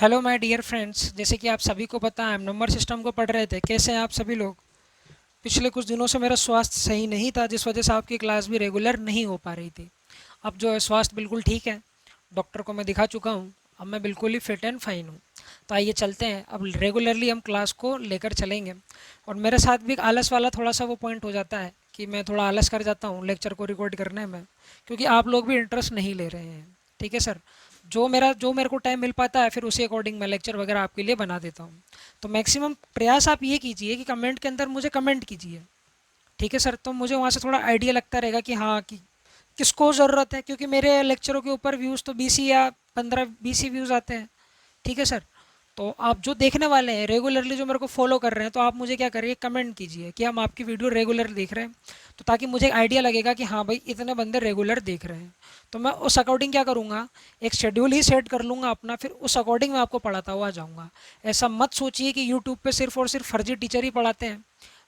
Hello my dear friends, जैसे कि आप सभी को पता है हम नंबर सिस्टम को पढ़ रहे थे। कैसे हैं आप सभी लोग? पिछले कुछ दिनों से मेरा स्वास्थ्य सही नहीं था, जिस वजह से आपकी क्लास भी रेगुलर नहीं हो पा रही थी। अब जो है स्वास्थ्य बिल्कुल ठीक है। डॉक्टर को मैं दिखा चुका हूँ। अब मैं बिल्कुल ही फिट एंड फाइन हूँ। तो आइए चलते हैं, अब रेगुलरली हम क्लास को लेकर चलेंगे। और मेरे साथ भी एक आलस वाला थोड़ा सा वो पॉइंट हो जाता है कि मैं थोड़ा आलस कर जाता हूँ लेक्चर को रिकॉर्ड करने में, क्योंकि आप लोग भी इंटरेस्ट नहीं ले रहे हैं। ठीक है सर। जो मेरे को टाइम मिल पाता है फिर उसी अकॉर्डिंग मैं लेक्चर वगैरह आपके लिए बना देता हूँ। तो मैक्सिमम प्रयास आप ये कीजिए कि कमेंट के अंदर मुझे कमेंट कीजिए। ठीक है सर, तो मुझे वहाँ से थोड़ा आइडिया लगता रहेगा कि हाँ कि किसको ज़रूरत है, क्योंकि मेरे लेक्चरों के ऊपर व्यूज़ तो 20 या 15-20 ही व्यूज़ आते हैं। ठीक है सर। तो आप जो देखने वाले हैं रेगुलरली, जो मेरे को फॉलो कर रहे हैं, तो आप मुझे क्या करिए, कमेंट कीजिए कि हम आपकी वीडियो रेगुलर देख रहे हैं। तो ताकि मुझे आइडिया लगेगा कि हाँ भाई इतने बंदे रेगुलर देख रहे हैं। तो मैं उस अकॉर्डिंग क्या करूँगा, एक शेड्यूल ही सेट कर लूँगा अपना, फिर उस अकॉर्डिंग मैं आपको पढ़ाता हुआ जाऊँगा। ऐसा मत सोचिए कि यूट्यूब पे सिर्फ और सिर्फ फर्जी टीचर ही पढ़ाते हैं।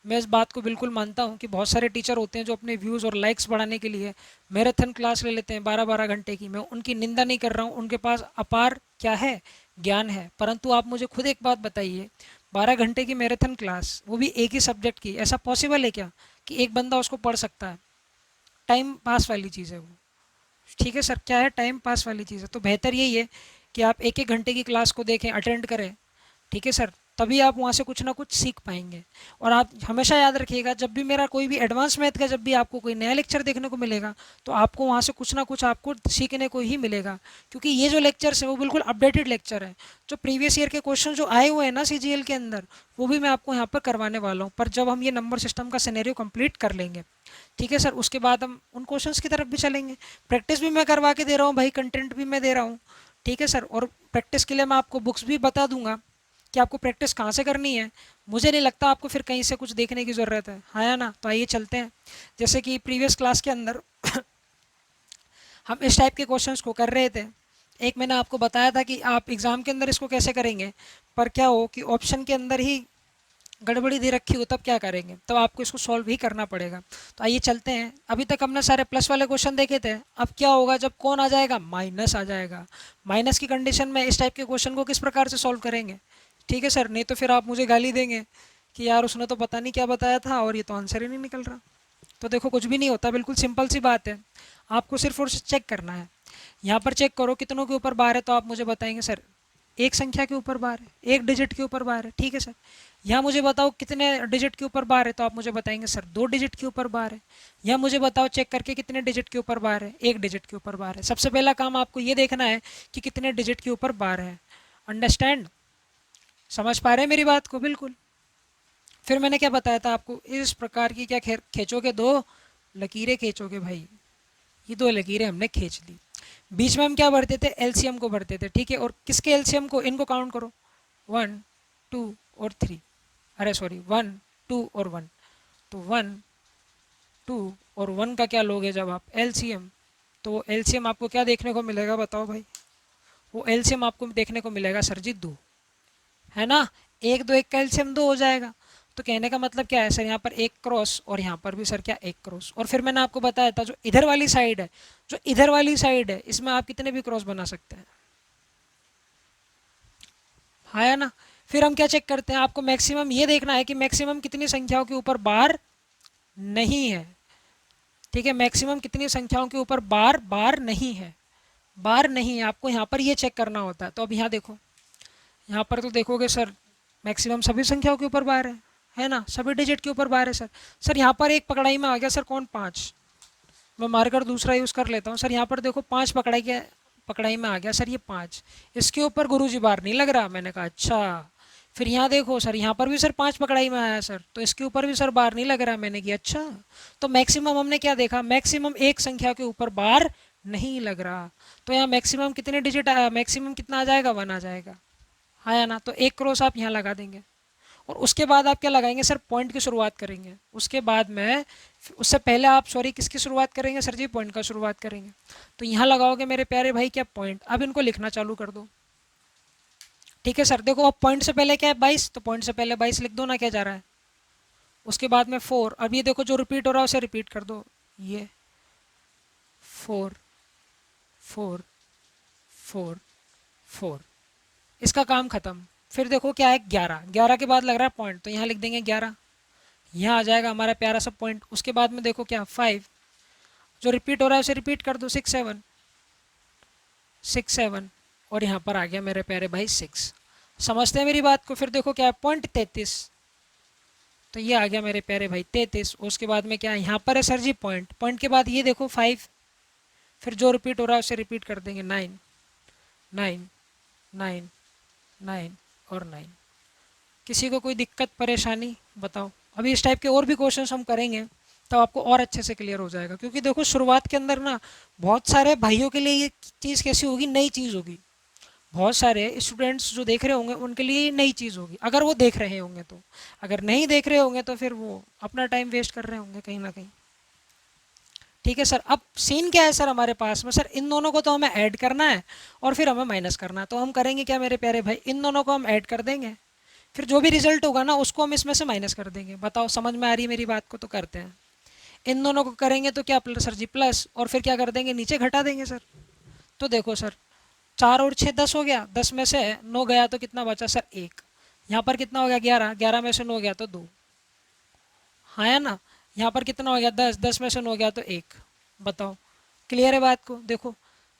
मैं इस बात को बिल्कुल मानता हूँ कि बहुत सारे टीचर होते हैं जो अपने व्यूज़ और लाइक्स बढ़ाने के लिए मैराथन क्लास ले लेते हैं 12-12 घंटे की। मैं उनकी निंदा नहीं कर रहा हूँ, उनके पास अपार क्या है, ज्ञान है। परंतु आप मुझे खुद एक बात बताइए, 12 घंटे की मैराथन क्लास, वो भी एक ही सब्जेक्ट की, ऐसा पॉसिबल है क्या कि एक बंदा उसको पढ़ सकता है? टाइम पास वाली चीज़ है वो। ठीक है सर, क्या है, टाइम पास वाली चीज़ है। तो बेहतर यही है कि आप एक एक घंटे की क्लास को देखें, अटेंड करें। ठीक है सर, तभी आप वहाँ से कुछ ना कुछ सीख पाएंगे। और आप हमेशा याद रखिएगा, जब भी मेरा कोई भी एडवांस मैथ का जब भी आपको कोई नया लेक्चर देखने को मिलेगा, तो आपको वहाँ से कुछ ना कुछ आपको सीखने को ही मिलेगा। क्योंकि ये जो लेक्चर्स हैं वो बिल्कुल अपडेटेड लेक्चर हैं। जो प्रीवियस ईयर के क्वेश्चन जो आए हुए हैं ना सीजीएल के अंदर, वो भी मैं आपको यहाँ पर करवाने वाला हूँ। पर जब हम ये नंबर सिस्टम का सिनेरियो कंप्लीट कर लेंगे, ठीक है सर, उसके बाद हम उन क्वेश्चंस की तरफ भी चलेंगे। प्रैक्टिस भी मैं करवा के दे रहा हूँ भाई, कंटेंट भी मैं दे रहा हूँ। ठीक है सर, और प्रैक्टिस के लिए मैं आपको बुक्स भी बता दूंगा कि आपको प्रैक्टिस कहाँ से करनी है। मुझे नहीं लगता आपको फिर कहीं से कुछ देखने की ज़रूरत है, हाँ या ना? तो आइए चलते हैं। जैसे कि प्रीवियस क्लास के अंदर हम इस टाइप के क्वेश्चंस को कर रहे थे। एक मैंने आपको बताया था कि आप एग्ज़ाम के अंदर इसको कैसे करेंगे, पर क्या हो कि ऑप्शन के अंदर ही गड़बड़ी दे रखी हो, तब क्या करेंगे, तब आपको इसको सॉल्व ही करना पड़ेगा। तो आइए चलते हैं। अभी तक हमने सारे प्लस वाले क्वेश्चन देखे थे। अब क्या होगा जब कौन आ जाएगा, माइनस आ जाएगा। माइनस की कंडीशन में इस टाइप के क्वेश्चन को किस प्रकार से सॉल्व करेंगे? ठीक है सर, नहीं तो फिर आप मुझे गाली देंगे कि यार उसने तो पता नहीं क्या बताया था और ये तो आंसर ही नहीं निकल रहा। तो देखो, कुछ भी नहीं होता, बिल्कुल सिंपल सी बात है। आपको सिर्फ और सिर्फ चेक करना है। यहाँ पर चेक करो कितनों के ऊपर बार है, तो आप मुझे बताएंगे सर एक संख्या के ऊपर बार है, एक डिजिट के ऊपर बार है। ठीक है सर। यहाँ मुझे बताओ कितने डिजिट के ऊपर बार है, तो आप मुझे बताएंगे सर 2 डिजिट के ऊपर बार है। यहाँ मुझे बताओ चेक करके कितने डिजिट के ऊपर बार है, 1 डिजिट के ऊपर बार है। सबसे पहला काम आपको ये देखना है कि कितने डिजिट के ऊपर बार है। अंडरस्टैंड? समझ पा रहे हैं मेरी बात को? बिल्कुल। फिर मैंने क्या बताया था आपको, इस प्रकार की क्या खींचोगे, दो लकीरें खींचोगे भाई। ये दो लकीरें हमने खींच ली। बीच में हम क्या भरते थे, एलसीएम को भरते थे। ठीक है, और किसके एलसीएम को, इनको काउंट करो, 1 2 और 3। अरे सॉरी, 1 2 और 1। तो 1 2 और 1 का क्या लोगे जब आप एलसीएम, तो एलसीएम आपको क्या देखने को मिलेगा बताओ भाई? वो एलसीएम आपको देखने को मिलेगा सर जी 2, है ना? एक दो एक का एलसीएम 2 हो जाएगा। तो कहने का मतलब क्या है सर, यहाँ पर एक क्रॉस और यहाँ पर भी सर क्या, एक क्रॉस। और फिर मैंने आपको बताया था जो इधर वाली साइड है, जो इधर वाली साइड है, इसमें आप कितने भी क्रॉस बना सकते हैं, हाँ या ना? फिर हम क्या चेक करते हैं, आपको मैक्सिमम ये देखना है कि मैक्सिमम कितनी संख्याओं के ऊपर बार नहीं है। ठीक है, मैक्सिमम कितनी संख्याओं के ऊपर बार बार नहीं है, बार नहीं है, आपको यहाँ पर ये चेक करना होता है। तो अब यहाँ देखो, यहाँ पर तो देखोगे सर मैक्सिमम सभी संख्याओं के ऊपर बार है ना, सभी डिजिट के ऊपर बार है सर। सर यहाँ पर एक पकड़ाई में आ गया सर, कौन, 5। मैं मार्कर दूसरा यूज़ कर लेता हूँ सर। यहाँ पर देखो 5 पकड़ाई में आ गया सर, ये 5, इसके ऊपर गुरुजी बार नहीं लग रहा। मैंने कहा अच्छा। फिर यहाँ देखो सर, यहाँ पर भी सर 5 पकड़ाई में आया सर, तो इसके ऊपर भी सर बार नहीं लग रहा। मैंने किया अच्छा। तो मैक्सिमम हमने क्या देखा, मैक्सिमम एक संख्या के ऊपर बार नहीं लग रहा। तो यहाँ मैक्सिमम कितने डिजिट, मैक्सिमम कितना आ जाएगा, 1 आ जाएगा, हाँ या ना? तो एक क्रॉस आप यहाँ लगा देंगे। और उसके बाद आप क्या लगाएंगे सर, पॉइंट की शुरुआत करेंगे। उसके बाद में, उससे पहले आप सॉरी किसकी शुरुआत करेंगे सर जी, पॉइंट का शुरुआत करेंगे। तो यहाँ लगाओगे मेरे प्यारे भाई क्या, पॉइंट। अब इनको लिखना चालू कर दो। ठीक है सर, देखो अब पॉइंट से पहले क्या है, 22, तो पॉइंट से पहले 22 लिख दो ना, क्या जा रहा है। उसके बाद में 4, अब ये देखो जो रिपीट हो रहा है उसे रिपीट कर दो, ये 4 4 4 4। इसका काम ख़त्म। फिर देखो क्या है, 11, 11 के बाद लग रहा है पॉइंट, तो यहाँ लिख देंगे 11, यहाँ आ जाएगा हमारा प्यारा सा पॉइंट। उसके बाद में देखो क्या 5, जो रिपीट हो रहा है उसे रिपीट कर दो, 6 7 6 7, और यहाँ पर आ गया मेरे प्यारे भाई 6। समझते हैं मेरी बात को। फिर देखो क्या है पॉइंट 33, तो ये आ गया मेरे प्यारे भाई 33। उसके बाद में क्या है, यहाँ पर है सर जी पॉइंट, पॉइंट के बाद ये देखो 5, फिर जो रिपीट हो रहा है उसे रिपीट कर देंगे, 9 9 9 9 और 9। किसी को कोई दिक्कत परेशानी बताओ। अभी इस टाइप के और भी क्वेश्चंस हम करेंगे तो आपको और अच्छे से क्लियर हो जाएगा, क्योंकि देखो शुरुआत के अंदर ना बहुत सारे भाइयों के लिए ये चीज़ कैसी होगी, नई चीज़ होगी। बहुत सारे स्टूडेंट्स जो देख रहे होंगे उनके लिए ये नई चीज़ होगी, अगर वो देख रहे होंगे तो। अगर नहीं देख रहे होंगे तो फिर वो अपना टाइम वेस्ट कर रहे होंगे कहीं ना कहीं। ठीक है सर। अब सीन क्या है सर हमारे पास में, सर इन दोनों को तो हमें ऐड करना है और फिर हमें माइनस करना है। तो हम करेंगे क्या मेरे प्यारे भाई, इन दोनों को हम ऐड कर देंगे, फिर जो भी रिजल्ट होगा ना उसको हम इसमें से माइनस कर देंगे। बताओ समझ में आ रही मेरी बात को? तो करते हैं। इन दोनों को करेंगे तो क्या प्लस सर जी प्लस, और फिर क्या कर देंगे नीचे घटा देंगे सर। तो देखो सर 4 और 6 10 हो गया, 10 में से 9 गया तो कितना बचा सर 1। यहाँ पर कितना हो गया 11, 11 में से 9 गया तो 2। हाँ है ना। यहाँ पर कितना हो गया 10, 10 में से 9 गया तो 1। बताओ क्लियर है बात को? देखो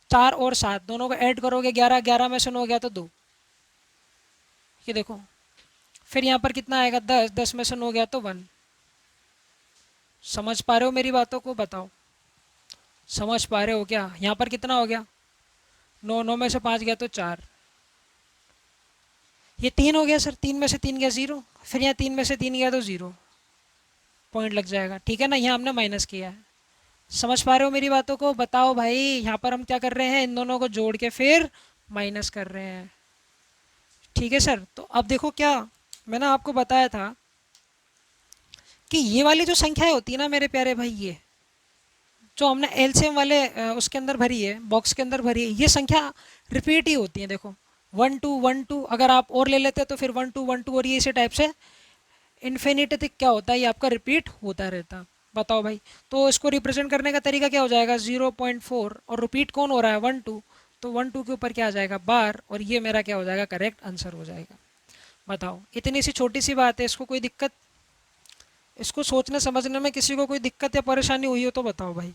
4 और 7 दोनों को ऐड करोगे 11, 11 में से 9 गया तो 2। ये देखो फिर यहाँ पर कितना आएगा 10, 10 में से 9 गया तो 1। समझ पा रहे हो मेरी बातों को? बताओ समझ पा रहे हो क्या? यहाँ पर कितना हो गया 9, 9 में से 5 गया तो 4। ये 3 हो गया सर, 3 में से 3 गया 0, फिर यहाँ 3 में से 3 गया तो 0, पॉइंट लग जाएगा। ठीक है ना, यहाँ हमने माइनस किया है। समझ पा रहे हो मेरी बातों को? बताओ भाई यहाँ पर हम क्या कर रहे हैं, इन दोनों को जोड़ के फिर माइनस कर रहे हैं। ठीक है सर। तो अब देखो क्या मैंने आपको बताया था कि ये वाली जो संख्याएं होती है ना मेरे प्यारे भाई, ये जो हमने एलसीएम वाले उसके अंदर भरी है, बॉक्स के अंदर भरी है, ये संख्या रिपीट ही होती है। देखो 1 2 1 2, अगर आप और ले लेते तो फिर 1 2 1 2, और ये इसी टाइप से इन्फिनिटी तक क्या होता है, ये आपका रिपीट होता रहता। बताओ भाई। तो इसको रिप्रेजेंट करने का तरीका क्या हो जाएगा, 0.4, और रिपीट कौन हो रहा है 1 2, तो 1 2 के ऊपर क्या आ जाएगा बार, और ये मेरा क्या हो जाएगा करेक्ट आंसर हो जाएगा। बताओ इतनी सी छोटी सी बात है, इसको कोई दिक्कत, इसको सोचने समझने में किसी को कोई दिक्कत या परेशानी हुई हो तो बताओ भाई।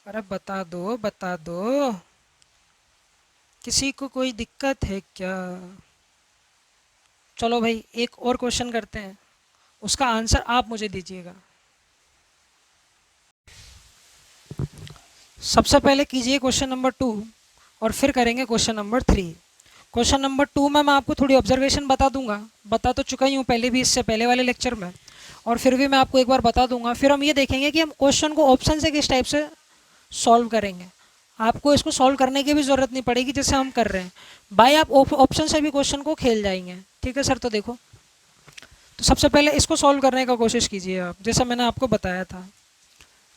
अरे बता दो बता दो, किसी को कोई दिक्कत है क्या? चलो भाई एक और क्वेश्चन करते हैं, उसका आंसर आप मुझे दीजिएगा। सबसे पहले कीजिए क्वेश्चन नंबर 2 और फिर करेंगे क्वेश्चन नंबर 3। क्वेश्चन नंबर 2 में मैं आपको थोड़ी ऑब्जर्वेशन बता दूंगा, बता तो चुका ही हूँ पहले भी, इससे पहले वाले लेक्चर में, और फिर भी मैं आपको एक बार बता दूंगा। फिर हम ये देखेंगे कि हम क्वेश्चन को ऑप्शन से किस टाइप से सॉल्व करेंगे। आपको इसको सॉल्व करने की भी ज़रूरत नहीं पड़ेगी जैसे हम कर रहे हैं भाई, आप ऑप्शन से भी क्वेश्चन को खेल जाएंगे। ठीक है सर। तो देखो, तो सबसे पहले इसको सॉल्व करने का कोशिश कीजिए आप, जैसा मैंने आपको बताया था,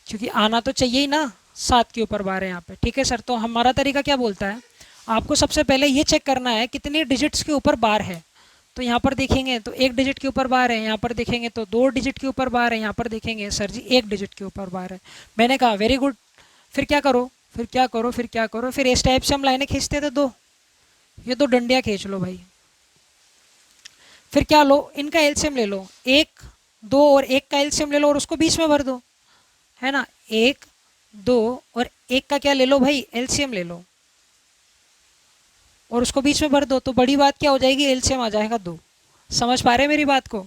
क्योंकि आना तो चाहिए ही ना, 7 के ऊपर बार है यहाँ पे। ठीक है सर। तो हमारा तरीका क्या बोलता है, आपको सबसे पहले ये चेक करना है कितनी डिजिट्स के ऊपर बार है। तो यहाँ पर देखेंगे तो 1 डिजिट के ऊपर बार है, यहाँ पर देखेंगे तो 2 डिजिट के ऊपर बार है, यहाँ पर देखेंगे सर जी 1 डिजिट के ऊपर बार है। मैंने कहा वेरी गुड। फिर क्या करो, फिर क्या करो, फिर क्या करो, फिर इस टाइप से हम लाइनें खींचते थे दो, ये दो डंडियाँ खींच लो भाई। फिर क्या लो, इनका एलसीएम ले लो, 1 2 और 1 का एलसीएम ले लो और उसको बीच में भर दो, है ना। 1 2 और 1 का क्या ले लो भाई, एलसीएम ले लो और उसको बीच में भर दो, तो बड़ी बात क्या हो जाएगी, एलसीएम आ जाएगा 2। समझ पा रहे हैं मेरी बात को?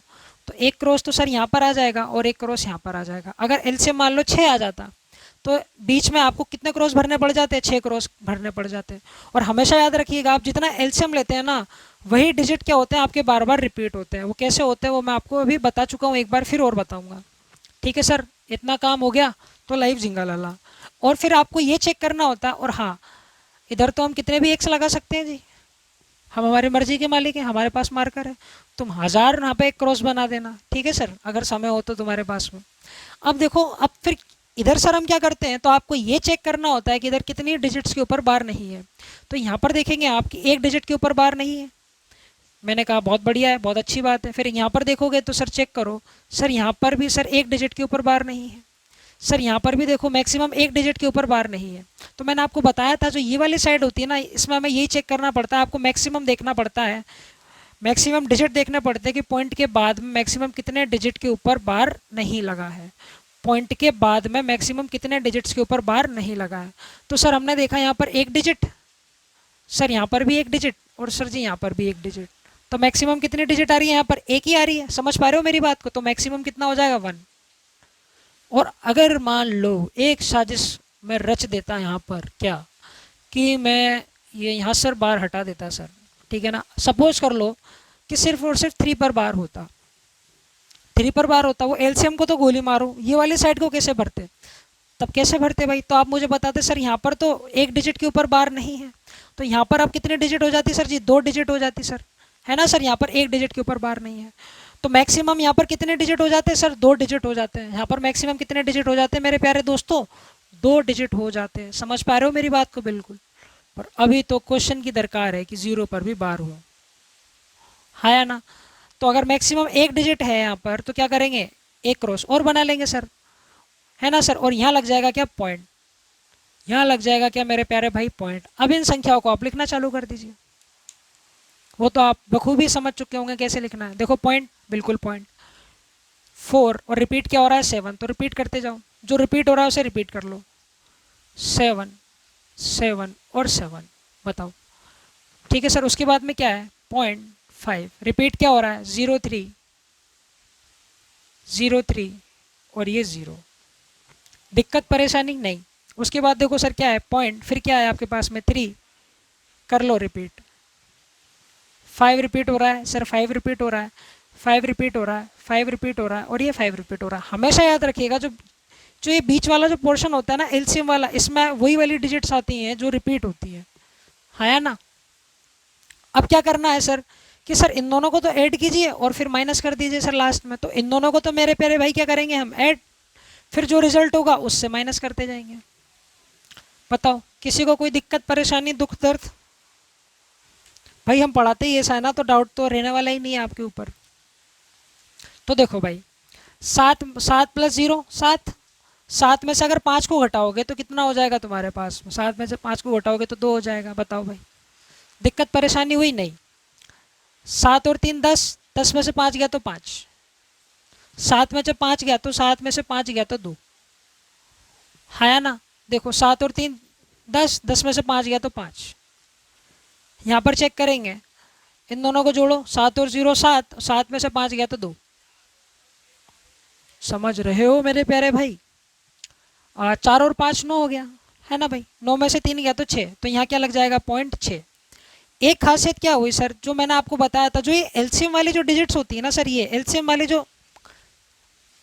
तो 1 क्रॉस तो सर यहाँ पर आ जाएगा और 1 क्रॉस यहाँ पर आ जाएगा। अगर एलसीएम मान लो 6 आ जाता तो बीच में आपको कितने क्रॉस भरने पड़ जाते हैं, 6 क्रॉस भरने पड़ जाते हैं। और हमेशा याद रखिएगा, आप जितना एलसीएम लेते हैं ना, वही डिजिट क्या होते हैं आपके बार बार रिपीट होते हैं। वो कैसे होते हैं वो मैं आपको अभी बता चुका हूँ, एक बार फिर और बताऊँगा। ठीक है सर। इतना काम हो गया तो लाइव जिंगा लाला। और फिर आपको ये चेक करना होता है, और हाँ इधर तो हम कितने भी एक्स लगा सकते हैं जी, हम हमारी मर्जी के मालिक हैं, हमारे पास मार्कर है। तुम 1000 यहाँ पे एक क्रॉस बना देना। ठीक है सर, अगर समय हो तो तुम्हारे पास में। अब देखो, अब फिर इधर सर हम क्या करते हैं, तो आपको ये चेक करना होता है कि इधर कितनी डिजिट्स के ऊपर बार नहीं है। तो यहाँ पर देखेंगे आपकी 1 डिजिट के ऊपर बार नहीं है। मैंने कहा बहुत बढ़िया है, बहुत अच्छी बात है। फिर यहाँ पर देखोगे तो सर चेक करो, सर यहाँ पर भी सर 1 डिजिट के ऊपर बार नहीं है। सर यहाँ पर भी देखो मैक्सिमम एक डिजिट के ऊपर बार नहीं है। तो मैंने आपको बताया था जो ये वाली साइड होती है ना, इसमें हमें यही चेक करना पड़ता है, आपको मैक्सिमम देखना पड़ता है, मैक्सिमम डिजिट देखने पड़ते हैं कि पॉइंट के बाद में मैक्सिमम कितने डिजिट के ऊपर बार नहीं लगा है, पॉइंट के बाद में मैक्सिमम कितने डिजिट्स के ऊपर बार नहीं लगा है। तो सर हमने देखा यहाँ पर एक डिजिट, सर यहाँ पर भी एक डिजिट, और सर जी यहाँ पर भी एक डिजिट। तो मैक्सिमम कितनी डिजिट आ रही है यहाँ पर? एक ही आ रही है। समझ पा रहे हो मेरी बात को? तो मैक्सिमम कितना हो जाएगा? 1। और अगर मान लो एक साजिश मैं रच देता यहाँ पर, क्या कि मैं ये यहाँ सर बार हटा देता सर, ठीक है ना, सपोज कर लो कि सिर्फ और सिर्फ 3 पर बार होता, 3 पर बार होता, वो एलसीएम को तो गोली मारो, ये वाली साइड को कैसे भरते? तब कैसे भरते भाई? तो आप मुझे बताते सर यहाँ पर तो एक डिजिट के ऊपर बार नहीं है, तो यहाँ पर आप कितने डिजिट हो जाती सर जी? 2 डिजिट हो जाती सर, है ना सर। यहाँ पर एक डिजिट के ऊपर बार नहीं है, तो मैक्सिमम यहाँ पर कितने डिजिट हो जाते हैं सर? 2 डिजिट हो जाते हैं। यहाँ पर मैक्सिमम कितने डिजिट हो जाते हैं मेरे प्यारे दोस्तों? 2 डिजिट हो जाते हैं। समझ पा रहे हो मेरी बात को? बिल्कुल। पर अभी तो क्वेश्चन की दरकार है कि 0 पर भी बार हो, है या ना। तो अगर मैक्सिमम एक डिजिट है यहाँ पर तो क्या करेंगे? एक क्रॉस और बना लेंगे सर, है ना सर। और यहाँ लग जाएगा क्या? पॉइंट। यहाँ लग जाएगा क्या मेरे प्यारे भाई? पॉइंट। अब इन संख्याओं को आप लिखना चालू कर दीजिए, वो तो आप बखूबी समझ चुके होंगे कैसे लिखना है। देखो पॉइंट, बिल्कुल पॉइंट। 4 और रिपीट क्या हो रहा है? 7, तो रिपीट करते जाओ, जो रिपीट हो रहा है उसे रिपीट कर लो। 7 7 और 7, बताओ, ठीक है सर। उसके बाद में क्या है? 0.5, रिपीट क्या हो रहा है? 0 3 0 3 और ये 0। दिक्कत परेशानी नहीं। उसके बाद देखो सर क्या है? पॉइंट, फिर क्या है आपके पास में? 3, कर लो रिपीट। 5 रिपीट हो रहा है सर, 5 रिपीट हो रहा है, 5 रिपीट हो रहा है, 5 रिपीट हो रहा है, और ये 5 रिपीट हो रहा है। हमेशा याद रखिएगा जो जो ये बीच वाला जो पोर्शन होता है ना, एलसीएम वाला, इसमें वही वाली डिजिट्स आती हैं जो रिपीट होती है ना। अब क्या करना है सर कि सर इन दोनों को तो ऐड कीजिए और फिर माइनस कर दीजिए सर लास्ट में। तो इन दोनों को तो मेरे प्यारे भाई क्या करेंगे हम? ऐड, फिर जो रिजल्ट होगा उससे माइनस करते जाएंगे। बताओ, किसी को कोई दिक्कत परेशानी दुख दर्द? भाई हम पढ़ाते ही ऐसा है ना, तो डाउट तो रहने वाला ही नहीं है आपके ऊपर। तो देखो भाई, 7 7 प्लस 0 7, 7 में से अगर 5 को घटाओगे तो कितना हो जाएगा तुम्हारे पास? 7 में से 5 को घटाओगे तो 2 हो जाएगा। बताओ भाई, दिक्कत परेशानी हुई? नहीं। 7 और 3 10, 10 में से 5 गया तो 5, 7 में से 5 गया तो 7 में से 5 गया तो 2, है ना। देखो 7 और 3 10, 10 में से 5 गया तो 5। यहाँ पर चेक करेंगे, इन दोनों को जोड़ो, 7 और 0 7, 7 में से 5 गया तो 2। समझ रहे हो मेरे प्यारे भाई? 4 और 5 9 हो गया, है ना भाई। 9 में से 3 गया तो 6, तो यहाँ क्या लग जाएगा? 0.6। एक खासियत क्या हुई सर, जो मैंने आपको बताया था, जो ये एलसीएम वाली जो डिजिट्स होती है ना सर, ये एलसीएम वाले जो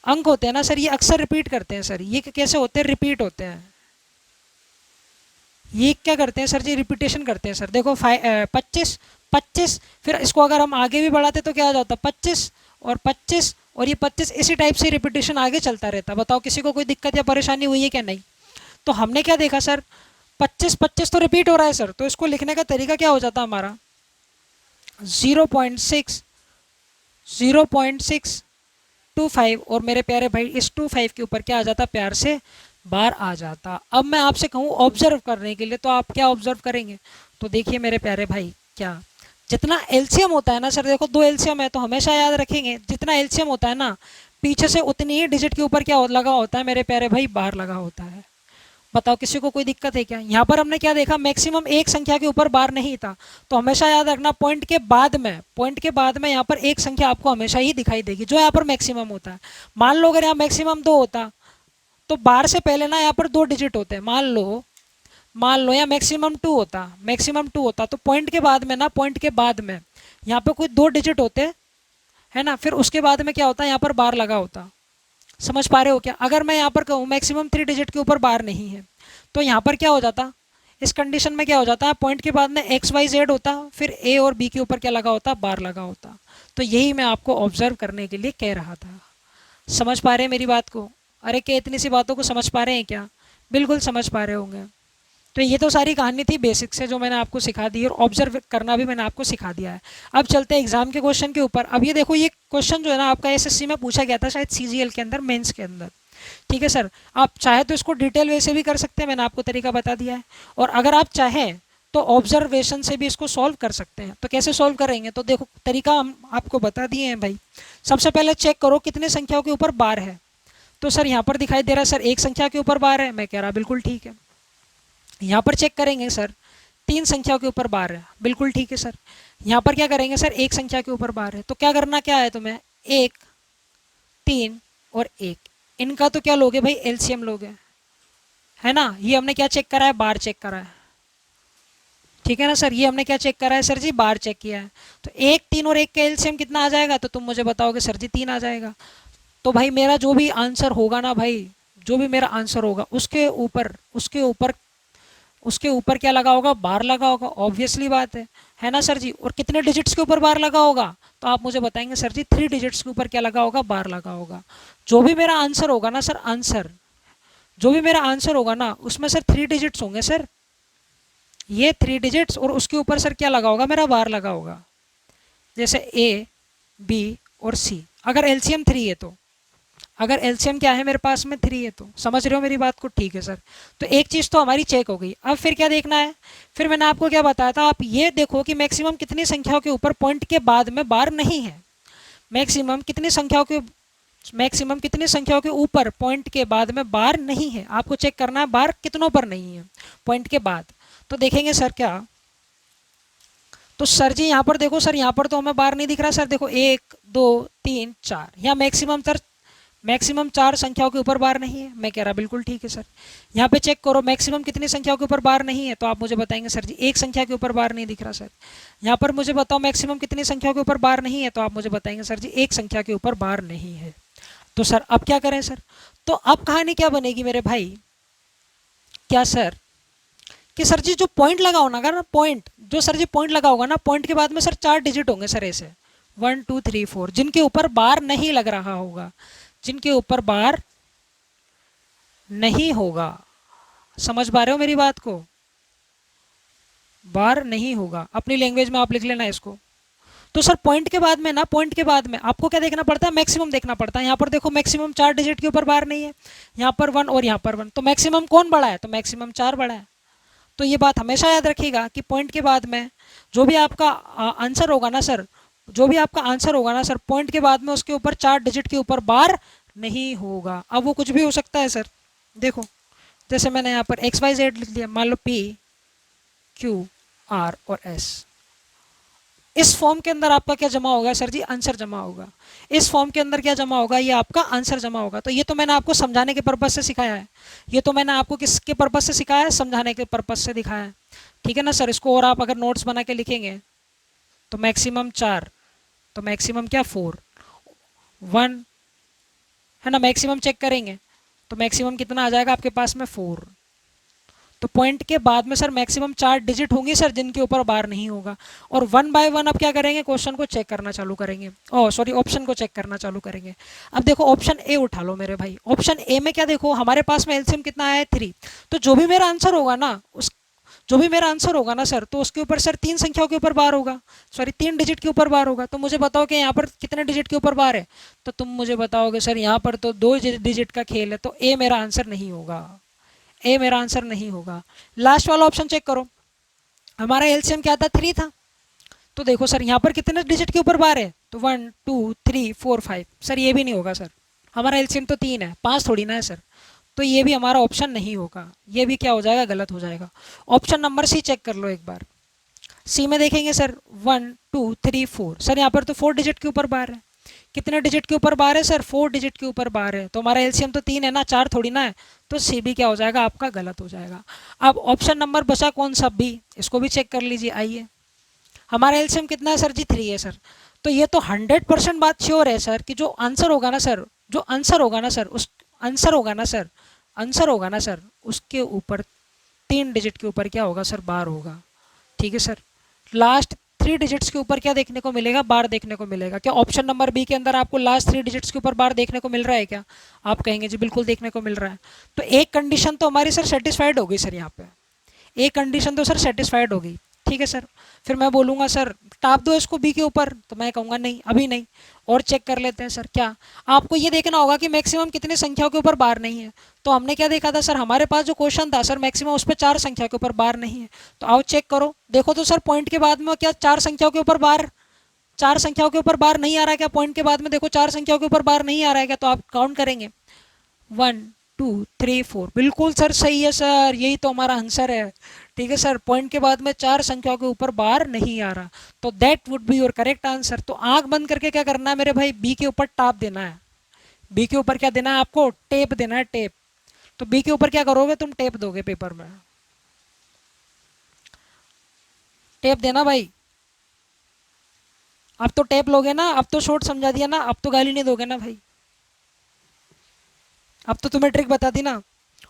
अंक होते हैं ना सर, ये अक्सर रिपीट करते हैं सर। ये कैसे होते हैं? रिपीट होते हैं। ये क्या करते हैं सर जी? रिपीटेशन करते हैं सर। देखो 25 25, फिर इसको अगर हम आगे भी बढ़ाते तो क्या हो जाता? 25 और 25 और ये 25, इसी टाइप से रिपीटेशन आगे चलता रहता। बताओ, किसी को कोई दिक्कत या परेशानी हुई है क्या? नहीं। तो हमने क्या देखा सर? 25 25 तो रिपीट हो रहा है सर, तो इसको लिखने का तरीका क्या हो जाता हमारा? 0.6 0.625, और मेरे प्यारे भाई इस 25 के ऊपर क्या आ जाता? प्यार से बार आ जाता। अब मैं आपसे कहूँ ऑब्जर्व करने के लिए, तो आप क्या ऑब्जर्व करेंगे? तो देखिए मेरे प्यारे भाई, क्या जितना एलसीएम होता है ना सर, देखो 2 एलसीएम है तो हमेशा याद रखेंगे, जितना एलसीएम होता है ना, पीछे से उतनी ही डिजिट के ऊपर क्या लगा होता है मेरे प्यारे भाई? बार लगा होता है। बताओ, किसी को कोई दिक्कत है क्या? यहाँ पर हमने क्या देखा? मैक्सिमम एक संख्या के ऊपर बार नहीं था, तो हमेशा याद रखना पॉइंट के बाद में यहाँ पर एक संख्या आपको हमेशा ही दिखाई देगी जो यहाँ पर मैक्सिमम होता है। मान लो अगर यहाँ मैक्सिमम 2 होता तो बार से पहले ना यहाँ पर 2 डिजिट होते हैं। मान लो यहाँ मैक्सिमम 2 होता तो पॉइंट के बाद में यहाँ पे कोई 2 डिजिट होते, है ना। फिर उसके बाद में क्या होता है? यहाँ पर बार लगा होता। समझ पा रहे हो क्या? अगर मैं यहाँ पर कहूँ मैक्सिमम 3 डिजिट के ऊपर बार नहीं है, तो यहाँ पर क्या हो जाता? इस कंडीशन में क्या हो जाता है? पॉइंट के बाद में XYZ होता, फिर A और B के ऊपर क्या लगा होता? बार लगा होता। तो यही मैं आपको ऑब्जर्व करने के लिए कह रहा था। समझ पा रहे हैं मेरी बात को? अरे क्या इतनी सी बातों को समझ पा रहे हैं क्या? बिल्कुल समझ पा रहे होंगे। तो ये तो सारी कहानी थी बेसिक से जो मैंने आपको सिखा दी, और ऑब्जर्व करना भी मैंने आपको सिखा दिया है। अब चलते हैं एग्जाम के क्वेश्चन के ऊपर। अब ये देखो, ये क्वेश्चन जो है ना आपका एसएससी में पूछा गया था शायद, सीजीएल के अंदर, मेंस के अंदर। ठीक है सर। आप चाहे तो इसको डिटेल वे से भी कर सकते हैं, मैंने आपको तरीका बता दिया है। और अगर आप चाहें तो ऑब्जर्वेशन से भी इसको सॉल्व कर सकते हैं। तो कैसे सॉल्व करेंगे, तो देखो तरीका हम आपको बता दिए हैं भाई। सबसे पहले चेक करो कितने संख्याओं के ऊपर बार है। तो सर यहाँ पर दिखाई दे रहा है सर एक संख्या के ऊपर बार है, मैं कह रहा बिल्कुल ठीक है। यहाँ पर चेक करेंगे सर 3 संख्याओं के ऊपर बार है, बिल्कुल ठीक है सर। यहाँ पर क्या करेंगे सर, एक संख्या के ऊपर बार है। तो क्या करना क्या है तुम्हें, 1, 3 और 1, इनका तो क्या लोगे भाई, एलसीएम लोगे, है ना। ये हमने क्या चेक करा है, बार चेक करा है, ठीक है ना सर। ये हमने क्या चेक करा है सर जी, बार चेक किया है। तो 1, 3 और 1 का एलसीएम कितना आ जाएगा, तो तुम मुझे बताओगे सर जी 3 आ जाएगा। तो भाई मेरा जो भी आंसर होगा ना भाई, जो भी मेरा आंसर होगा उसके ऊपर क्या लगा होगा, बार लगा होगा, ऑब्वियसली बात है ना सर जी। और कितने डिजिट्स के ऊपर बार लगा होगा, तो आप मुझे बताएंगे सर जी 3 डिजिट्स के ऊपर क्या लगा होगा, बार लगा होगा। जो भी मेरा आंसर होगा ना सर, जो भी मेरा आंसर होगा ना उसमें सर 3 डिजिट्स होंगे सर, ये 3 डिजिट्स, और उसके ऊपर सर क्या लगा होगा, मेरा बार लगा होगा। जैसे ए, बी और सी, अगर एलसीएम 3 है तो, अगर एलसीएम क्या है मेरे पास में 3 है, तो समझ रहे हो मेरी बात को, ठीक है सर। तो एक चीज़ तो हमारी चेक हो गई। अब फिर क्या देखना है, फिर मैंने आपको क्या बताया था, आप ये देखो कि मैक्सिमम कितनी संख्याओं के ऊपर पॉइंट के बाद में बार नहीं है। मैक्सिमम कितनी संख्याओं के ऊपर पॉइंट के बाद में बार नहीं है, आपको चेक करना है बार कितनों पर नहीं है पॉइंट के बाद। तो देखेंगे सर क्या, तो सर जी यहाँ पर देखो सर, यहाँ पर तो हमें बार नहीं दिख रहा सर। देखो 1, 2, 3, 4, यहाँ मैक्सिमम 4 संख्याओं के ऊपर बार नहीं है, मैं कह रहा बिल्कुल ठीक है सर। यहाँ पे चेक करो मैक्सिमम कितनी संख्याओं के ऊपर बार नहीं है, तो आप मुझे बताएंगे सर जी 1 संख्या के ऊपर बार नहीं दिख रहा सर। यहाँ पर मुझे बताओ मैक्सिमम कितनी संख्याओं के ऊपर बार नहीं है, तो आप मुझे बताएंगे सर जी 1 संख्या के ऊपर बार नहीं है। तो सर अब क्या करें सर, तो अब कहानी क्या बनेगी मेरे भाई, क्या सर, कि सर जी जो पॉइंट लगा होगा ना, पॉइंट जो सर जी पॉइंट लगा होगा ना, पॉइंट के बाद में सर 4 डिजिट होंगे सर ऐसे 1, 2, 3, 4, जिनके ऊपर बार नहीं लग रहा होगा, जिनके ऊपर बार नहीं होगा। समझ पा रहे हो मेरी बात को, बार नहीं होगा, अपनी लैंग्वेज में आप लिख लेना इसको। तो सर पॉइंट के बाद में ना, पॉइंट के बाद में आपको क्या देखना पड़ता है, मैक्सिमम देखना पड़ता है। यहाँ पर देखो मैक्सिमम 4 डिजिट के ऊपर बार नहीं है, यहाँ पर 1 और यहाँ पर 1, तो मैक्सिमम कौन बड़ा है, तो मैक्सिमम 4 बड़ा है। तो ये बात हमेशा याद रखिएगा कि पॉइंट के बाद में जो भी आपका आंसर होगा ना सर, जो भी आपका आंसर होगा ना सर, पॉइंट के बाद में उसके ऊपर 4 डिजिट के ऊपर बार नहीं होगा। अब वो कुछ भी हो सकता है सर, देखो जैसे मैंने यहाँ पर XYZ लिख दिया, मान लो P, Q, R और S। इस फॉर्म के अंदर आपका क्या जमा होगा सर जी, आंसर जमा होगा। इस फॉर्म के अंदर क्या जमा होगा, ये आपका आंसर जमा होगा। तो ये तो मैंने आपको समझाने के पर्पज से सिखाया है, ये तो मैंने आपको किसके पर्पज से सिखाया है, समझाने के पर्पज से दिखाया है, ठीक है ना सर। इसको और आप अगर नोट्स बना के लिखेंगे तो मैक्सिमम 4, तो मैक्सिमम क्या 4, 1 है ना, मैक्सिमम चेक करेंगे तो मैक्सिमम कितना आ जाएगा आपके पास में 4। तो पॉइंट के बाद में सर मैक्सिमम 4 डिजिट होंगी सर जिनके ऊपर बार नहीं होगा। और 1 बाय 1 अब क्या करेंगे, क्वेश्चन को चेक करना चालू करेंगे, सॉरी ऑप्शन को चेक करना चालू करेंगे। अब देखो ऑप्शन ए उठा लो मेरे भाई, ऑप्शन ए में क्या देखो हमारे पास में एलसीएम कितना आया है 3। तो जो भी मेरा आंसर होगा ना सर, तो उसके ऊपर सर 3 संख्याओं के ऊपर बार होगा, सॉरी 3 डिजिट के ऊपर बार होगा। तो मुझे बताओ कि यहाँ पर कितने डिजिट के ऊपर बार है, तो तुम मुझे बताओगे सर यहाँ पर तो 2 डिजिट का खेल है, तो ए मेरा आंसर नहीं होगा, ए मेरा आंसर नहीं होगा। लास्ट वाला ऑप्शन चेक करो, हमारा एलसीएम क्या था 3 था। तो देखो सर यहाँ पर कितने डिजिट के ऊपर बार है, तो 1, 2, 3, 4, 5, सर ये भी नहीं होगा सर, हमारा एलसीएम तो 3 है, 5 थोड़ी ना है सर। तो ये भी हमारा ऑप्शन नहीं होगा, ये भी क्या हो जाएगा, गलत हो जाएगा। ऑप्शन नंबर सी चेक कर लो एक बार, सी में देखेंगे सर 1, 2, 3, 4, सर यहाँ पर तो 4 डिजिट के ऊपर बार है। कितने डिजिट के ऊपर बार है सर, 4 डिजिट के ऊपर बार है। तो हमारा एलसीएम तो 3 है ना, 4 थोड़ी ना है, तो सी भी क्या हो जाएगा आपका, गलत हो जाएगा। अब ऑप्शन नंबर बचा कौन सा, बी, इसको भी चेक कर लीजिए। आइए हमारा एलसीएम कितना है सर जी, 3 है सर। तो ये तो 100% बात श्योर है सर कि जो आंसर होगा ना सर, आंसर होगा ना सर उसके ऊपर 3 डिजिट के ऊपर क्या होगा सर, बार होगा, ठीक है सर। लास्ट 3 डिजिट्स के ऊपर क्या देखने को मिलेगा, बार देखने को मिलेगा। क्या ऑप्शन नंबर बी के अंदर आपको लास्ट 3 डिजिट्स के ऊपर बार देखने को मिल रहा है क्या, आप कहेंगे जी बिल्कुल देखने को मिल रहा है। तो एक कंडीशन तो हमारी सर सेटिस्फाइड हो गई सर, यहाँ पे एक कंडीशन तो सर सेटिस्फाइड हो गई। ठीक है सर। फिर मैं बोलूँगा सर टाप दो इसको बी के ऊपर, तो मैं कहूँगा नहीं अभी नहीं। और चेक कर लेते हैं सर। क्या आपको ये देखना होगा कि मैक्सिमम कितनी संख्याओं के ऊपर बार नहीं है। तो हमने क्या देखा था सर, हमारे पास जो क्वेश्चन था सर मैक्सिमम उस पर 4 संख्या के ऊपर बार नहीं है। तो आओ चेक करो, देखो तो सर पॉइंट के बाद में क्या 4 संख्याओं के ऊपर बार, 4 संख्याओं के ऊपर बार नहीं आ रहा है क्या? पॉइंट के बाद में देखो 4 संख्याओं के ऊपर बार नहीं आ रहा है क्या? तो आप काउंट करेंगे 1 2 3 4, बिल्कुल सर सही है सर, यही तो हमारा आंसर है। ठीक है सर, पॉइंट के बाद में 4 संख्याओं के ऊपर बार नहीं आ रहा, तो that would be your correct answer. तो आंख बंद करके क्या करना है मेरे भाई, बी के ऊपर टाप देना है। बी के ऊपर क्या देना है आपको? टेप देना है, टेप। तो बी के ऊपर क्या करोगे तुम? टेप दोगे पेपर में, टेप देना भाई। अब तो टेप लोगे ना, अब तो शॉर्ट समझा दिया ना, अब तो गाली नहीं दोगे ना भाई। अब तो तुम्हें ट्रिक बता दी ना।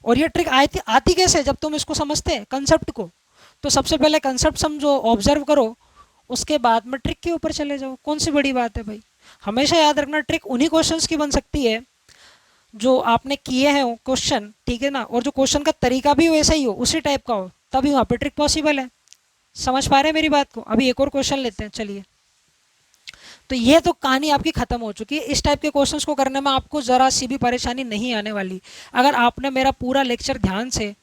और ये ट्रिक आती कैसे, जब तुम इसको समझते कंसेप्ट को। तो सबसे पहले कंसेप्ट समझो, ऑब्जर्व करो, उसके बाद में ट्रिक के ऊपर चले जाओ। कौन सी बड़ी बात है भाई। हमेशा याद रखना ट्रिक उन्हीं क्वेश्चंस की बन सकती है जो आपने किए हैं क्वेश्चन, ठीक है ना, और जो क्वेश्चन का तरीका भी वैसा ही हो, उसी टाइप का हो, तभी वहाँ पे ट्रिक पॉसिबल है। समझ पा रहे हैं मेरी बात को? अभी एक और क्वेश्चन लेते हैं, चलिए। तो ये तो कहानी आपकी खत्म हो चुकी है। इस टाइप के क्वेश्चंस को करने में आपको ज़रा सी भी परेशानी नहीं आने वाली, अगर आपने मेरा पूरा लेक्चर ध्यान से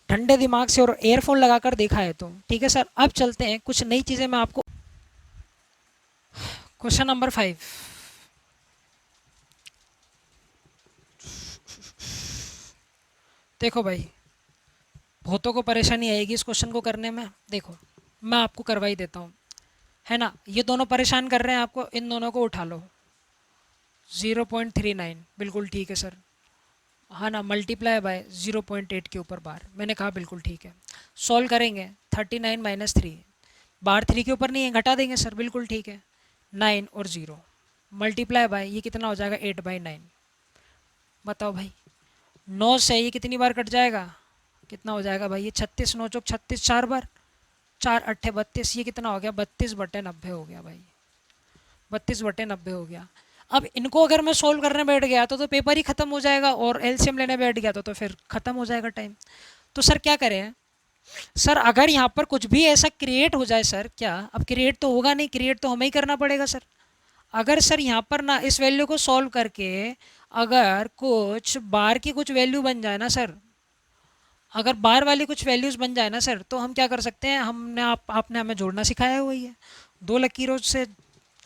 ठंडे दिमाग से और एयरफोन लगाकर देखा है तो। ठीक है सर, अब चलते हैं कुछ नई चीज़ें मैं आपको। क्वेश्चन नंबर 5, देखो भाई, बहुतों को परेशानी आएगी इस क्वेश्चन को करने में। देखो मैं आपको करवा ही देता हूँ, है ना। ये दोनों परेशान कर रहे हैं आपको, इन दोनों को उठा लो। 0.39, बिल्कुल ठीक है सर। हाँ ना, मल्टीप्लाई बाय 0.8 के ऊपर बार, मैंने कहा बिल्कुल ठीक है। सॉल्व करेंगे 39 माइनस 3, बार 3 के ऊपर नहीं है, घटा देंगे सर, बिल्कुल ठीक है। 9 और 0 मल्टीप्लाई बाय, ये कितना हो जाएगा 8/9। बताओ भाई, 9 से ये कितनी बार कट जाएगा, कितना हो जाएगा भाई, ये 36, 9 चौक 36, 4 बार, 4 अट्ठे 32, ये कितना हो गया 32/90 हो गया भाई, 32/90 हो गया। अब इनको अगर मैं सोल्व करने बैठ गया तो पेपर ही ख़त्म हो जाएगा, और एलसीएम लेने बैठ गया तो फिर ख़त्म हो जाएगा टाइम। तो सर क्या करें सर, अगर यहाँ पर कुछ भी ऐसा क्रिएट हो जाए सर, क्या अब क्रिएट तो होगा नहीं, क्रिएट तो हमें ही करना पड़ेगा सर। अगर सर यहाँ पर ना इस वैल्यू को सॉल्व करके अगर कुछ बार की कुछ वैल्यू बन जाए ना सर, अगर बार वाली कुछ वैल्यूज़ बन जाए ना सर, तो हम क्या कर सकते हैं, हमने आपने हमें जोड़ना सिखाया हुआ ही है, दो लकीरों से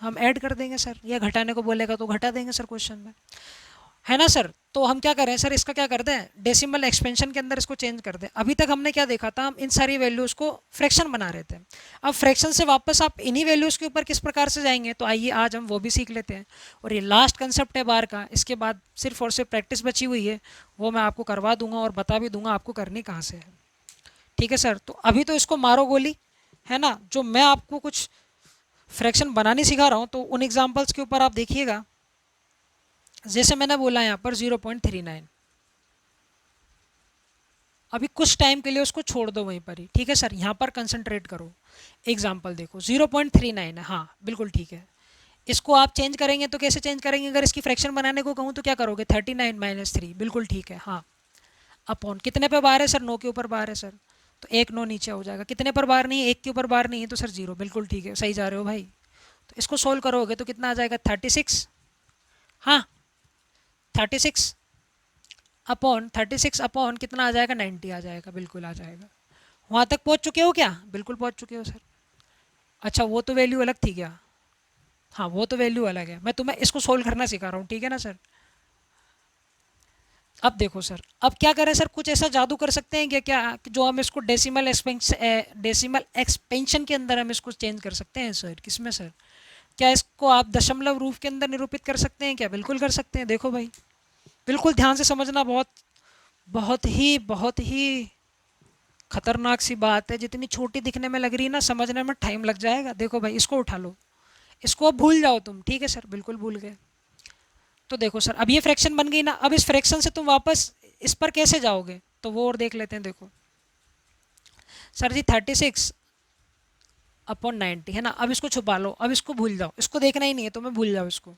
हम ऐड कर देंगे सर, या घटाने को बोलेगा तो घटा देंगे सर क्वेश्चन में, है ना सर। तो हम क्या करें सर, इसका क्या कर दें, डेसिमल एक्सपेंशन के अंदर इसको चेंज कर दें। अभी तक हमने क्या देखा था, हम इन सारी वैल्यूज़ को फ्रैक्शन बना रहे थे। अब फ्रैक्शन से वापस आप इन्हीं वैल्यूज़ के ऊपर किस प्रकार से जाएंगे, तो आइए आज हम वो भी सीख लेते हैं। और ये लास्ट कंसेप्ट है बार का, इसके बाद सिर्फ और सिर्फ प्रैक्टिस बची हुई है, वो मैं आपको करवा दूंगा और बता भी दूंगा आपको करनी कहाँ से है। ठीक है सर, तो अभी तो इसको मारो गोली, है ना। जो मैं आपको कुछ फ्रैक्शन बनाने सिखा रहा हूँ, तो उन एग्जाम्पल्स के ऊपर आप देखिएगा। जैसे मैंने बोला यहाँ पर 0.39, अभी कुछ टाइम के लिए उसको छोड़ दो वहीं पर ही, ठीक है सर। यहाँ पर कंसंट्रेट करो, एग्जाम्पल देखो 0.39 है, हाँ बिल्कुल ठीक है। इसको आप चेंज करेंगे तो कैसे चेंज करेंगे, अगर इसकी फ्रैक्शन बनाने को कहूँ तो क्या करोगे, 39 माइनस 3, बिल्कुल ठीक है, हाँ। अपॉन कितने पे बार है सर, 9 के ऊपर बार है सर, तो 1 9 नीचे हो जाएगा। कितने पर बार नहीं है, 1 के ऊपर बार नहीं है, तो सर 0, बिल्कुल ठीक है, सही जा रहे हो भाई। तो इसको सोल्व करोगे तो कितना आ जाएगा 36, हाँ 36 अपॉन 36 अपॉन कितना आ जाएगा 90 आ जाएगा, बिल्कुल आ जाएगा। वहाँ तक पहुँच चुके हो क्या, बिल्कुल पहुँच चुके हो सर। अच्छा वो तो वैल्यू अलग थी क्या, हाँ वो तो वैल्यू अलग है, मैं तुम्हें इसको सोल्व करना सिखा रहा हूँ, ठीक है ना सर। अब देखो सर, अब क्या करें सर, कुछ ऐसा जादू कर सकते हैं क्या, क्या जो हम इसको डेसिमल एक्सपेंशन के अंदर हम इसको चेंज कर सकते हैं सर, किसमें सर, क्या इसको आप दशमलव रूप के अंदर निरूपित कर सकते हैं क्या, बिल्कुल कर सकते हैं। देखो भाई बिल्कुल ध्यान से समझना, बहुत बहुत ही खतरनाक सी बात है, जितनी छोटी दिखने में लग रही है ना, समझने में टाइम लग जाएगा। देखो भाई इसको उठा लो, इसको अब भूल जाओ तुम, ठीक है सर, बिल्कुल भूल गए। तो देखो सर, अब ये फ्रैक्शन बन गई ना, अब इस फ्रैक्शन से तुम वापस इस पर कैसे जाओगे, तो वो और देख लेते हैं। देखो सर जी 36 अपॉन 90 है ना, अब इसको छुपा लो, अब इसको भूल जाओ, इसको देखना ही नहीं है तो मैं भूल जाओ इसको,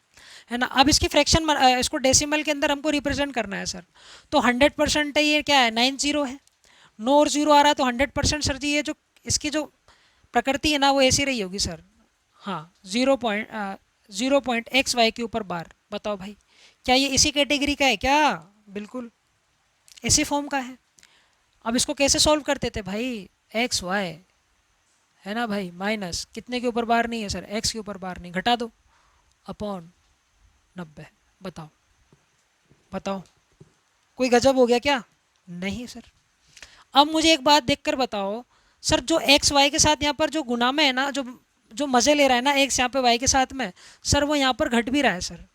है ना। अब इसकी फ्रैक्शन इसको डेसिमल के अंदर हमको रिप्रेजेंट करना है सर। तो 100% है, ये क्या है 90 है, 9 और 0 आ रहा है, तो 100% सर जी ये जो इसकी जो प्रकृति है ना वो ऐसी रही होगी सर। हाँ, 0.x y के ऊपर बार। बताओ भाई, क्या ये इसी कैटेगरी का है क्या? बिल्कुल इसी फॉर्म का है। अब इसको कैसे सॉल्व करते थे भाई? एक्स वाई है ना भाई, माइनस कितने के ऊपर बार नहीं है सर? एक्स के ऊपर बार नहीं, घटा दो अपॉन 90। बताओ बताओ, कोई गजब हो गया क्या? नहीं सर। अब मुझे एक बात देखकर बताओ सर, जो एक्स वाई के साथ यहाँ पर जो गुना में है ना, जो जो मज़े ले रहा है ना एक्स यहाँ पे वाई के साथ में, सर वो यहाँ पर घट भी रहा है सर।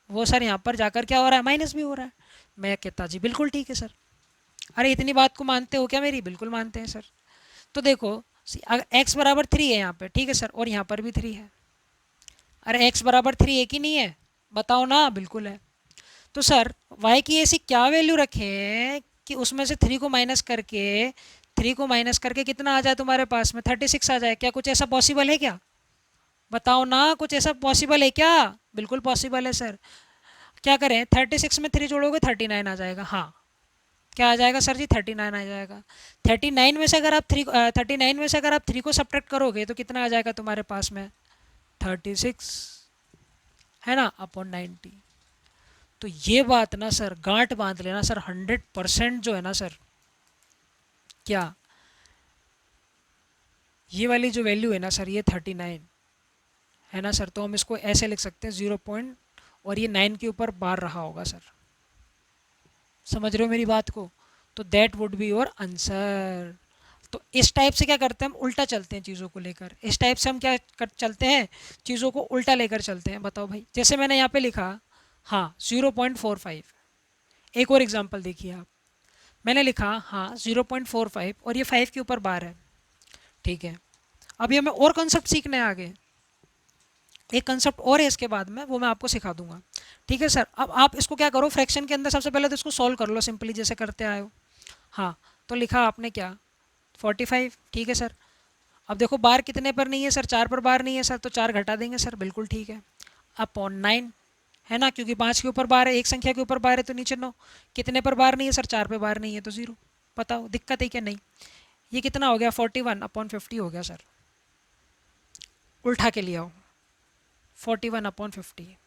वो सर यहाँ पर जाकर क्या हो रहा है? माइनस भी हो रहा है। मैं कहता जी बिल्कुल ठीक है सर। अरे इतनी बात को मानते हो क्या मेरी? बिल्कुल मानते हैं सर। तो देखो, एक्स बराबर 3 है यहाँ पे, ठीक है सर, और यहाँ पर भी 3 है। अरे एक्स बराबर 3 एक ही नहीं है? बताओ ना। बिल्कुल है। तो सर y की ऐसी क्या वैल्यू रखें कि उसमें से 3 को माइनस करके, 3 को माइनस करके कितना आ जाए तुम्हारे पास में? 36 आ जाए। क्या कुछ ऐसा पॉसिबल है क्या? बताओ ना, कुछ ऐसा पॉसिबल है क्या? बिल्कुल पॉसिबल है सर। क्या करें? 36 में 3 जोड़ोगे 39 आ जाएगा। हाँ, क्या आ जाएगा सर जी? 39 आ जाएगा। 39 में से अगर आप 39 में से अगर आप 3 को सब्ट्रैक्ट करोगे तो कितना आ जाएगा तुम्हारे पास में? 36 है ना, अपॉन 90। तो ये बात ना सर गांठ बांध लेना सर, 100% जो है ना सर, क्या ये वाली जो वैल्यू है ना सर, ये 39 है ना सर, तो हम इसको ऐसे लिख सकते हैं 0 पॉइंट, और ये 9 के ऊपर बार रहा होगा सर। समझ रहे हो मेरी बात को? तो that would be your answer. तो इस टाइप से क्या करते हैं हम? उल्टा चलते हैं चीज़ों को लेकर। इस टाइप से हम क्या चलते हैं? चीज़ों को उल्टा लेकर चलते हैं। बताओ भाई, जैसे मैंने यहाँ पे लिखा, हाँ 0.45। एक और एग्जांपल देखिए आप। मैंने लिखा हाँ 0.45 और ये 5 के ऊपर बार है, ठीक है। अभी हमें और कंसेप्ट सीखने हैं आगे। एक कंसेप्ट और है इसके बाद में, वो मैं आपको सिखा दूंगा, ठीक है सर। अब आप इसको क्या करो, फ्रैक्शन के अंदर सबसे पहले तो इसको सॉल्व कर लो सिंपली, जैसे करते आए हो। हाँ, तो लिखा आपने क्या? 45, ठीक है सर। अब देखो बार कितने पर नहीं है सर? 4 पर बार नहीं है सर, तो 4 घटा देंगे सर, बिल्कुल ठीक है। अपॉन 9 है ना, क्योंकि 5 के ऊपर बार है, एक संख्या के ऊपर बार है तो नीचे 9। कितने पर बार नहीं है सर? 4 पे बार नहीं है तो 0। बताओ दिक्कत है क्या? नहीं। ये कितना हो गया? 41/50 हो गया सर। उल्टा के लिए आओ, 41/50।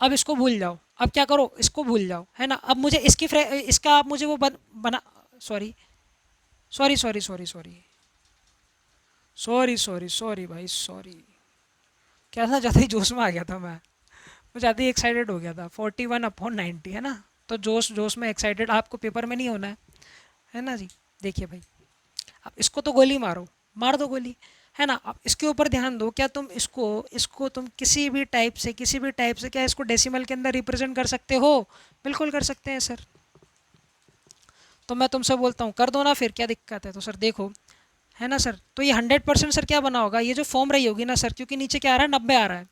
अब इसको भूल जाओ। अब क्या करो? इसको भूल जाओ, है ना। अब मुझे इसका आप मुझे वो बना, sorry sorry sorry sorry sorry sorry sorry sorry भाई सॉरी। क्या था, ज़्यादा ही जोश में आ गया था मैं ज़्यादा ही एक्साइटेड हो गया था। 41/90 है ना, तो जोश जोश में एक्साइटेड आपको पेपर में नहीं होना है ना जी। देखिए भाई, अब इसको तो गोली मारो, मार दो गोली, है ना। अब इसके ऊपर ध्यान दो, क्या तुम इसको इसको तुम किसी भी टाइप से क्या इसको डेसिमल के अंदर रिप्रेजेंट कर सकते हो? बिल्कुल कर सकते हैं सर। तो मैं तुमसे बोलता हूँ कर दो ना, फिर क्या दिक्कत है? तो सर देखो, है ना सर, तो ये 100% सर क्या बना होगा? ये जो फॉर्म रही होगी ना सर, क्योंकि नीचे क्या आ रहा है? 90 आ रहा है,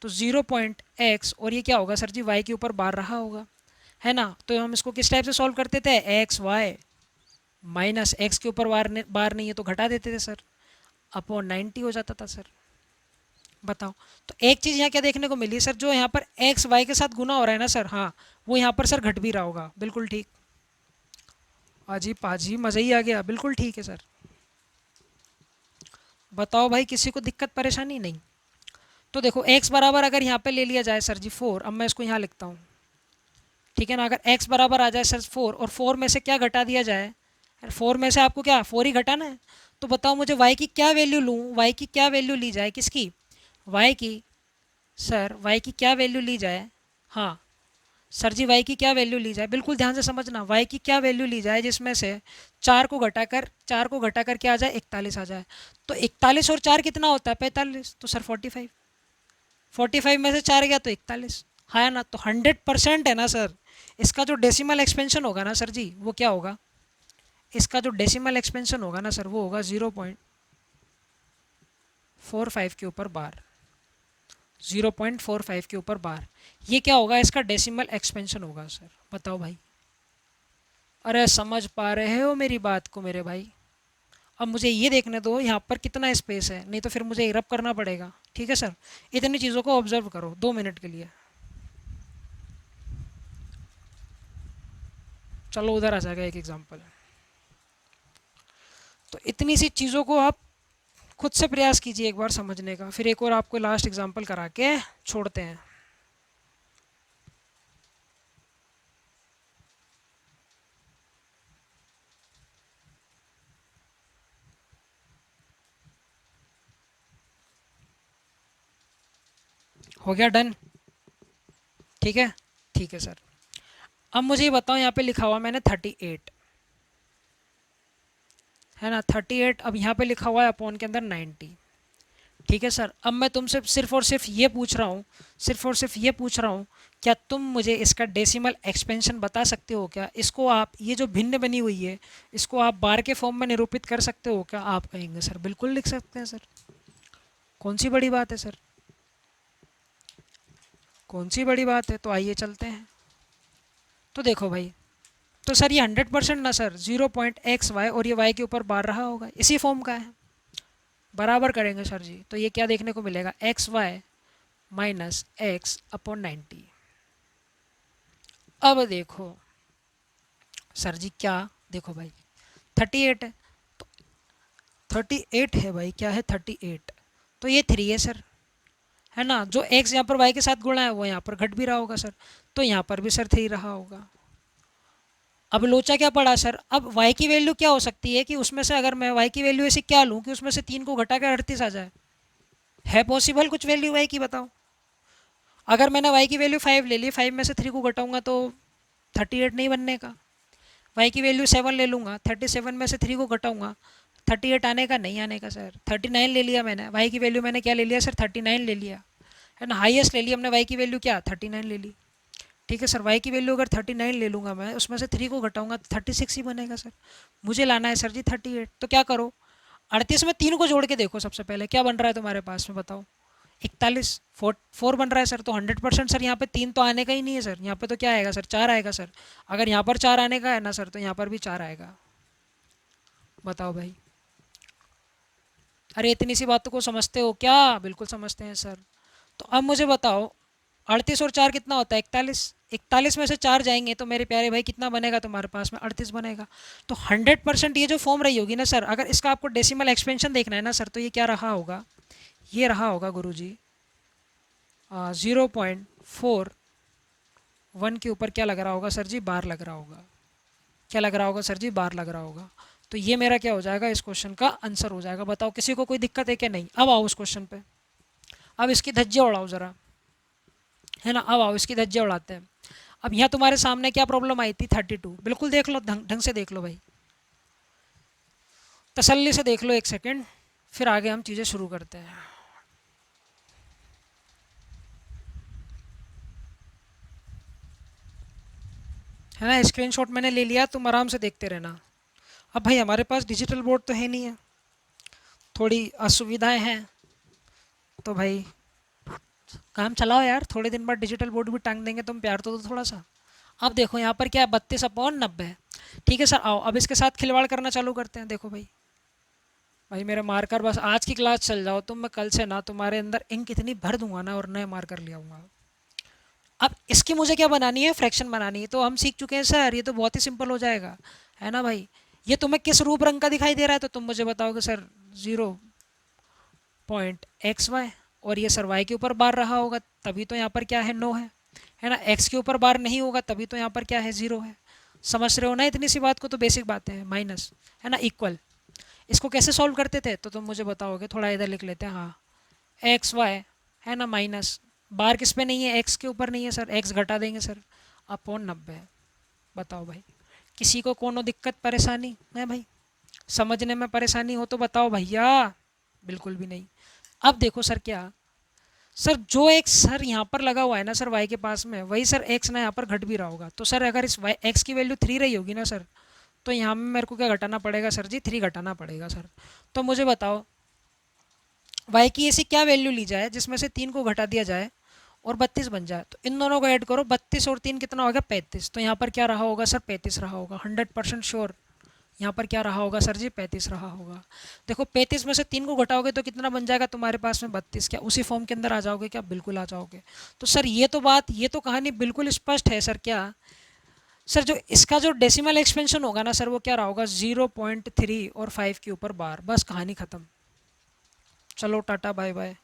तो 0.x और ये क्या होगा सर जी? y के ऊपर बार रहा होगा, है ना। तो हम इसको किस टाइप से सॉल्व करते थे? एक्स वाई माइनस एक्स के ऊपर बार नहीं है तो घटा देते थे सर, अपॉन 90 हो जाता था सर। बताओ। तो एक चीज़ यहाँ क्या देखने को मिली सर, जो यहाँ पर एक्स वाई के साथ गुना हो रहा है ना सर, हाँ वो यहाँ पर सर घट भी रहा होगा। बिल्कुल ठीक। आजी पाजी मज़ा ही आ गया। बिल्कुल ठीक है सर। बताओ भाई, किसी को दिक्कत परेशानी? नहीं। तो देखो x बराबर अगर यहाँ पे ले लिया जाए सर जी 4, अब मैं इसको यहाँ लिखता हूँ, ठीक है ना। अगर x बराबर आ जाए सर 4, और 4 में से क्या घटा दिया जाए? 4 में से आपको क्या 4 ही घटाना है। तो बताओ मुझे y की क्या वैल्यू लूँ? y की क्या वैल्यू ली जाए? किसकी? y की। सर y की क्या वैल्यू ली जाए? हाँ सर जी, y की क्या वैल्यू ली जाए? बिल्कुल ध्यान से समझना, y की क्या वैल्यू ली जाए जिसमें से 4 को घटाकर क्या आ जाए? 41 आ जाए। तो 41 और 4 कितना होता है? 45। तो सर 45, 45 में से 4 गया तो 41, हाँ ना। तो 100% है ना सर। इसका जो डेसिमल एक्सपेंशन होगा ना सर जी, वो क्या होगा? इसका जो डेसिमल एक्सपेंशन होगा ना सर, वो होगा 0.45 के ऊपर बार। 0.45 के ऊपर बार, ये क्या होगा? इसका डेसिमल एक्सपेंशन होगा सर। बताओ भाई, अरे समझ पा रहे हो मेरी बात को मेरे भाई? अब मुझे ये देखने दो यहाँ पर कितना स्पेस है, नहीं तो फिर मुझे इरप करना पड़ेगा, ठीक है सर। इतनी चीज़ों को ऑब्जर्व करो 2 मिनट के लिए। चलो उधर आ जाएगा एक एग्जांपल। तो इतनी सी चीज़ों को आप खुद से प्रयास कीजिए एक बार समझने का, फिर एक और आपको लास्ट एग्जांपल करा के छोड़ते हैं। हो गया डन? ठीक है, ठीक है सर। अब मुझे ये बताओ, यहाँ पे लिखा हुआ मैंने 38 है ना, 38, अब यहाँ पे लिखा हुआ है अपॉन के अंदर 90। ठीक है सर, अब मैं तुमसे सिर्फ और सिर्फ ये पूछ रहा हूँ, सिर्फ और सिर्फ ये पूछ रहा हूँ, क्या तुम मुझे इसका डेसिमल एक्सपेंशन बता सकते हो क्या? इसको आप, ये जो भिन्न बनी हुई है, इसको आप बार के फॉर्म में निरूपित कर सकते हो क्या? आप कहेंगे सर बिल्कुल लिख सकते हैं सर, कौन सी बड़ी बात है सर, कौन सी बड़ी बात है? तो आइए चलते हैं। तो देखो भाई, तो सर ये 100% ना सर, 0.xy और ये y के ऊपर बार रहा होगा, इसी फॉर्म का है। बराबर करेंगे सर जी, तो ये क्या देखने को मिलेगा, X Y minus X upon 90। अब देखो सर जी, क्या देखो भाई, 38 है, तो 38 है भाई, क्या है 38, तो ये 3 है सर, है ना। जो x यहाँ पर y के साथ गुणा है वो यहाँ पर घट भी रहा होगा सर, तो यहाँ पर भी सर 3 रहा होगा। अब लोचा क्या पड़ा सर, अब y की वैल्यू क्या हो सकती है कि उसमें से अगर मैं y की वैल्यू ऐसी क्या लूँ कि उसमें से 3 को घटा कर 38 आ जाए? है पॉसिबल कुछ वैल्यू y की, बताओ? अगर मैंने y की वैल्यू 5 ले ली, 5 में से 3 को घटाऊंगा तो 38 नहीं बनने का। y की वैल्यू 7 ले लूँगा, 37 में से 3 को घटाऊंगा, 38 आने का, नहीं आने का सर। 39 ले लिया मैंने, y की वैल्यू मैंने क्या ले लिया सर, 39 ले लिया, है ना। हाईएस्ट ले लिया हमने y की वैल्यू क्या, 39 ले ली। ठीक है सर, y की वैल्यू अगर 39 ले लूँगा मैं, उसमें से 3 को घटाऊंगा तो 36 ही बनेगा सर। मुझे लाना है सर जी 38, तो क्या करो, 38 में 3 को जोड़ के देखो, सबसे पहले क्या बन रहा है तुम्हारे पास में, बताओ? 41, 4 बन रहा है सर, तो 100% सर यहाँ पे 3 तो आने का ही नहीं है सर, यहाँ पे तो क्या आएगा सर, 4 आएगा सर। अगर यहाँ पर 4 आने का है ना सर, तो यहाँ पर भी 4 आएगा। बताओ भाई, अरे इतनी सी बातों को समझते हो क्या? बिल्कुल समझते हैं सर। तो अब मुझे बताओ, 38 और 4 कितना होता है, 41, 41 में से 4 जाएंगे तो मेरे प्यारे भाई कितना बनेगा तुम्हारे पास में, 38 बनेगा। तो 100% ये जो फॉर्म रही होगी ना सर, अगर इसका आपको डेसिमल एक्सपेंशन देखना है ना सर, तो ये क्या रहा होगा, ये रहा होगा गुरुजी 0.41 के ऊपर क्या लग रहा होगा सर जी, बार लग रहा होगा। क्या लग रहा होगा सर जी, बार लग रहा होगा। तो ये मेरा क्या हो जाएगा, इस क्वेश्चन का आंसर हो जाएगा। बताओ किसी को कोई दिक्कत है क्या? नहीं। अब आओ उस क्वेश्चन पे, अब इसकी धज्जियाँ उड़ाओ ज़रा, है ना। अब आओ इसकी धज्जियाँ उड़ाते हैं। अब यहाँ तुम्हारे सामने क्या प्रॉब्लम आई थी, 32, बिल्कुल देख लो, ढंग से देख लो भाई, तसल्ली से देख लो, एक सेकेंड, फिर आगे हम चीज़ें शुरू करते हैं। है ना, स्क्रीनशॉट मैंने ले लिया, तुम आराम से देखते रहना। अब भाई हमारे पास डिजिटल बोर्ड तो है नहीं है, थोड़ी असुविधाएं हैं, तो भाई काम चलाओ यार, थोड़े दिन बाद डिजिटल बोर्ड भी टांग देंगे, तुम प्यार तो दो थोड़ा सा। अब देखो यहाँ पर क्या है, 32/90। ठीक है सर, आओ अब इसके साथ खिलवाड़ करना चालू करते हैं। देखो भाई, भाई मेरे मार्कर बस आज की क्लास चल जाओ तुम, मैं कल से ना तुम्हारे अंदर इंक इतनी भर दूंगा ना, और नए मार्कर ले आऊँगा। अब इसकी मुझे क्या बनानी है, फ्रैक्शन बनानी है, तो हम सीख चुके हैं सर, ये तो बहुत ही सिंपल हो जाएगा, है ना भाई। ये तुम्हें किस रूप रंग का दिखाई दे रहा है, तो तुम मुझे बताओगे सर 0.xy, और ये सर y के ऊपर बार रहा होगा, तभी तो यहाँ पर क्या है, 9 है ना। x के ऊपर बार नहीं होगा, तभी तो यहाँ पर क्या है, 0 है। समझ रहे हो ना इतनी सी बात को? तो बेसिक बातें हैं, माइनस, है ना, इक्वल। इसको कैसे सॉल्व करते थे, तो तुम मुझे बताओगे, थोड़ा इधर लिख लेते हैं, हाँ, एक्स वाई, है ना, माइनस, बार किस पे नहीं है, एक्स के ऊपर नहीं है सर, एक्स घटा देंगे सर, अपॉन 90। बताओ भाई, किसी को कोनो दिक्कत परेशानी है भाई? समझने में परेशानी हो तो बताओ भैया। बिल्कुल भी नहीं। अब देखो सर, क्या सर, जो एक सर यहाँ पर लगा हुआ है ना सर y के पास में, वही सर x ना यहाँ पर घट भी रहा होगा। तो सर अगर इस x की वैल्यू 3 रही होगी ना सर, तो यहाँ में मेरे को क्या घटाना पड़ेगा सर जी, 3 घटाना पड़ेगा सर। तो मुझे बताओ y की ऐसी क्या वैल्यू ली जाए जिसमें से 3 को घटा दिया जाए और 32 बन जाए। तो इन दोनों को ऐड करो, 32 और 3 कितना हो गया, 35। तो यहाँ पर क्या रहा होगा सर, 35 रहा होगा, 100% श्योर। यहाँ पर क्या रहा होगा सर जी, 35 रहा होगा। देखो 35 में से 3 को घटाओगे तो कितना बन जाएगा तुम्हारे पास में, 32। क्या उसी फॉर्म के अंदर आ जाओगे क्या? बिल्कुल आ जाओगे। तो सर ये तो बात, ये तो कहानी बिल्कुल स्पष्ट है सर। क्या सर, जो इसका जो डेसिमल एक्सपेंशन होगा ना सर, वो क्या रहा होगा, 0.3 और 5 के ऊपर बार, बस कहानी ख़त्म। चलो टाटा बाय बाय।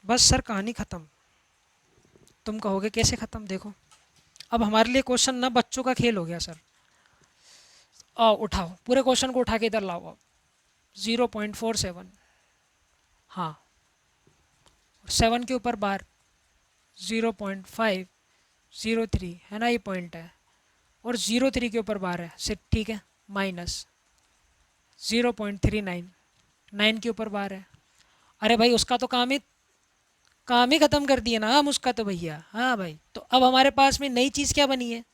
बस सर कहानी ख़त्म। तुम कहोगे कैसे ख़त्म, देखो अब हमारे लिए क्वेश्चन ना बच्चों का खेल हो गया सर। आओ उठाओ पूरे क्वेश्चन को उठा के इधर लाओ अब। 0.47, हाँ, 7 के ऊपर बार 0.503 है ना, ये पॉइंट है। और 0.3 के ऊपर बार है सिर्फ, ठीक है, माइनस 0.39, 9 के ऊपर बार है। अरे भाई उसका तो काम ही ख़त्म कर दिया ना हम उसका तो भैया। हाँ भाई, तो अब हमारे पास में नई चीज़ क्या बनी है,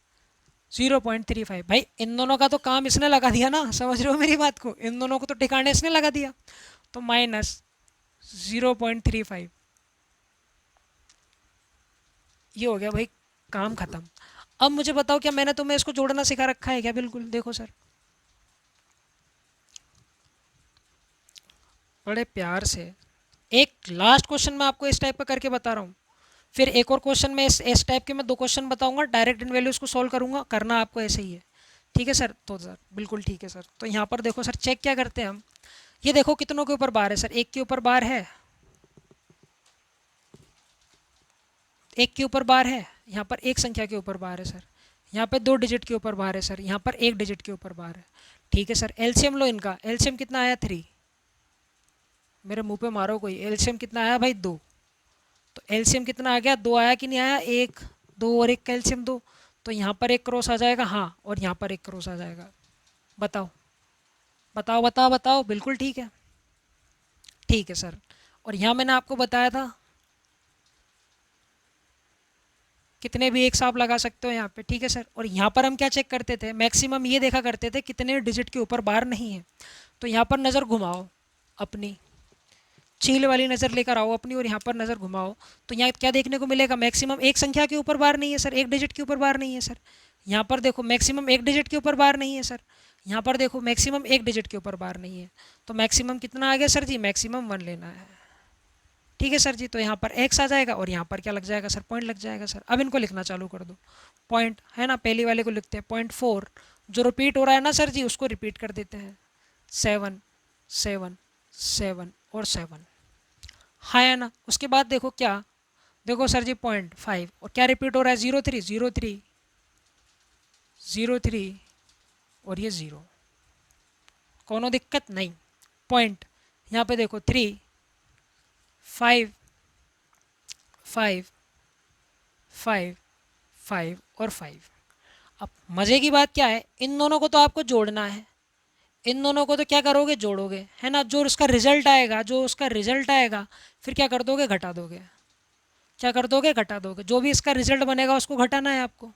0.35। भाई इन दोनों का तो काम इसने लगा दिया ना, समझ रहे हो मेरी बात को, इन दोनों को तो ठिकाने इसने लगा दिया। तो माइनस 0.35, ये हो गया भाई, काम ख़त्म। अब मुझे बताओ क्या मैंने तुम्हें इसको जोड़ना सिखा रखा है क्या? बिल्कुल, देखो सर बड़े प्यार से एक लास्ट क्वेश्चन मैं आपको इस टाइप का करके बता रहा हूँ। फिर एक और क्वेश्चन में इस टाइप के मैं 2 क्वेश्चन बताऊंगा, डायरेक्ट इन वैल्यूज़ को सॉल्व करूंगा, करना आपको ऐसे ही है। ठीक है सर, तो सर बिल्कुल ठीक है सर। तो यहाँ पर देखो सर, चेक क्या करते हैं हम, ये देखो कितनों के ऊपर बार है सर, एक के ऊपर बार है, एक के ऊपर बार है, यहाँ पर एक संख्या के ऊपर बार है सर, यहाँ पे 2 डिजिट के ऊपर बार है सर, यहाँ पर 1 डिजिट के ऊपर बार है। ठीक है सर, एलसीएम लो इनका, एलसीएम कितना आया 3, मेरे मुंह पे मारो कोई, एलसीएम कितना आया भाई 2। तो एलसीएम कितना आ गया, 2 आया कि नहीं आया, 1, 2 और 1 का एलसीएम 2। तो यहाँ पर एक क्रॉस आ जाएगा, हाँ, और यहाँ पर एक क्रॉस आ जाएगा। बताओ बताओ बताओ बताओ, बिल्कुल ठीक है, ठीक है सर। और यहाँ मैंने आपको बताया था कितने भी एक साथ लगा सकते हो यहाँ पे, ठीक है सर। और यहाँ पर हम क्या चेक करते थे, मैक्सिमम ये देखा करते थे कितने डिजिट के ऊपर बार नहीं है। तो यहाँ पर नज़र घुमाओ अपनी, चील वाली नज़र लेकर आओ अपनी, और यहाँ पर नज़र घुमाओ। तो यहाँ क्या देखने को मिलेगा, मैक्सिमम एक संख्या के ऊपर बार नहीं है सर, एक डिजिट के ऊपर बार नहीं है सर। यहाँ पर देखो मैक्सिमम एक डिजिट के ऊपर बार नहीं है सर, यहाँ पर देखो मैक्सिमम एक डिजिट के ऊपर बार नहीं है। तो मैक्सिमम कितना आ गया सर जी, मैक्सिमम 1 लेना है। ठीक है सर जी, तो यहाँ पर एक्स आ जाएगा और यहाँ पर क्या लग जाएगा सर, पॉइंट लग जाएगा सर। अब इनको लिखना चालू कर दो, पॉइंट है ना, पहली वाले को लिखते हैं 0.4, जो रिपीट हो रहा है ना सर जी उसको रिपीट कर देते हैं, 7 7 7 और 7, हाँ है ना। उसके बाद देखो क्या, देखो सर जी 0.5, और क्या रिपीट हो रहा है, 0.3 0.3 0.3 और ये 0, कोनो दिक्कत नहीं। पॉइंट यहाँ पे देखो 3 5 5 5 5 और 5। अब मज़े की बात क्या है, इन दोनों को तो आपको जोड़ना है, इन दोनों को तो क्या करोगे, जोड़ोगे, है ना। जो उसका रिजल्ट आएगा, जो उसका रिजल्ट आएगा फिर क्या कर दोगे, घटा दोगे। क्या कर दोगे, घटा दोगे। जो भी इसका रिजल्ट बनेगा उसको घटाना है आपको।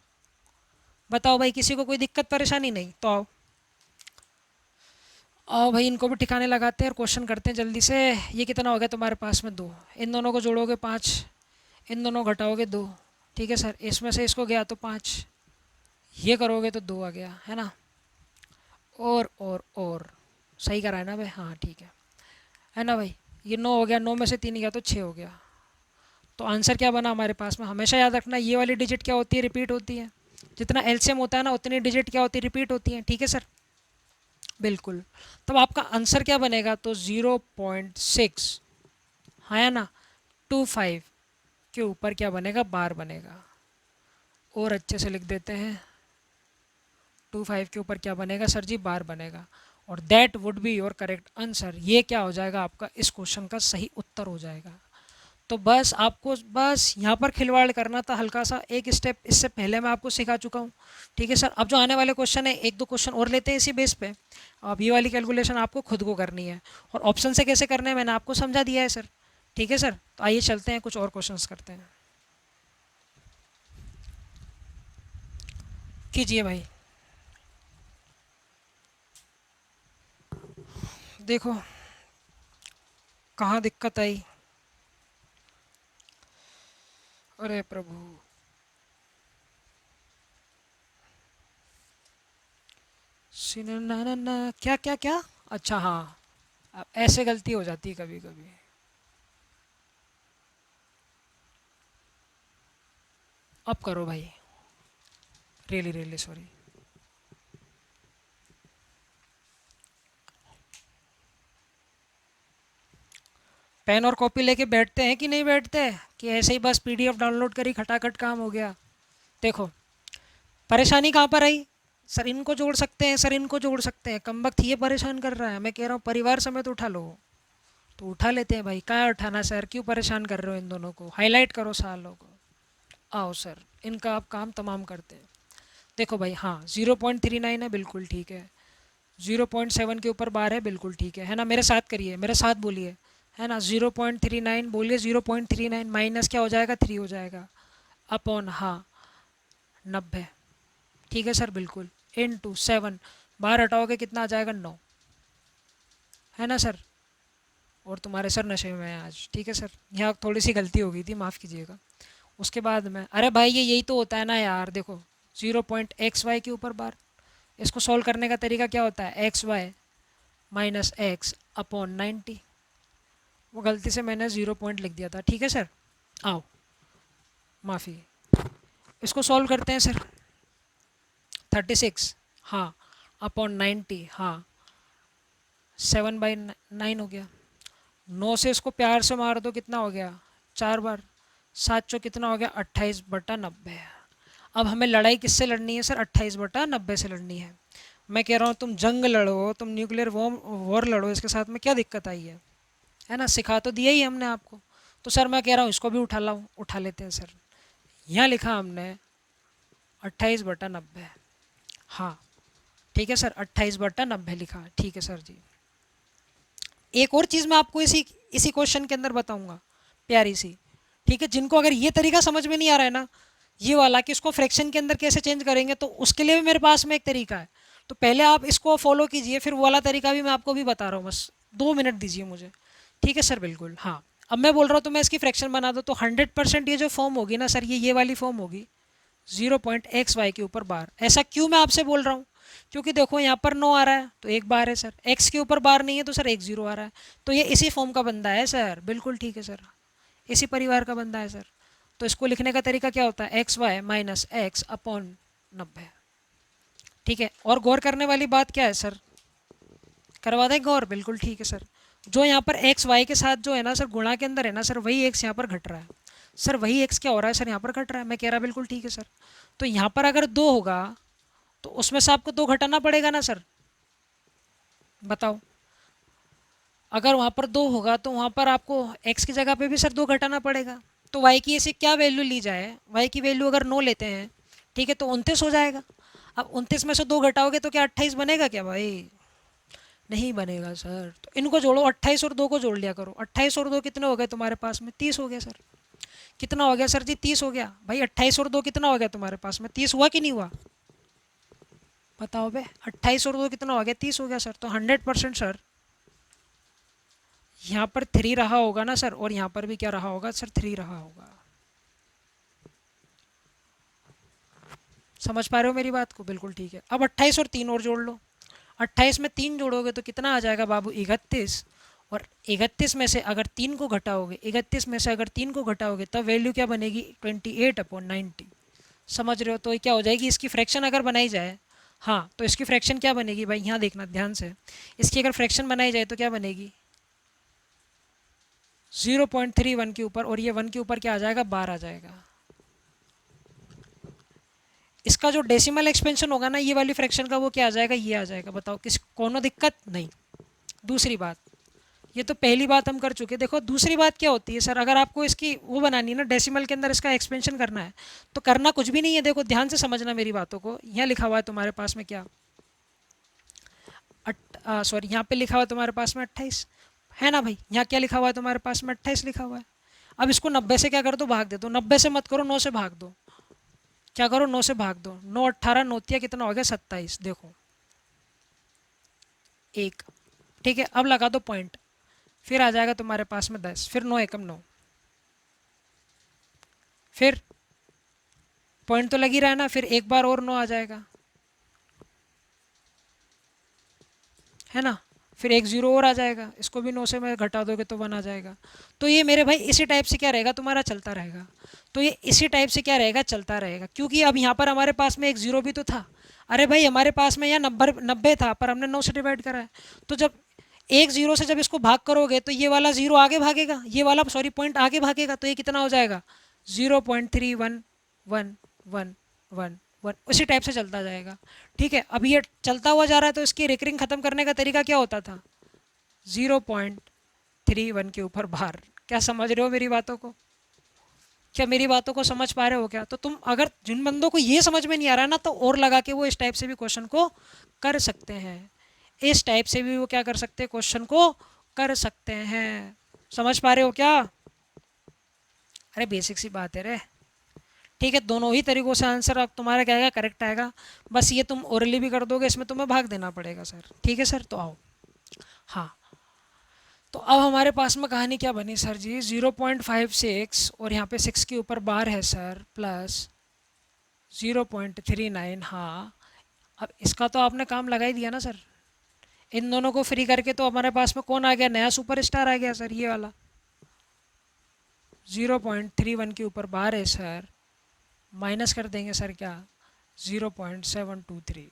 बताओ भाई, किसी को कोई दिक्कत परेशानी नहीं? तो आओ आओ भाई, इनको भी ठिकाने लगाते हैं और क्वेश्चन करते हैं जल्दी से। ये कितना हो गया तुम्हारे पास में, 2, इन दोनों को जोड़ोगे 5, इन दोनों घटाओगे 2, ठीक है सर। इसमें से इसको गया तो 5, ये करोगे तो 2 आ गया, है ना। और सही करा है ना भाई, हाँ ठीक है ना भाई। ये 9 हो गया, 9 में से 3 गया तो 6 हो गया। तो आंसर क्या बना हमारे पास में, हमेशा याद रखना ये वाली डिजिट क्या होती है, रिपीट होती है। जितना एलसीएम होता है ना उतनी डिजिट क्या होती है, रिपीट होती है, ठीक है सर, बिल्कुल। तब आपका आंसर क्या बनेगा, तो 0.6, हाँ है ना, 25 के ऊपर क्या बनेगा, बार बनेगा। और अच्छे से लिख देते हैं, 25 के ऊपर क्या बनेगा सर जी, बार बनेगा। और that would be your correct answer, ये क्या हो जाएगा आपका इस क्वेश्चन का सही उत्तर हो जाएगा। तो बस आपको बस यहाँ पर खिलवाड़ करना था हल्का सा, एक स्टेप इससे पहले मैं आपको सिखा चुका हूँ, ठीक है सर। अब जो आने वाले क्वेश्चन है, 1-2 क्वेश्चन और लेते हैं इसी बेस पे। अब ये वाली कैलकुलेशन आपको खुद को करनी है, और ऑप्शन से कैसे करना है मैंने आपको समझा दिया है सर, ठीक है सर। तो आइए चलते हैं, कुछ और क्वेश्चन करते हैं। कीजिए भाई। देखो कहाँ दिक्कत आई, अरे प्रभु, ना क्या क्या क्या, अच्छा हाँ, अब ऐसे गलती हो जाती है कभी कभी। अब करो भाई, रियली रियली सॉरी। पेन और कॉपी लेके बैठते हैं कि नहीं बैठते, कि ऐसे ही बस पीडीएफ डाउनलोड करी खटाखट काम हो गया। देखो परेशानी कहाँ पर आई, सर इनको जोड़ सकते हैं, सर इनको जोड़ सकते हैं, कमबख्त ये परेशान कर रहा है। मैं कह रहा हूँ परिवार समेत उठा लो, तो उठा लेते हैं भाई, कहाँ उठाना सर, क्यों परेशान कर रहे हो इन दोनों को, हाईलाइट करो सालों को। आओ सर इनका आप काम तमाम करते हैं। देखो भाई हाँ 0.39 है, बिल्कुल ठीक है। 0.7 के ऊपर बार है, बिल्कुल ठीक है ना। मेरे साथ करिए, मेरे साथ बोलिए, है ना। 0.39 बोलिए, 0.39 माइनस क्या हो जाएगा, 3 हो जाएगा, अपॉन हाँ 90, ठीक है सर बिल्कुल, इनटू 7, बाहर हटाओगे कितना आ जाएगा, 9, है ना सर। और तुम्हारे सर नशे में हैं आज, ठीक है सर, यहाँ थोड़ी सी गलती हो गई थी, माफ़ कीजिएगा। उसके बाद में अरे भाई ये यही तो होता है ना यार, देखो 0.xy के ऊपर बार, इसको सॉल्व करने का तरीका क्या होता है, X Y minus X upon 90, वो गलती से मैंने 0 पॉइंट लिख दिया था, ठीक है सर। आओ माफ़ी, इसको सॉल्व करते हैं सर। 36 हाँ अपॉन 90 हाँ 7/9 हो गया। 9 से इसको प्यार से मार दो, कितना हो गया, 4 बार, 7 कितना हो गया, 28/90। अब हमें लड़ाई किससे लड़नी है सर, 28/90 से लड़नी है। मैं कह रहा हूँ तुम जंग लड़ो, तुम न्यूक्लियर वॉर लड़ो, इसके साथ में क्या दिक्कत आई है ना, सिखा तो दिया ही हमने आपको। तो सर मैं कह रहा हूँ इसको भी उठा लाऊँ, उठा लेते हैं सर। यहाँ लिखा हमने 28/90, हाँ ठीक है सर, 28/90 लिखा, ठीक है सर जी। एक और चीज़ मैं आपको इसी इसी क्वेश्चन के अंदर बताऊंगा, प्यारी सी, ठीक है। जिनको अगर ये तरीका समझ में नहीं आ रहा है ना, ये वाला कि इसको फ्रैक्शन के अंदर कैसे चेंज करेंगे, तो उसके लिए भी मेरे पास में एक तरीका है। तो पहले आप इसको फॉलो कीजिए, फिर वो वाला तरीका भी मैं आपको भी बता रहा हूँ, बस 2 मिनट दीजिए मुझे, ठीक है सर बिल्कुल। हाँ अब मैं बोल रहा हूँ तो मैं इसकी फ्रैक्शन बना दूँ, तो 100% ये जो फॉर्म होगी ना सर, ये वाली फॉर्म होगी, 0.xy के ऊपर बार। ऐसा क्यों मैं आपसे बोल रहा हूँ, क्योंकि देखो यहाँ पर 9 आ रहा है तो एक बार है सर, x के ऊपर बार नहीं है तो सर 1 0 आ रहा है, तो ये इसी फॉर्म का बंदा है सर, बिल्कुल ठीक है सर, इसी परिवार का बंदा है सर। तो इसको लिखने का तरीका क्या होता है, X Y minus X upon 90, ठीक है। और गौर करने वाली बात क्या है सर, करवा दें गौर, बिल्कुल ठीक है सर। जो यहाँ पर एक्स वाई के साथ जो है ना सर गुणा के अंदर है ना सर, वही एक्स यहाँ पर घट रहा है सर, वही एक्स क्या हो रहा है सर, यहाँ पर घट रहा है, मैं कह रहा बिल्कुल ठीक है सर। तो यहाँ पर अगर 2 होगा तो उसमें से आपको 2 घटाना पड़ेगा ना सर, बताओ। अगर वहाँ पर 2 होगा तो वहाँ पर आपको x की जगह पे भी सर 2 घटाना पड़ेगा। तो y की ऐसे क्या वैल्यू ली जाए, y की वैल्यू अगर 9 लेते हैं, ठीक है, तो 29 हो जाएगा। अब 29 में से 2 घटाओगे तो क्या 28 बनेगा क्या भाई, नहीं बनेगा सर। तो इनको जोड़ो, 28 और 2 को जोड़ लिया करो, 28 और 2 कितने हो गए तुम्हारे पास में, 30 हो गया सर। कितना हो गया सर जी, 30 हो गया भाई। 28 और 2 कितना हो गया तुम्हारे पास में, 30 हुआ कि नहीं हुआ, बताओ बे। 28 और 2 कितना हो गया, 30 हो गया सर। तो 100% सर यहाँ पर 3 रहा होगा ना सर, और यहाँ पर भी क्या रहा होगा सर, 3 रहा होगा। समझ पा रहे हो मेरी बात को, बिल्कुल ठीक है। अब 28 और 3 और जोड़ लो, 28 में 3 जोड़ोगे तो कितना आ जाएगा बाबू, 31। और 31 में से अगर 3 को घटाओगे, 31 में से अगर 3 को घटाओगे तब वैल्यू क्या बनेगी, 28/90। समझ रहे हो, तो क्या हो जाएगी इसकी फ्रैक्शन अगर बनाई जाए, हाँ तो इसकी फ्रैक्शन क्या बनेगी भाई, यहाँ देखना ध्यान से, इसकी अगर फ्रैक्शन बनाई जाए तो क्या बनेगी, 0.31 के ऊपर, और ये 1 के ऊपर क्या आ जाएगा, 12 आ जाएगा। इसका जो डेसिमल एक्सपेंशन होगा ना ये वाली फ्रैक्शन का, वो क्या आ जाएगा, ये आ जाएगा। बताओ किस कोनो दिक्कत नहीं। दूसरी बात, ये तो पहली बात हम कर चुके। देखो दूसरी बात क्या होती है सर, अगर आपको इसकी वो बनानी है ना, डेसिमल के अंदर इसका एक्सपेंशन करना है, तो करना कुछ भी नहीं है। देखो ध्यान से समझना मेरी बातों को, यहाँ लिखा हुआ है तुम्हारे पास में क्या, सॉरी यहाँ पे लिखा हुआ है तुम्हारे पास में 28, है ना भाई। यहाँ क्या लिखा हुआ है तुम्हारे पास में, 28 लिखा हुआ है। अब इसको 90 से क्या कर दो, भाग दे दो। 90 से मत करो, 9 से भाग दो। क्या करो, 9 से भाग दो। 9 18 9 कितना हो गया, 27। देखो 1, ठीक है। अब लगा दो पॉइंट, फिर आ जाएगा तुम्हारे पास में 10, फिर 9 एकम 9, फिर पॉइंट तो लगी रहा है ना, फिर एक बार और 9 आ जाएगा, है ना। फिर 1 0 और आ जाएगा, इसको भी 9 से मैं घटा दोगे तो 1 आ जाएगा। तो ये मेरे भाई इसी टाइप से क्या रहेगा तुम्हारा, चलता रहेगा। तो ये इसी टाइप से क्या रहेगा, चलता रहेगा। क्योंकि अब यहाँ पर हमारे पास में 1 0 भी तो था। अरे भाई हमारे पास में यहाँ 90 था, पर हमने 9 से डिवाइड करा है। तो जब एक जीरो से जब इसको भाग करोगे तो ये वाला जीरो आगे भागेगा, ये वाला सॉरी पॉइंट आगे भागेगा, तो ये कितना हो जाएगा 0.311111, उसी टाइप से चलता जाएगा। ठीक है, अब ये चलता हुआ जा रहा है तो इसकी रिकरिंग ख़त्म करने का तरीका क्या होता था, 0.31 के ऊपर बार। क्या समझ रहे हो मेरी बातों को? क्या मेरी बातों को समझ पा रहे हो क्या? तो तुम अगर जिन बंदों को ये समझ में नहीं आ रहा ना, तो और लगा के वो इस टाइप से भी क्वेश्चन को कर सकते हैं, इस टाइप से भी वो क्या कर सकते हैं, क्वेश्चन को कर सकते हैं। समझ पा रहे हो क्या? अरे बेसिक सी बात है रे। ठीक है, दोनों ही तरीक़ों से आंसर अब तुम्हारा क्या आएगा, करेक्ट आएगा। बस ये तुम ओरली भी कर दोगे, इसमें तुम्हें भाग देना पड़ेगा सर। ठीक है सर, तो आओ। हाँ, तो अब हमारे पास में कहानी क्या बनी सर जी, 0.56 और यहाँ पे 6 के ऊपर बार है सर, प्लस 0.39। हाँ, अब इसका तो आपने काम लगा ही दिया ना सर। इन दोनों को फ्री करके तो हमारे पास में कौन आ गया, नया सुपर स्टार आ गया सर, ये वाला 0.31 के ऊपर बार है सर, माइनस कर देंगे सर क्या, 0.723,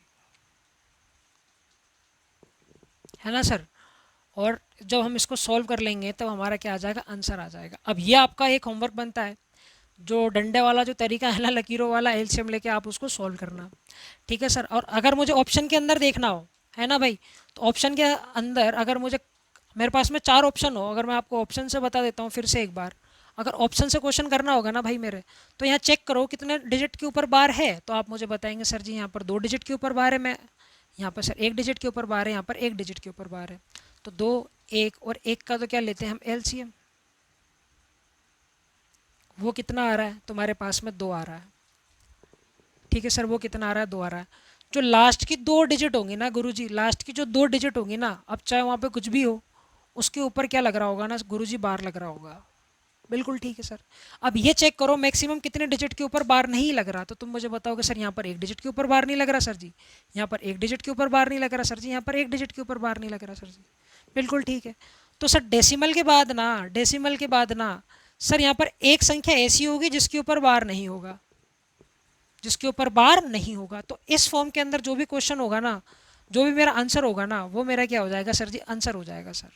है ना सर। और जब हम इसको सॉल्व कर लेंगे तब हमारा क्या आ जाएगा, आंसर आ जाएगा। अब ये आपका एक होमवर्क बनता है, जो डंडे वाला जो तरीका है ना, लकीरों वाला, एलसीएम लेके आप उसको सॉल्व करना। ठीक है सर। और अगर मुझे ऑप्शन के अंदर देखना हो, है ना भाई, तो ऑप्शन के अंदर अगर मुझे, मेरे पास में 4 ऑप्शन हो, अगर मैं आपको ऑप्शन से बता देता हूँ फिर से एक बार, अगर ऑप्शन से क्वेश्चन करना होगा ना भाई मेरे, तो यहाँ चेक करो कितने डिजिट के ऊपर बार है, तो आप मुझे बताएंगे सर जी यहाँ पर 2 डिजिट के ऊपर बार है, मैं यहाँ पर सर 1 डिजिट के ऊपर बार है, यहाँ पर 1 डिजिट के ऊपर बार है। तो 2, 1 और 1 का तो क्या लेते हैं हम, एलसीएम। वो कितना आ रहा है तुम्हारे पास में, 2 आ रहा है। ठीक है सर, वो कितना आ रहा है, 2 आ रहा है। जो लास्ट की 2 डिजिट होंगी ना गुरुजी, लास्ट की जो 2 डिजिट होंगी ना, अब चाहे वहाँ पे कुछ भी हो, उसके ऊपर क्या लग रहा होगा ना गुरुजी, बार लग रहा होगा। बिल्कुल ठीक है सर। अब ये चेक करो मैक्सिमम कितने डिजिट के ऊपर बार नहीं लग रहा, तो तुम मुझे बताओगे सर यहाँ पर 1 डिजिट के ऊपर बार नहीं लग रहा सर जी, यहाँ पर 1 डिजिट के ऊपर बार नहीं लग रहा सर जी, यहाँ पर 1 डिजिट के ऊपर बार नहीं लग रहा सर जी। बिल्कुल ठीक है। तो सर डेसिमल के बाद ना, डेसिमल के बाद ना सर, यहाँ पर एक संख्या ऐसी होगी जिसके ऊपर बार नहीं होगा, जिसके ऊपर बार नहीं होगा। तो इस फॉर्म के अंदर जो भी क्वेश्चन होगा ना, जो भी मेरा आंसर होगा ना, वो मेरा क्या हो जाएगा सर जी, आंसर हो जाएगा सर।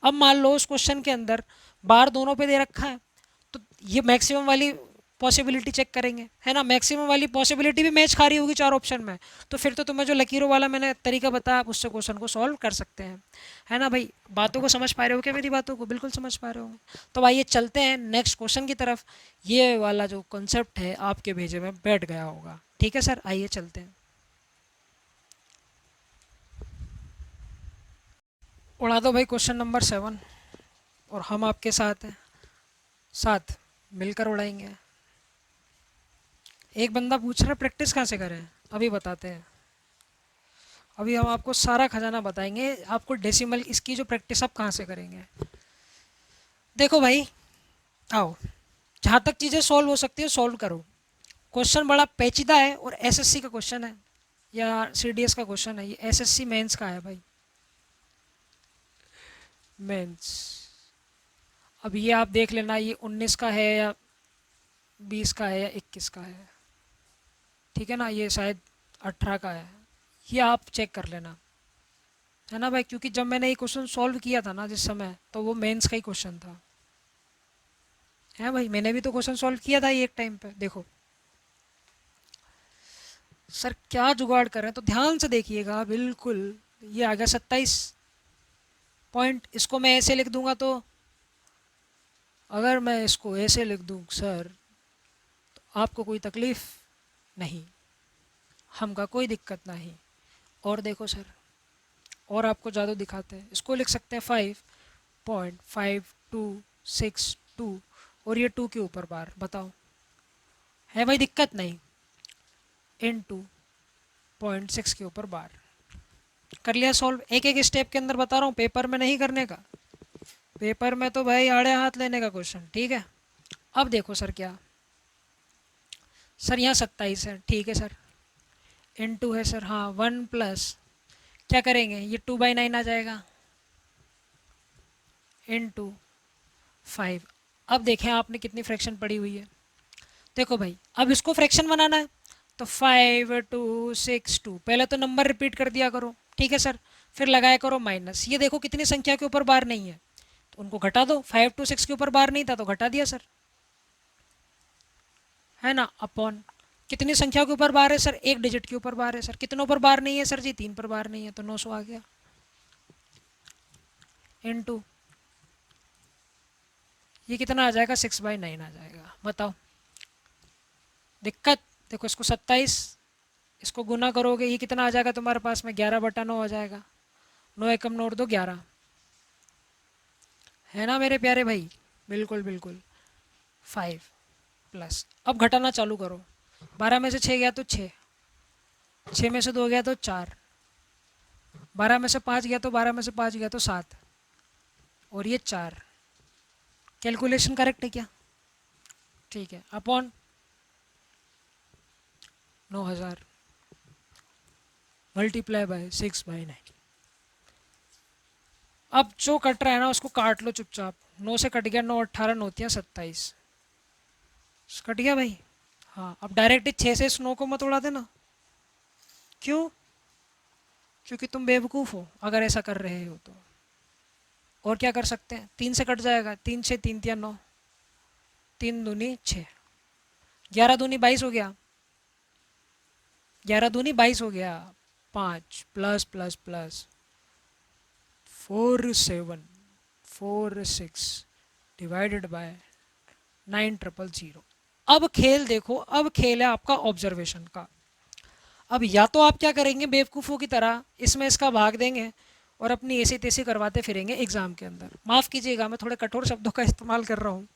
अब मान लो उस क्वेश्चन के अंदर बार दोनों पे दे रखा है, तो ये मैक्सिमम वाली पॉसिबिलिटी चेक करेंगे, है ना, मैक्सिमम वाली पॉसिबिलिटी भी मैच खा रही होगी 4 ऑप्शन में, तो फिर तो तुम्हें जो लकीरों वाला मैंने तरीका बताया आप उससे क्वेश्चन को सॉल्व कर सकते हैं, है ना भाई। बातों को समझ पा रहे हो क्या, मेरी बातों को बिल्कुल समझ पा रहे होंगे। तो आइए चलते हैं नेक्स्ट क्वेश्चन की तरफ। ये वाला जो कॉन्सेप्ट है आपके भेजे में बैठ गया होगा। ठीक है सर, आइए चलते हैं। उड़ा दो भाई क्वेश्चन नंबर 7, और हम आपके साथ हैं, साथ मिलकर उड़ाएंगे। एक बंदा पूछ रहा है प्रैक्टिस कहाँ से करें, अभी बताते हैं। अभी हम आपको सारा खजाना बताएंगे, आपको डेसिमल इसकी जो प्रैक्टिस आप कहाँ से करेंगे। देखो भाई, आओ, जहाँ तक चीज़ें सॉल्व हो सकती है सॉल्व करो। क्वेश्चन बड़ा पेचीदा है और एसएससी का क्वेश्चन है या सीडीएस का क्वेश्चन है, ये एसएससी मेंस का है भाई, मेंस। अब ये आप देख लेना, ये 19 का है या 20 का है या 21 का है। ठीक है ना, ये शायद 18 का है, ये आप चेक कर लेना, है ना भाई। क्योंकि जब मैंने ये क्वेश्चन सॉल्व किया था ना जिस समय, तो वो मेंस का ही क्वेश्चन था, है भाई। मैंने भी तो क्वेश्चन सॉल्व किया था ये एक टाइम पे। देखो सर क्या जुगाड़ कर रहे हैं, तो ध्यान से देखिएगा बिल्कुल। ये आ गया 27 पॉइंट, इसको मैं ऐसे लिख दूंगा, तो अगर मैं इसको ऐसे लिख दूँ सर, तो आपको कोई तकलीफ़ नहीं, हमका कोई दिक्कत नहीं। और देखो सर, और आपको जादू दिखाते हैं, इसको लिख सकते हैं 5.5262, और ये 2 के ऊपर बार, बताओ है भाई, दिक्कत नहीं, इन 2.6 के ऊपर बार। कर लिया सॉल्व, एक एक स्टेप के अंदर बता रहा हूँ, पेपर में नहीं करने का। पेपर में तो भाई आड़े हाथ लेने का क्वेश्चन, ठीक है। अब देखो सर, क्या सर यहाँ 27 है, ठीक है सर, इन 2 है सर, हाँ 1 प्लस क्या करेंगे, ये 2/9 आ जाएगा, इन 5। अब देखें आपने कितनी फ्रैक्शन पड़ी हुई है। देखो भाई, अब इसको फ्रैक्शन बनाना है, तो 5 2 6 2, पहले तो नंबर रिपीट कर दिया करो, ठीक है सर। फिर लगाया करो माइनस, ये देखो कितनी संख्या के ऊपर बार नहीं है तो उनको घटा दो। 5 to 6 के ऊपर बार नहीं था तो घटा दिया सर, है ना, अपॉन कितनी संख्या के ऊपर बार है सर, एक डिजिट के ऊपर बार है सर। कितनों पर बार नहीं है सर जी, 3 पर बार नहीं है, तो 900 आ गया। इनटू ये कितना आ जाएगा, 6/9 आ जाएगा। बताओ दिक्कत। देखो इसको 27, इसको गुना करोगे ये कितना आ जाएगा तुम्हारे पास में, 11/9 आ जाएगा। 9 एकम 9 और 2 11, है ना मेरे प्यारे भाई, बिल्कुल बिल्कुल। 5 प्लस, अब घटाना चालू करो। 12 में से 6 गया तो 6, 6 में से 2 गया तो 4, 12 में से 5 गया तो 12 में से 5 गया तो 7, और ये 4। कैलकुलेशन करेक्ट है क्या? ठीक है, अपॉन 9000 मल्टीप्लाई बाय 6/9। अब जो कट रहा है ना उसको काट लो चुपचाप। 9 से कट गया 9, 18, 9 तियाँ 27, कट गया भाई। हाँ, अब डायरेक्ट 6 से इस 9 को मत उड़ा देना। क्यों? क्योंकि तुम बेवकूफ़ हो अगर ऐसा कर रहे हो तो। और क्या कर सकते हैं, 3 से कट जाएगा, 3 6 3 तियाँ 9, 3 दूनी 6, 11 दूनी 22 हो गया, 11 दूनी 22 हो गया। 5 plus plus plus 4746 divided by 9000। अब खेल देखो, अब खेल है आपका ऑब्जर्वेशन का। अब या तो आप क्या करेंगे बेवकूफ़ों की तरह, इसमें इसका भाग देंगे और अपनी ऐसी तैसी करवाते फिरेंगे एग्ज़ाम के अंदर। माफ़ कीजिएगा मैं थोड़े कठोर शब्दों का इस्तेमाल कर रहा हूँ,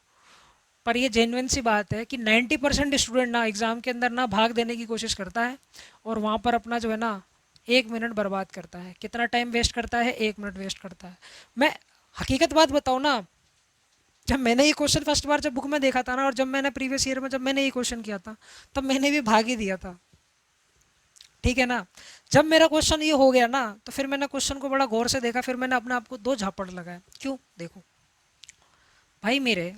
पर ये जेन्युइन सी बात है कि 90% स्टूडेंट ना एग्ज़ाम के अंदर ना भाग देने की कोशिश करता है और वहाँ पर अपना जो है ना 1 मिनट बर्बाद करता है। कितना टाइम वेस्ट करता है, 1 मिनट वेस्ट करता है। मैं हकीकत बात बताऊँ ना, जब मैंने ये क्वेश्चन फर्स्ट बार जब बुक में देखा था ना, और जब मैंने प्रीवियस ईयर में जब मैंने ये क्वेश्चन किया था, तब मैंने भी भाग ही दिया था। ठीक है ना। जब मेरा क्वेश्चन ये हो गया ना, तो फिर मैंने क्वेश्चन को बड़ा गौर से देखा, फिर मैंने अपने आप को 2 झापड़ लगाए। क्यों? देखो भाई मेरे,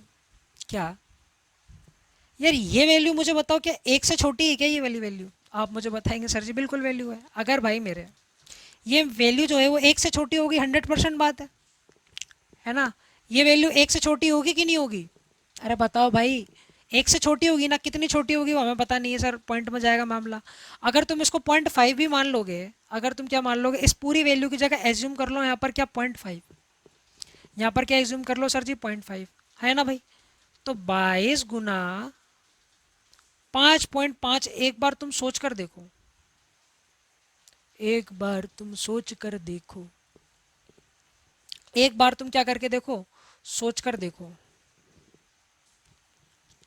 क्या यार ये वैल्यू मुझे बताओ, क्या 1 से छोटी है क्या ये वाली वैल्यू? आप मुझे बताएंगे सर जी बिल्कुल वैल्यू है। अगर भाई मेरे ये वैल्यू जो है वो 1 से छोटी होगी, 100% बात है ना। ये वैल्यू 1 से छोटी होगी कि नहीं होगी? अरे बताओ भाई, 1 से छोटी होगी ना, कितनी छोटी होगी वो हमें पता नहीं है सर, पॉइंट में जाएगा मामला। अगर तुम इसको 0.5 भी मान लोगे, अगर तुम क्या मान लोगे, इस पूरी वैल्यू की जगह एज्यूम कर लो यहाँ पर क्या 0.5, यहाँ पर क्या एज्यूम कर लो सर जी 0.5, है ना भाई। तो 22 गुना 5.5, एक बार तुम सोच कर देखो, एक बार तुम सोच कर देखो, एक बार तुम क्या करके देखो, सोच कर देखो।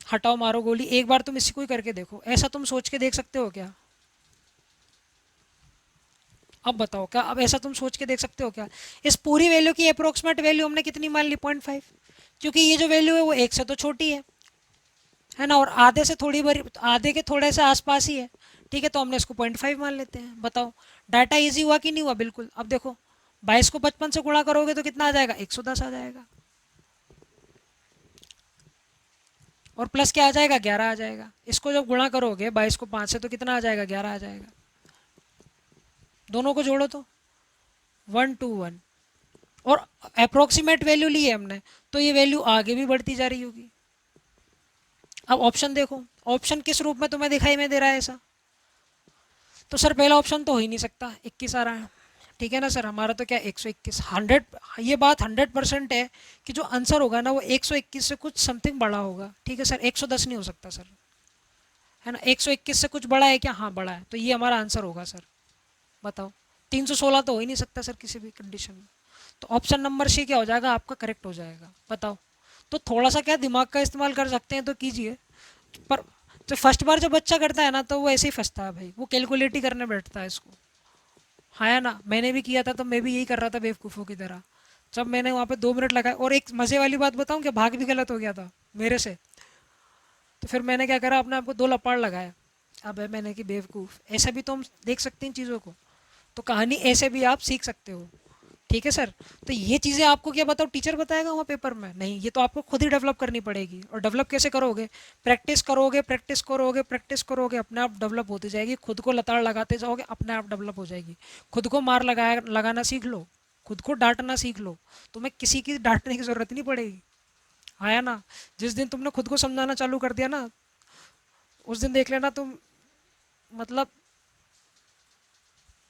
हटाओ मारो गोली, एक बार तुम इसी को ही करके देखो। ऐसा तुम सोच के देख सकते हो क्या? अब बताओ, क्या अब ऐसा तुम सोच के देख सकते हो क्या? इस पूरी वैल्यू की अप्रोक्सीमेट वैल्यू हमने कितनी मान ली, 0.5, क्योंकि ये जो वैल्यू है वो 1 से तो छोटी है ना, और आधे से थोड़ी बड़ी, आधे के थोड़े से आसपास ही है। ठीक है, तो हमने इसको 0.5 मान लेते हैं। बताओ डाटा इजी हुआ कि नहीं हुआ? बिल्कुल। अब देखो 22 को 55 से गुणा करोगे तो कितना आ जाएगा, 110 आ जाएगा, और प्लस क्या आ जाएगा, 11 आ जाएगा। इसको जब गुणा करोगे 22 को 5 से तो कितना आ जाएगा, 11 आ जाएगा। दोनों को जोड़ो तो 121, और अप्रोक्सीमेट वैल्यू ली है हमने, तो ये वैल्यू आगे भी बढ़ती जा रही होगी। अब ऑप्शन देखो, ऑप्शन किस रूप में तुम्हें दिखाई में दे रहा है ऐसा? तो सर पहला ऑप्शन तो हो ही नहीं सकता, 21 आ रहा है। ठीक है ना सर, हमारा तो क्या 121, 100, ये बात 100% है कि जो आंसर होगा ना वो 121 से कुछ समथिंग बड़ा होगा। ठीक है सर, 110 नहीं हो सकता सर, है ना। 121 से कुछ बड़ा है क्या? हाँ बड़ा है, तो ये हमारा आंसर होगा सर। बताओ 316 तो हो ही नहीं सकता सर किसी भी कंडीशन में। तो ऑप्शन नंबर सी क्या हो जाएगा आपका, करेक्ट हो जाएगा। बताओ, तो थोड़ा सा क्या दिमाग का इस्तेमाल कर सकते हैं तो कीजिए, पर जो फर्स्ट बार जो बच्चा करता है ना तो वो ऐसे ही फंसता है भाई, वो कैलकुलेट ही करने बैठता है इसको। हाँ है ना, मैंने भी किया था, तो मैं भी यही कर रहा था बेवकूफ़ों की तरह। जब मैंने वहाँ पे 2 मिनट लगाए, और एक मज़े वाली बात बताऊँ, कि भाग भी गलत हो गया था मेरे से। तो फिर मैंने क्या करा, अपने आपको 2 लपाड़ लगाया। अब है मैंने कि बेवकूफ़, ऐसा भी तो हम देख सकते हैं चीज़ों को, तो कहानी ऐसे भी आप सीख सकते हो। ठीक है सर। तो ये चीज़ें आपको क्या बताओ टीचर बताएगा वहाँ पेपर में? नहीं, ये तो आपको खुद ही डेवलप करनी पड़ेगी। और डेवलप कैसे करोगे? प्रैक्टिस करोगे, प्रैक्टिस करोगे, प्रैक्टिस करोगे, अपने आप डेवलप होती जाएगी। खुद को लताड़ लगाते जाओगे, अपने आप डेवलप हो जाएगी। खुद को मार लगाना सीख लो, खुद को डांटना सीख लो, तुम्हें किसी की डांटने की ज़रूरत नहीं पड़ेगी। आया ना? जिस दिन तुमने खुद को समझाना चालू कर दिया ना, उस दिन देख लेना तुम, मतलब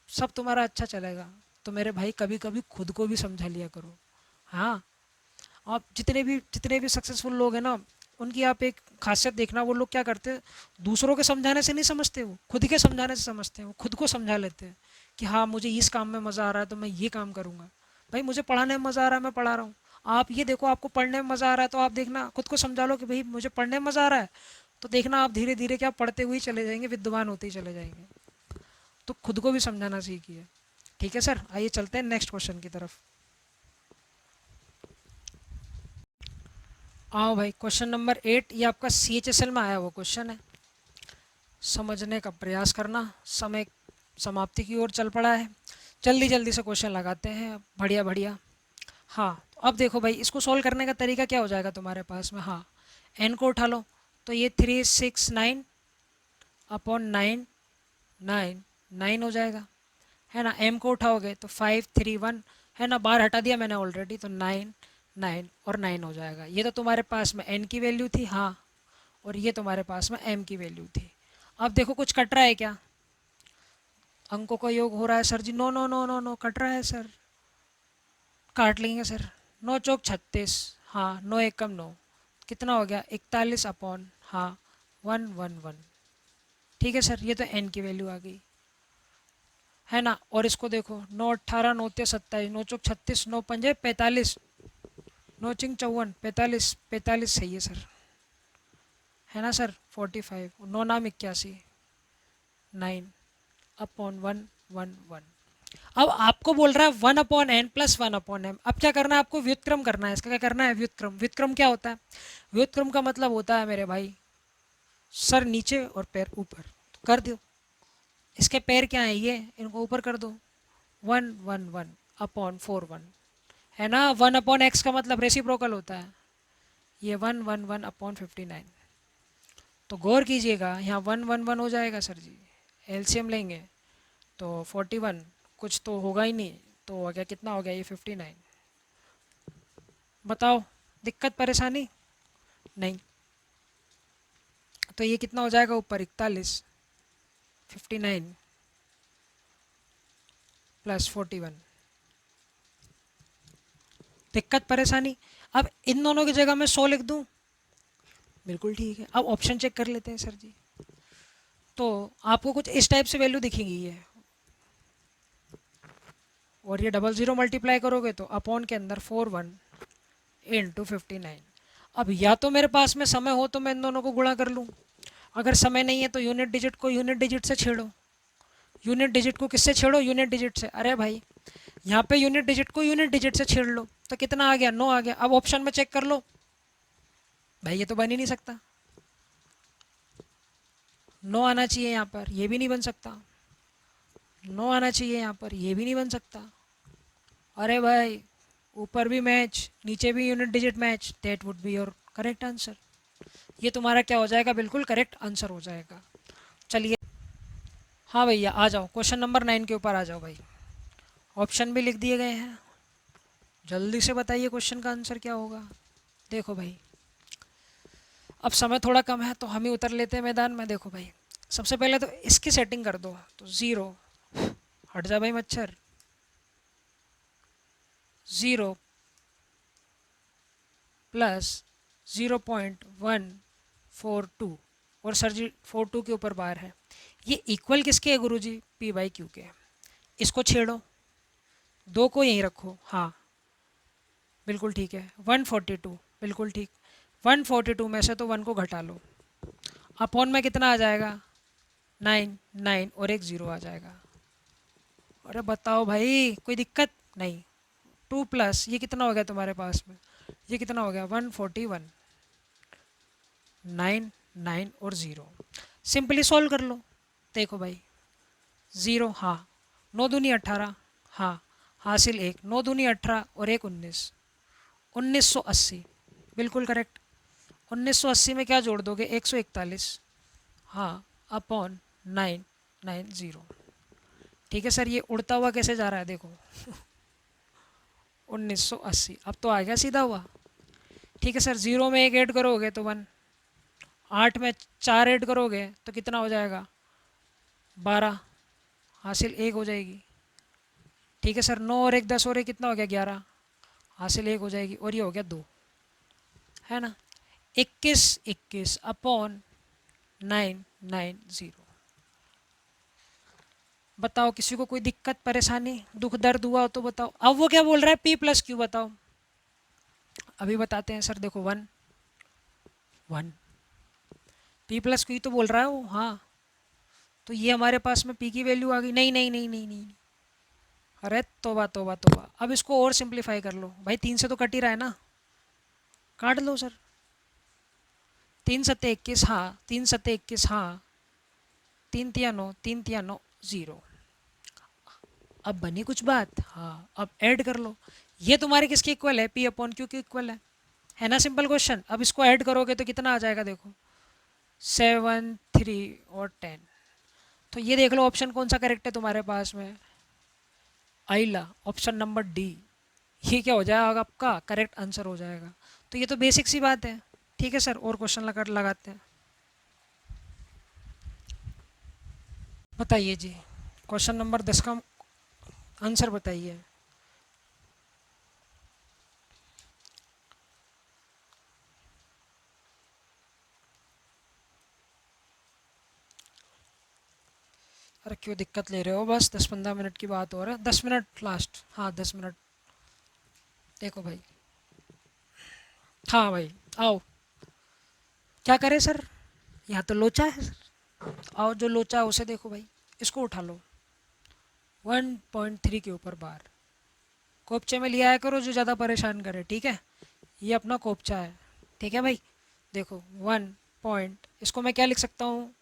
सब तुम्हारा अच्छा चलेगा। तो मेरे भाई कभी कभी खुद को भी समझा लिया करो। हाँ, आप जितने भी सक्सेसफुल लोग हैं ना, उनकी आप एक खासियत देखना, वो लोग क्या करते हैं, दूसरों के समझाने से नहीं समझते, वो खुद के समझाने से समझते हैं। वो खुद को समझा लेते हैं कि हाँ मुझे इस काम में मज़ा आ रहा है तो मैं ये काम करूँगा। भाई मुझे पढ़ाने में मज़ा आ रहा है, मैं पढ़ा रहा हूँ। आप ये देखो, आपको पढ़ने में मज़ा आ रहा है तो आप देखना, खुद को समझा लो कि भाई मुझे पढ़ने में मज़ा आ रहा है, तो देखना आप धीरे धीरे क्या पढ़ते हुए ही चले जाएंगे, विद्वान होते ही चले जाएंगे। तो खुद को भी समझाना सीखिए। ठीक है सर, आइए चलते हैं नेक्स्ट क्वेश्चन की तरफ। आओ भाई, क्वेश्चन नंबर 8, ये आपका CHSL में आया हुआ क्वेश्चन है। समझने का प्रयास करना, समय समाप्ति की ओर चल पड़ा है। जल्दी जल्दी से क्वेश्चन लगाते हैं, बढ़िया बढ़िया। हाँ, तो अब देखो भाई, इसको सॉल्व करने का तरीका क्या हो जाएगा तुम्हारे पास में। हाँ, एन को उठा लो, तो ये 369 अपॉन 9, 9 हो जाएगा, है ना। एम को उठाओगे तो 531, है ना, बार हटा दिया मैंने ऑलरेडी, तो 9, 9 और 9 हो जाएगा। ये तो तुम्हारे पास में एन की वैल्यू थी, हाँ, और ये तुम्हारे पास में एम की वैल्यू थी। अब देखो कुछ कट रहा है क्या? अंकों का योग हो रहा है sir ji? No no no no no, कट रहा है सर, काट लेंगे सर। 9 चौक 36, हाँ, 9 एकम 9, कितना हो गया, 41 अपॉन, हाँ, 111। ठीक है सर, ये तो एन की वैल्यू आ गई, है ना। और इसको देखो, 9 18 9 27, 9 चौक 36, 9 पंजे 45, 9 चिंग 54, 45, 45 सही है सर, है ना सर। 45, 9 नाम 81, 9 अपॉन 111। अब आपको बोल रहा है 1/n+1/m। अब क्या करना है आपको? व्युत्क्रम करना है। इसका क्या करना है? व्युत्क्रम। व्युत्क्रम क्या होता है? व्युत्क्रम का मतलब होता है मेरे भाई, सर नीचे और पैर ऊपर। तो कर दो, इसके पैर क्या है, ये, इनको ऊपर कर दो। 111/4 1, है ना। 1/x का मतलब रेसिप्रोकल होता है, ये 111/59। तो गौर कीजिएगा, यहाँ 111 हो जाएगा सर जी, एलसीएम लेंगे तो 41, कुछ तो होगा ही नहीं, तो हो गया, कितना हो गया ये, 59। बताओ, दिक्कत परेशानी? नहीं। तो ये कितना हो जाएगा ऊपर, 41, 59 प्लस 41। दिक्कत परेशानी? अब इन दोनों की जगह मैं 100 लिख दूं? बिल्कुल ठीक है। अब ऑप्शन चेक कर लेते हैं सर जी। तो आपको कुछ इस टाइप से वैल्यू दिखेंगी ये, और ये 00 मल्टीप्लाई करोगे तो अपॉन के अंदर 41 इंटू 59। अब या तो मेरे पास में समय हो तो मैं इन दोनों को गुणा कर लूँ, अगर समय नहीं है तो यूनिट डिजिट को यूनिट डिजिट से छेड़ो। यूनिट डिजिट को किससे छेड़ो? यूनिट डिजिट से। अरे भाई, यहाँ पे यूनिट डिजिट को यूनिट डिजिट से छेड़ लो, तो कितना आ गया, 9 आ गया। अब ऑप्शन में चेक कर लो, भाई ये तो बन ही नहीं सकता, 9 आना चाहिए यहाँ पर, ये भी नहीं बन सकता। 9 आना चाहिए यहाँ पर, ये भी नहीं बन सकता। अरे भाई, ऊपर भी मैच, नीचे भी unit digit match, that would be your correct answer. ये तुम्हारा क्या हो जाएगा? बिल्कुल करेक्ट आंसर हो जाएगा। चलिए, हाँ भैया आ जाओ, क्वेश्चन नंबर 9 के ऊपर आ जाओ भाई। ऑप्शन भी लिख दिए गए हैं, जल्दी से बताइए क्वेश्चन का आंसर क्या होगा। देखो भाई, अब समय थोड़ा कम है तो हम ही उतर लेते हैं मैदान में। देखो भाई, सबसे पहले तो इसकी सेटिंग कर दो, तो 0, हट जा भाई मच्छर, 0 प्लस 0.142, और सर जी 42 के ऊपर बार है, ये इक्वल किसके है गुरुजी? P/Q के। इसको छेड़ो, 2 को यहीं रखो, हाँ बिल्कुल ठीक है, 142, बिल्कुल ठीक। 142 में से तो 1 को घटा लो, अपॉन में कितना आ जाएगा, 9, 9 और एक 0 आ जाएगा। अरे बताओ भाई, कोई दिक्कत नहीं। 2 प्लस ये कितना हो गया तुम्हारे पास में, ये कितना हो गया, 141, 9, 9 और 0। सिंपली सॉल्व कर लो। देखो भाई, 0, हाँ, 9 दूनी 18, हाँ, हासिल 1, 9 दूनी 18 और 1 19, 1980 बिल्कुल करेक्ट। 1980 में क्या जोड़ दोगे? 141, हाँ, अपॉन 990। ठीक है सर, ये उड़ता हुआ कैसे जा रहा है देखो। 1980 अब तो आ गया सीधा हुआ। ठीक है सर, 0 में 1 ऐड करोगे तो 1, 8 में 4 ऐड करोगे तो कितना हो जाएगा? 12, हासिल 1 हो जाएगी। ठीक है सर, 9 और 1 10 और 1 कितना हो गया? 11, हासिल 1 हो जाएगी, और ये हो गया 2, है ना। 21 21 अपॉन 990। बताओ किसी को कोई दिक्कत परेशानी दुख दर्द हुआ हो तो बताओ। अब वो क्या बोल रहा है? P प्लस क्यू बताओ। अभी बताते हैं सर, देखो 1 1 P प्लस क्यू तो बोल रहा है वो, हाँ। तो ये हमारे पास में P की वैल्यू आ गई। नहीं नहीं नहीं नहीं नहीं, अरे तोबा तोबा तोबा। अब इसको और सिंप्लीफाई कर लो भाई, 3 से तो कट ही रहा है ना, काट लो सर। 3 सत्ते 21, हाँ, 3 सत्ते 21, हाँ, 3 तिया 9, 3 तिया 9, 0। अब बनी कुछ बात, हाँ। अब ऐड कर लो, ये तुम्हारे किसके इक्वल है? P अपॉन क्यू के इक्वल है ना। Simple question. अब इसको ऐड करोगे तो कितना आ जाएगा देखो? 7 3 और 10। तो ये देख लो ऑप्शन कौन सा करेक्ट है तुम्हारे पास में? आइला, ऑप्शन नंबर डी। ये क्या हो जाएगा? आपका करेक्ट आंसर हो जाएगा। तो ये तो बेसिक सी बात है। ठीक है सर, और क्वेश्चन लगाते हैं। बताइए जी, क्वेश्चन नंबर 10 का आंसर बताइए। अरे क्यों दिक्कत ले रहे हो? बस 10-15 मिनट की बात हो रहा है, 10 मिनट लास्ट, हाँ 10 मिनट। देखो भाई, हाँ भाई, आओ। क्या करें सर? यहाँ तो लोचा है सर। आओ, जो लोचा है उसे देखो भाई, इसको उठा लो। 1.3 के ऊपर बार कोपचे में लिया आया करो, जो ज़्यादा परेशान करे। ठीक है, ये अपना कोपचा है। ठीक है भाई, देखो 1 पॉइंट, इसको मैं क्या लिख सकता हूँ?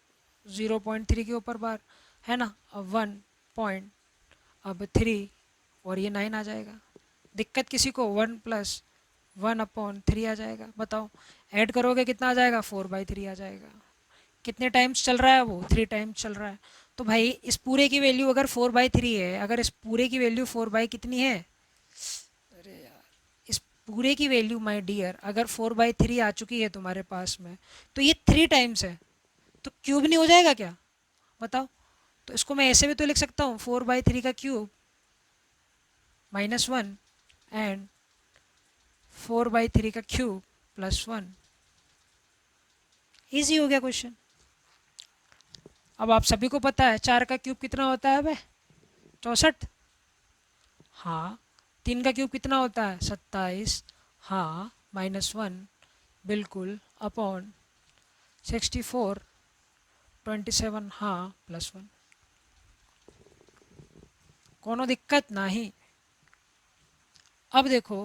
0.3 के ऊपर बार, है ना। अब 1 पॉइंट, अब 3, और ये 9 आ जाएगा। दिक्कत किसी को? 1 प्लस 1/3 आ जाएगा। बताओ, ऐड करोगे कितना आ जाएगा? 4/3 आ जाएगा। कितने टाइम्स चल रहा है वो? 3 टाइम्स चल रहा है। तो भाई इस पूरे की वैल्यू अगर 4/3 है, अगर इस पूरे की वैल्यू 4 बाई कितनी है? अरे यार, इस पूरे की वैल्यू माय डियर अगर 4/3 आ चुकी है तुम्हारे पास में, तो ये 3 टाइम्स है, तो क्यूब नहीं हो जाएगा क्या? बताओ। तो इसको मैं ऐसे भी तो लिख सकता हूँ, 4/3 का क्यूब -1 एंड 4/3 का क्यूब +1। ईजी हो गया क्वेश्चन। अब आप सभी को पता है 4 का क्यूब कितना होता है? भाई 64। हाँ, 3 का क्यूब कितना होता है? 27। हाँ, -1 बिल्कुल, अपॉन 64, 27, हाँ, +1। कोनो दिक्कत नहीं। अब देखो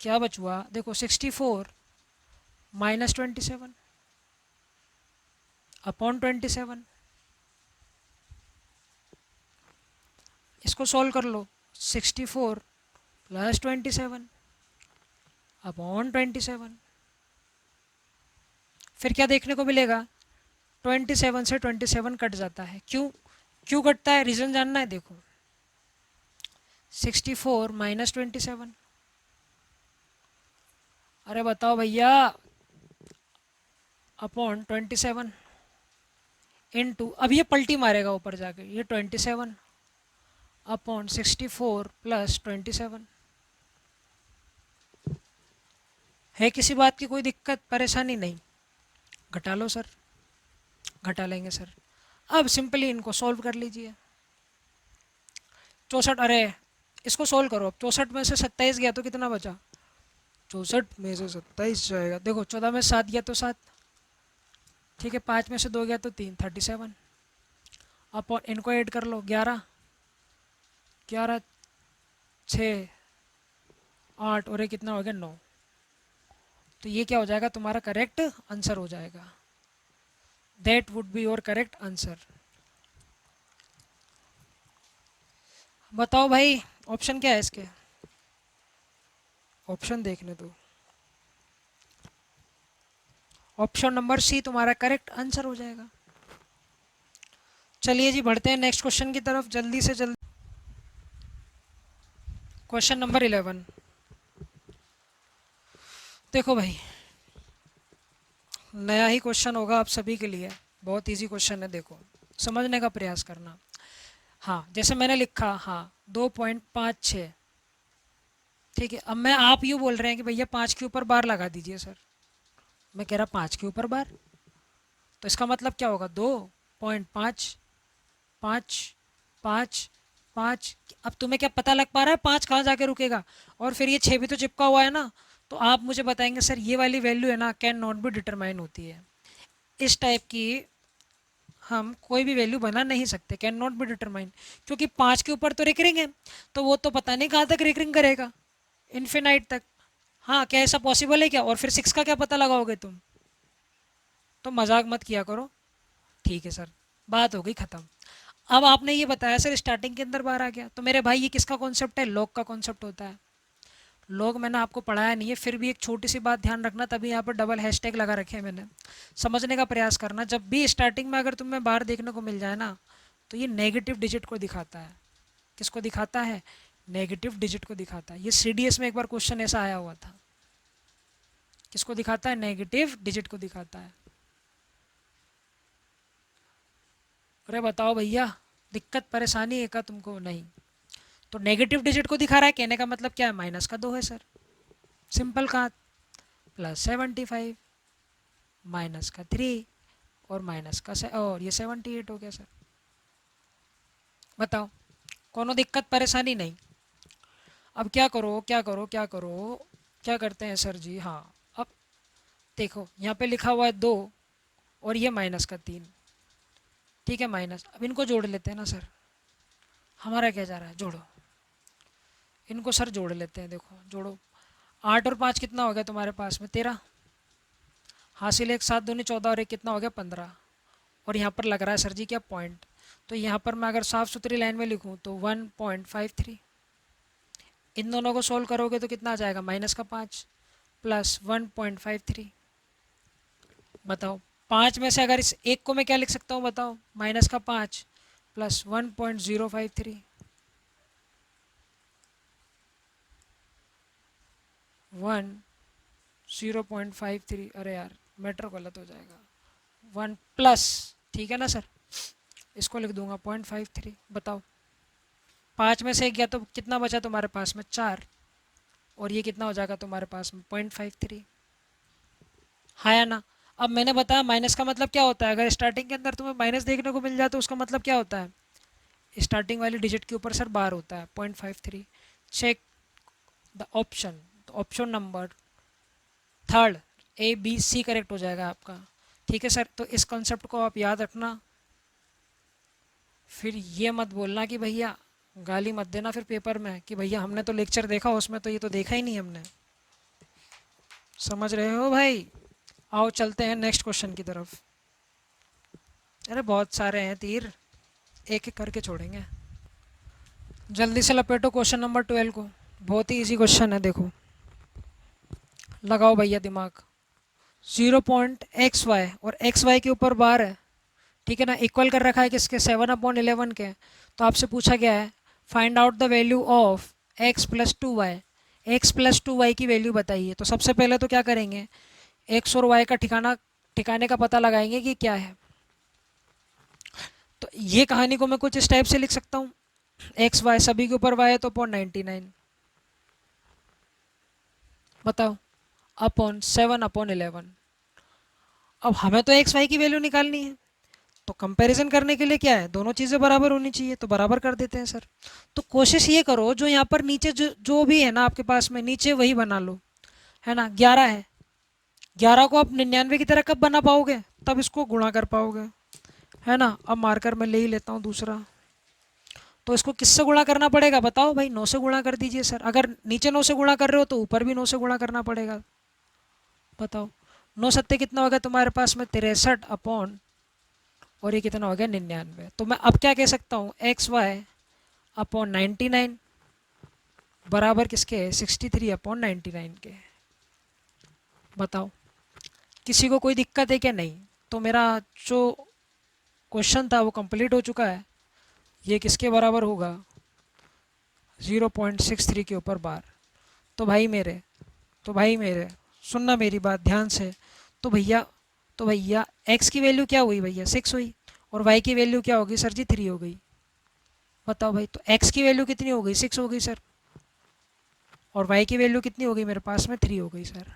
क्या बचुआ, देखो 64 -27 अपॉन 27। इसको सॉल्व कर लो। 64 + 27 अपॉन 27। फिर क्या देखने को मिलेगा? 27 से 27 कट जाता है। क्यों? क्यों कटता है? रीज़न जानना है? देखो 64 -27, अरे बताओ भैया, अपॉन 27 इनटू, अब ये पलटी मारेगा ऊपर जाके, ये 27 अपॉन 64 + 27। है किसी बात की कोई दिक्कत परेशानी? नहीं। घटा लो सर, घटा लेंगे सर। अब सिंपली इनको सॉल्व कर लीजिए। 64, अरे इसको सॉल्व करो। अब 64 में से 27 गया तो कितना बचा? 64 में से 27 जाएगा, देखो 14 में 7 गया तो 7। ठीक है, 5 में से 2 गया तो 3, 37। अपॉन इनको ऐड कर लो, 11 11 6 8 और ये कितना हो गया? 9। तो ये क्या हो जाएगा? तुम्हारा करेक्ट आंसर हो जाएगा। That would be your correct answer. बताओ भाई, ऑप्शन क्या है इसके, ऑप्शन देखने दो। ऑप्शन नंबर सी तुम्हारा करेक्ट आंसर हो जाएगा। चलिए जी बढ़ते हैं नेक्स्ट क्वेश्चन की तरफ जल्दी से जल्दी। Question number 11। देखो भाई, नया ही क्वेश्चन होगा आप सभी के लिए, बहुत इजी क्वेश्चन है, देखो समझने का प्रयास करना। हाँ जैसे मैंने लिखा, हाँ 2.56, ठीक है। अब मैं, आप यूँ बोल रहे हैं कि भैया 5 के ऊपर बार लगा दीजिए सर। मैं कह रहा 5 के ऊपर बार, तो इसका मतलब क्या होगा, 2.5, 5, 5, 5। अब तुम्हें क्या पता लग पा रहा है 5 कहाँ जाके रुकेगा? और फिर ये 6 भी तो चिपका हुआ है ना, तो आप मुझे बताएंगे सर ये वाली वैल्यू है ना कैन नॉट बी डिटरमाइन होती है, इस टाइप की हम कोई भी वैल्यू बना नहीं सकते, कैन नॉट बी डिटरमाइन, क्योंकि 5 के ऊपर तो रिकरिंग है, तो वो तो पता नहीं कहाँ तक रिकरिंग करेगा, इन्फिनाइट तक। हाँ क्या ऐसा पॉसिबल है क्या? और फिर 6 का क्या पता लगाओगे तुम? तो मजाक मत किया करो, ठीक है सर, बात हो गई ख़त्म। अब आपने ये बताया सर स्टार्टिंग के अंदर बार आ गया, तो मेरे भाई ये किसका कॉन्सेप्ट है? लॉग का कॉन्सेप्ट होता है। लॉग मैंने आपको पढ़ाया नहीं है, फिर भी एक छोटी सी बात ध्यान रखना, तभी यहाँ पर डबल हैशटैग लगा रखे हैं मैंने। समझने का प्रयास करना, जब भी स्टार्टिंग में अगर तुम्हें बार देखने को मिल जाए ना, तो ये नेगेटिव डिजिट को दिखाता है। किसको दिखाता है? नेगेटिव डिजिट को दिखाता है। ये CDS में एक बार क्वेश्चन ऐसा आया हुआ था। किसको दिखाता है? नेगेटिव डिजिट को दिखाता है। अरे बताओ भैया, दिक्कत परेशानी है क्या तुमको? नहीं। तो नेगेटिव डिजिट को दिखा रहा है, कहने का मतलब क्या है? माइनस का 2 है सर, सिंपल कहा। +75, माइनस का 3, और माइनस का और ये 78 हो गया सर। बताओ, कोनो दिक्कत परेशानी? नहीं। अब क्या करो, क्या करो, क्या करो, क्या करते हैं सर जी? हाँ अब देखो यहाँ पे लिखा हुआ है 2, और ये -3, ठीक है माइनस। अब इनको जोड़ लेते हैं ना सर, हमारा क्या जा रहा है? जोड़ो इनको सर, जोड़ लेते हैं, देखो जोड़ो। 8 और 5 कितना हो गया तुम्हारे पास में? 13। हासिल 1, 7 दूनी 14, और 1 कितना हो गया? 15। और यहाँ पर लग रहा है सर जी क्या? पॉइंट। तो यहाँ पर मैं अगर साफ सुथरी लाइन में लिखूँ तो 1.53। इन दोनों को सोल्व करोगे तो कितना आ जाएगा? -5 + 1.53। बताओ 5 में से अगर इस एक को मैं क्या लिख सकता हूँ? बताओ, -5 + 1.053, 0.53। अरे यार मैटर गलत हो जाएगा, 1 प्लस, ठीक है ना सर, इसको लिख दूंगा 0.53। बताओ 5 में से एक गया तो कितना बचा तुम्हारे पास में? 4। और ये कितना हो जाएगा तुम्हारे पास में? 0.53। हाँ या ना? अब मैंने बताया माइनस का मतलब क्या होता है, अगर स्टार्टिंग के अंदर तुम्हें माइनस देखने को मिल जाए तो उसका मतलब क्या होता है? स्टार्टिंग वाली डिजिट के ऊपर सर बार होता है, 0.53। चेक द ऑप्शन, तो option number 3 A B C correct हो जाएगा आपका, ठीक है सर। तो इस कॉन्सेप्ट को आप याद रखना, फिर ये मत बोलना कि भैया, गाली मत देना फिर पेपर में कि भैया हमने तो लेक्चर देखा, उसमें तो ये तो देखा ही नहीं हमने। समझ रहे हो भाई? आओ चलते हैं नेक्स्ट क्वेश्चन की तरफ। अरे बहुत सारे हैं तीर, एक एक करके छोड़ेंगे। जल्दी से लपेटो क्वेश्चन नंबर 12 को, बहुत ही इजी क्वेश्चन है, देखो लगाओ भैया दिमाग। 0.xy और xy के ऊपर बार है, ठीक है ना, इक्वल कर रखा है किसके? 7/11 के। तो आपसे पूछा गया है find out the value of x + 2y, x + 2y की वैल्यू बताइए। तो सबसे पहले तो क्या करेंगे, x और y का ठिकाने का पता लगाएंगे कि क्या है। तो ये कहानी को मैं कुछ इस टाइप से लिख सकता हूँ, एक्स वाई सभी के ऊपर y है तो /99, बताओ, अपॉन 7/11। अब हमें तो एक्स वाई की वैल्यू निकालनी है, तो कंपैरिजन करने के लिए क्या है, दोनों चीज़ें बराबर होनी चाहिए, तो बराबर कर देते हैं सर। तो कोशिश ये करो जो यहाँ पर नीचे जो भी है ना आपके पास में नीचे, वही बना लो, है ना। 11 है, 11 को आप 99 की तरह कब बना पाओगे? तब इसको गुणा कर पाओगे, है ना। अब मार्कर मैं ले ही लेता हूँ दूसरा। तो इसको किससे गुणा करना पड़ेगा? बताओ भाई, 9 से गुणा कर दीजिए सर। अगर नीचे 9 से गुणा कर रहे हो तो ऊपर भी 9 से गुणा करना पड़ेगा। बताओ 9 सत्ते कितना होगा तुम्हारे पास में? 63 अपॉन, और ये कितना हो गया? 99। तो मैं अब क्या कह सकता हूँ, XY/99, बराबर किसके है? 63/99 के। बताओ, किसी को कोई दिक्कत है क्या? नहीं। तो मेरा जो क्वेश्चन था वो कंप्लीट हो चुका है। ये किसके बराबर होगा? 0.63 के ऊपर बार। तो भाई मेरे तो भाई मेरे सुनना मेरी बात ध्यान से। तो भैया तो भैया x की वैल्यू क्या हुई भैया? 6 हुई। और y की वैल्यू क्या होगी सर जी? 3 हो गई। बताओ भाई, तो x की वैल्यू कितनी हो गई? 6 हो गई सर। और y की वैल्यू कितनी हो गई मेरे पास में? 3 हो गई सर।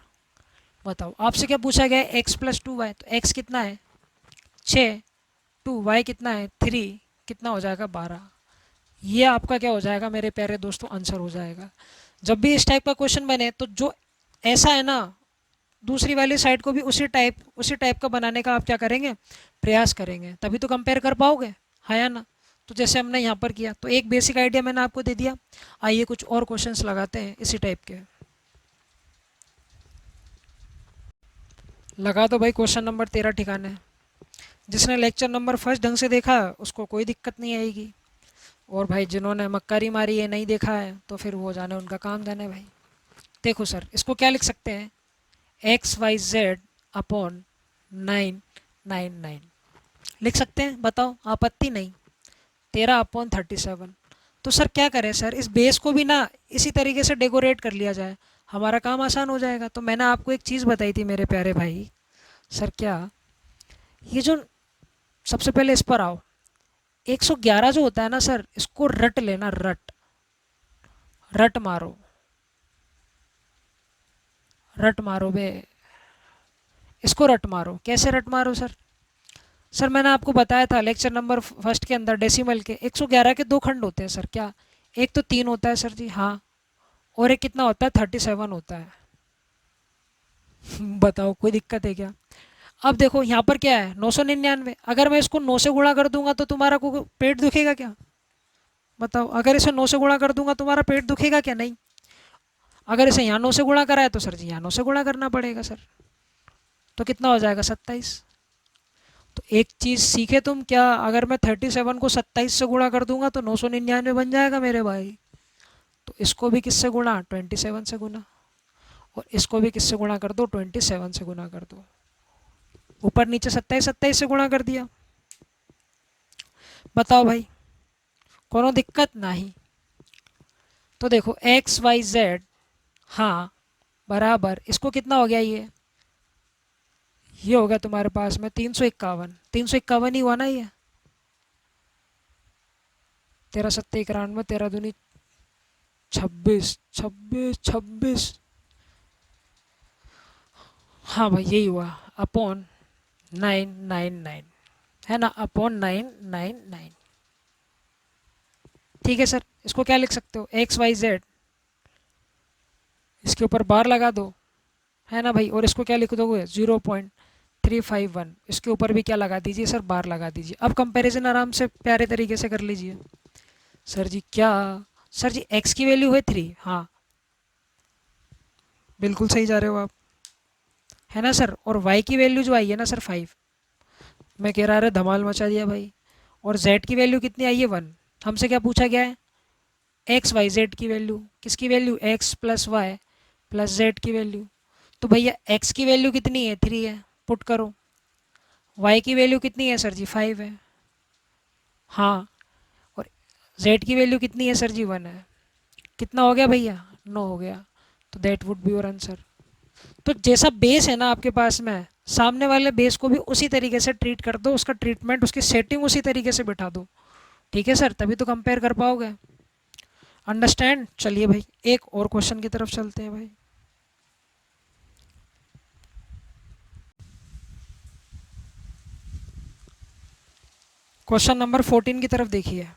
बताओ, आपसे क्या पूछा गया है? x+2y। तो x कितना है? 6। 2y कितना है? 3। कितना हो जाएगा? 12। ये आपका क्या हो जाएगा मेरे प्यारे दोस्तों? आंसर हो जाएगा। जब भी इस टाइप का क्वेश्चन बने तो जो ऐसा है ना, दूसरी वाली साइड को भी उसी टाइप का बनाने का आप क्या करेंगे? प्रयास करेंगे, तभी तो कंपेयर कर पाओगे। हाँ या ना? तो जैसे हमने यहाँ पर किया, तो एक बेसिक आइडिया मैंने आपको दे दिया। आइए कुछ और क्वेश्चंस लगाते हैं इसी टाइप के। लगा दो भाई क्वेश्चन नंबर 13 ठिकाने। जिसने लेक्चर नंबर फर्स्ट ढंग से देखा उसको कोई दिक्कत नहीं आएगी। और भाई जिन्होंने मक्कारी मारी है, नहीं देखा है, तो फिर वो जाने, उनका काम जाने भाई। देखो सर, इसको क्या लिख सकते हैं? XYZ/999 लिख सकते हैं। बताओ, आपत्ति नहीं? 13/37। तो सर क्या करें सर, इस बेस को भी ना इसी तरीके से डेकोरेट कर लिया जाए, हमारा काम आसान हो जाएगा। तो मैंने आपको एक चीज़ बताई थी मेरे प्यारे भाई। सर क्या, ये जो, सबसे पहले इस पर आओ। 111 जो होता है ना सर, इसको रट लेना, रट। रट मारो, रट मारो बे। इसको रट मारो। कैसे रट मारो सर? सर मैंने आपको बताया था लेक्चर नंबर फर्स्ट के अंदर, डेसिमल के 111 के दो खंड होते हैं सर। क्या? एक तो 3 होता है सर जी, हाँ। और एक कितना होता है? 37 होता है। बताओ, कोई दिक्कत है क्या? अब देखो यहाँ पर क्या है? 999। अगर मैं इसको 9 से गुणा कर दूंगा तो तुम्हारा को पेट दुखेगा क्या? बताओ, अगर इसे 9 से गुणा कर दूंगा तुम्हारा पेट दुखेगा क्या? नहीं। अगर इसे यहाँ 9 से गुणा करा है तो सर जी यहाँ 9 से गुणा करना पड़ेगा सर। तो कितना हो जाएगा? 27। तो एक चीज़ सीखे तुम क्या, अगर मैं 37 को 27 से गुणा कर दूंगा तो 999 बन जाएगा मेरे भाई। तो इसको भी किससे गुणा? 27 से गुणा। और इसको भी किससे गुणा कर दो? 27 से गुणा कर दो। ऊपर नीचे 27 27 से गुणा कर दिया। बताओ भाई, कोनो दिक्कत नहीं? तो देखो XYZ, हाँ, बराबर इसको कितना हो गया? ये हो गया तुम्हारे पास में 351। 351 ही हुआ ना ये? 13 7 91, 13 दूनी 26, 26 26। हाँ भाई, यही हुआ। अपॉन 999, है ना? अपॉन 999। ठीक है सर, इसको क्या लिख सकते हो? XYZ, इसके ऊपर बार लगा दो, है ना भाई? और इसको क्या लिख दोगे? 0.351। इसके ऊपर भी क्या लगा दीजिए सर? बार लगा दीजिए। अब कंपैरिजन आराम से प्यारे तरीके से कर लीजिए। सर जी क्या? सर जी x की वैल्यू है 3, हाँ, बिल्कुल सही जा रहे हो आप, है ना सर? और y की वैल्यू जो आई है ना सर, 5। मैं कह रहा, अरे धमाल मचा दिया भाई। और z की वैल्यू कितनी आई है? 1। हमसे क्या पूछा गया है? एक्स वाई जेड की वैल्यू। किसकी value? x plus Y plus Z की वैल्यू। तो भैया x की वैल्यू कितनी है? 3 है, पुट करो। y की वैल्यू कितनी है सर जी? 5 है, हाँ। और z की वैल्यू कितनी है सर जी? 1 है। कितना हो गया भैया? 9 हो गया। तो that would be your answer. तो जैसा बेस है ना आपके पास में, सामने वाले बेस को भी उसी तरीके से ट्रीट कर दो, उसका ट्रीटमेंट, उसकी सेटिंग उसी तरीके से बिठा दो। ठीक है सर, तभी तो कंपेयर कर पाओगे। अंडरस्टैंड? चलिए भाई, एक और क्वेश्चन की तरफ चलते हैं भाई। क्वेश्चन नंबर 14 की तरफ देखिए।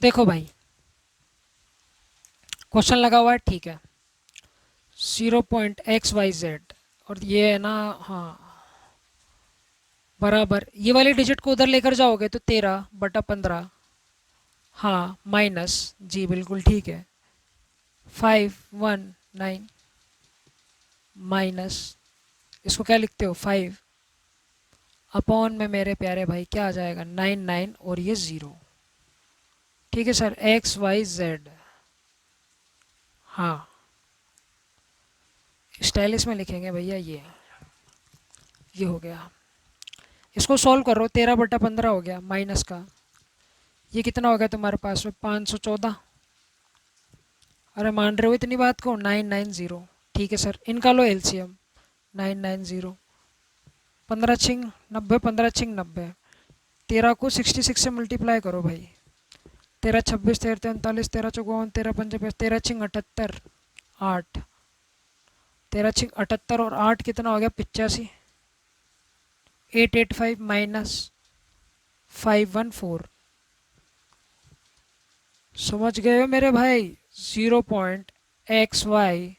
देखो भाई, क्वेश्चन लगा हुआ है, ठीक है। 0.xyz, और ये है ना, हाँ, बराबर ये वाले डिजिट को उधर लेकर जाओगे तो 13/15, हाँ, माइनस, जी बिल्कुल ठीक है, 519 माइनस, इसको क्या लिखते हो? 5 अपॉन में मेरे प्यारे भाई क्या आ जाएगा? 99 और ये 0। ठीक है सर, एक्स वाई जेड, हाँ स्टाइलिश में लिखेंगे भैया। ये हो गया। इसको सॉल्व करो, 13/15 हो गया माइनस का। ये कितना हो गया तुम्हारे पास में, 514। अरे मान रहे हो इतनी बात को, 990। ठीक है सर, इनका लो एलसीएम, 990, 15×6 = 90, 15×6 = 90। 13 को 66 से मल्टीप्लाई करो भाई, 13×26 13×43 13×54 13×55 13×6 = 78, 8, 13×6 = 78 और 8 कितना हो गया, 85। 885 माइनस 514। समझ गए हो मेरे भाई, 0.xyz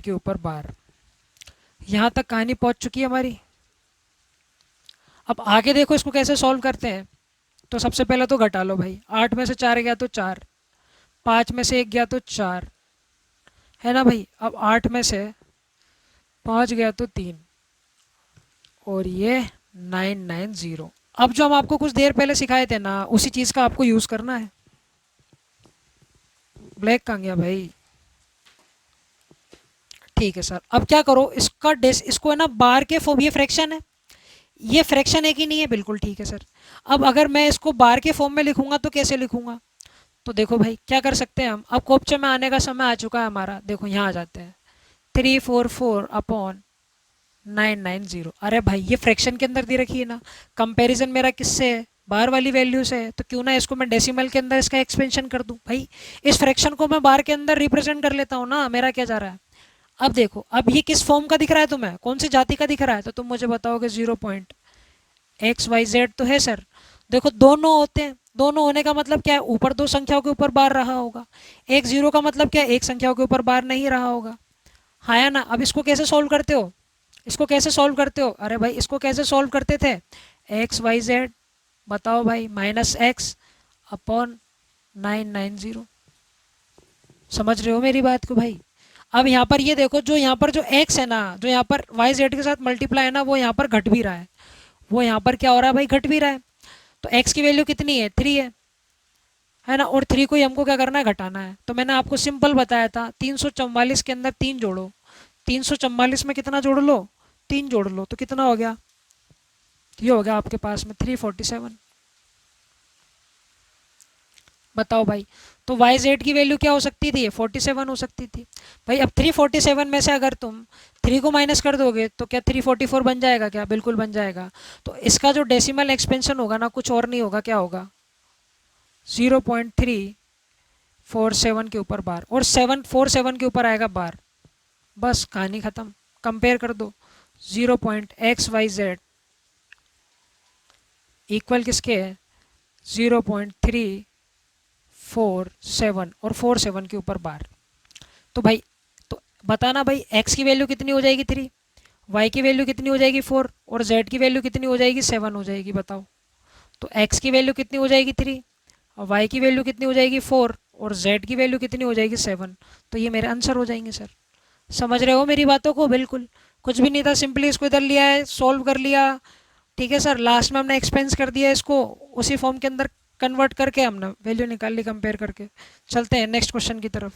के ऊपर बार। यहाँ तक कहानी पहुँच चुकी है हमारी। अब आगे देखो इसको कैसे सॉल्व करते हैं। तो सबसे पहले तो घटा लो भाई, 8 में से 4 गया तो 4, 5 में से 1 गया तो 4, है ना भाई। अब 8 में से 5 गया तो 3, और ये 990। अब जो हम आपको कुछ देर पहले सिखाए थे ना, उसी चीज़ का आपको यूज़ करना है। ब्लैक कहाँ गया भाई, ठीक है सर। अब क्या करो, इसको है ना बार के फॉर्म, ये फ्रैक्शन है, ये फ्रैक्शन है कि नहीं है, बिल्कुल ठीक है सर। अब अगर मैं इसको बार के फॉर्म में लिखूंगा तो कैसे लिखूंगा, तो देखो भाई क्या कर सकते हैं हम। अब कोपचे में आने का समय आ चुका है हमारा, देखो यहाँ आ जाते हैं, 344/990। अरे भाई ये फ्रैक्शन के अंदर दे रखी है ना, कंपैरिजन मेरा किससे है, बाहर वाली वैल्यू से है, तो क्यों ना इसको मैं डेसिमल के अंदर इसका एक्सपेंशन कर दूं भाई। इस फ्रैक्शन को मैं बार के अंदर रिप्रेजेंट कर लेता हूँ ना, मेरा क्या जा रहा है। अब देखो, अब ये किस फॉर्म का दिख रहा है तुम्हें, कौन सी जाति का दिख रहा है, तो तुम मुझे बताओगे 0.xyz तो है सर। देखो दोनों होते हैं, दोनों होने का मतलब क्या है, ऊपर दो संख्याओं के ऊपर बार रहा होगा। एक जीरो का मतलब क्या है, एक संख्याओं के ऊपर बार नहीं रहा होगा, हाँ या ना। अब इसको कैसे सॉल्व करते हो, इसको कैसे सॉल्व करते हो, अरे भाई इसको कैसे सॉल्व करते थे, xyz, बताओ भाई, -x/990। समझ रहे हो मेरी बात को भाई। अब यहाँ पर ये देखो, जो यहाँ पर जो x है ना, जो यहाँ पर yz के साथ मल्टीप्लाई है ना, वो यहाँ पर घट भी रहा है, वो यहाँ पर क्या हो रहा है भाई, घट भी रहा है। तो x की वैल्यू कितनी है, 3 है ना, और 3 को ही हमको क्या करना है, घटाना है। तो मैंने आपको सिंपल बताया था, 344 के अंदर 3 जोड़ो, 344 में कितना जोड़ लो, 3 जोड़ लो, तो कितना हो गया, ये हो गया आपके पास में 347। बताओ भाई, तो वाई जेड की वैल्यू क्या हो सकती थी, 47 हो सकती थी भाई। अब 347 में से अगर तुम 3 को माइनस कर दोगे तो क्या 344 बन जाएगा क्या, बिल्कुल बन जाएगा। तो इसका जो डेसिमल एक्सपेंशन होगा ना, कुछ और नहीं होगा, क्या होगा, 0.347 के ऊपर बार, और 747 के ऊपर आएगा बार, बस कहानी ख़त्म। कंपेयर कर दो, 0.xyz इक्वल किसके है, 0.347 और 47 के ऊपर बार। तो भाई, तो बताना भाई, x की वैल्यू कितनी हो जाएगी 3, y की वैल्यू कितनी हो जाएगी 4, और z की वैल्यू कितनी हो जाएगी 7 हो जाएगी, बताओ। तो x की वैल्यू कितनी हो जाएगी 3, और y की वैल्यू कितनी हो जाएगी 4, और z की वैल्यू कितनी हो जाएगी 7। तो ये मेरे आंसर हो जाएंगे सर। समझ रहे हो मेरी बातों को, बिल्कुल कुछ भी नहीं था, सिंपली इसको इधर लिया है, सॉल्व कर लिया, ठीक है सर। लास्ट में हमने एक्सपेंस कर दिया इसको, उसी फॉर्म के अंदर कन्वर्ट करके हमने वैल्यू निकाल ली कंपेयर करके। चलते हैं नेक्स्ट क्वेश्चन की तरफ।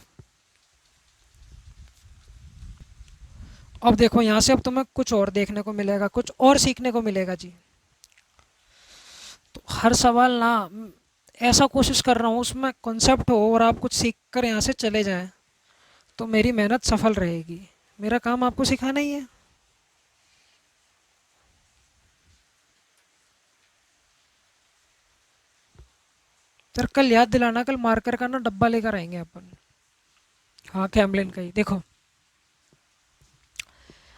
अब देखो यहाँ से अब तुम्हें कुछ और देखने को मिलेगा, कुछ और सीखने को मिलेगा जी। तो हर सवाल ना ऐसा कोशिश कर रहा हूँ उसमें कॉन्सेप्ट हो और आप कुछ सीख कर यहाँ से चले जाएं, तो मेरी मेहनत सफल रहेगी। मेरा काम आपको सिखाना ही है। सर कल याद दिलाना, कल मार्कर का ना डब्बा लेकर आएंगे अपन, हाँ कैमलिन का ही। देखो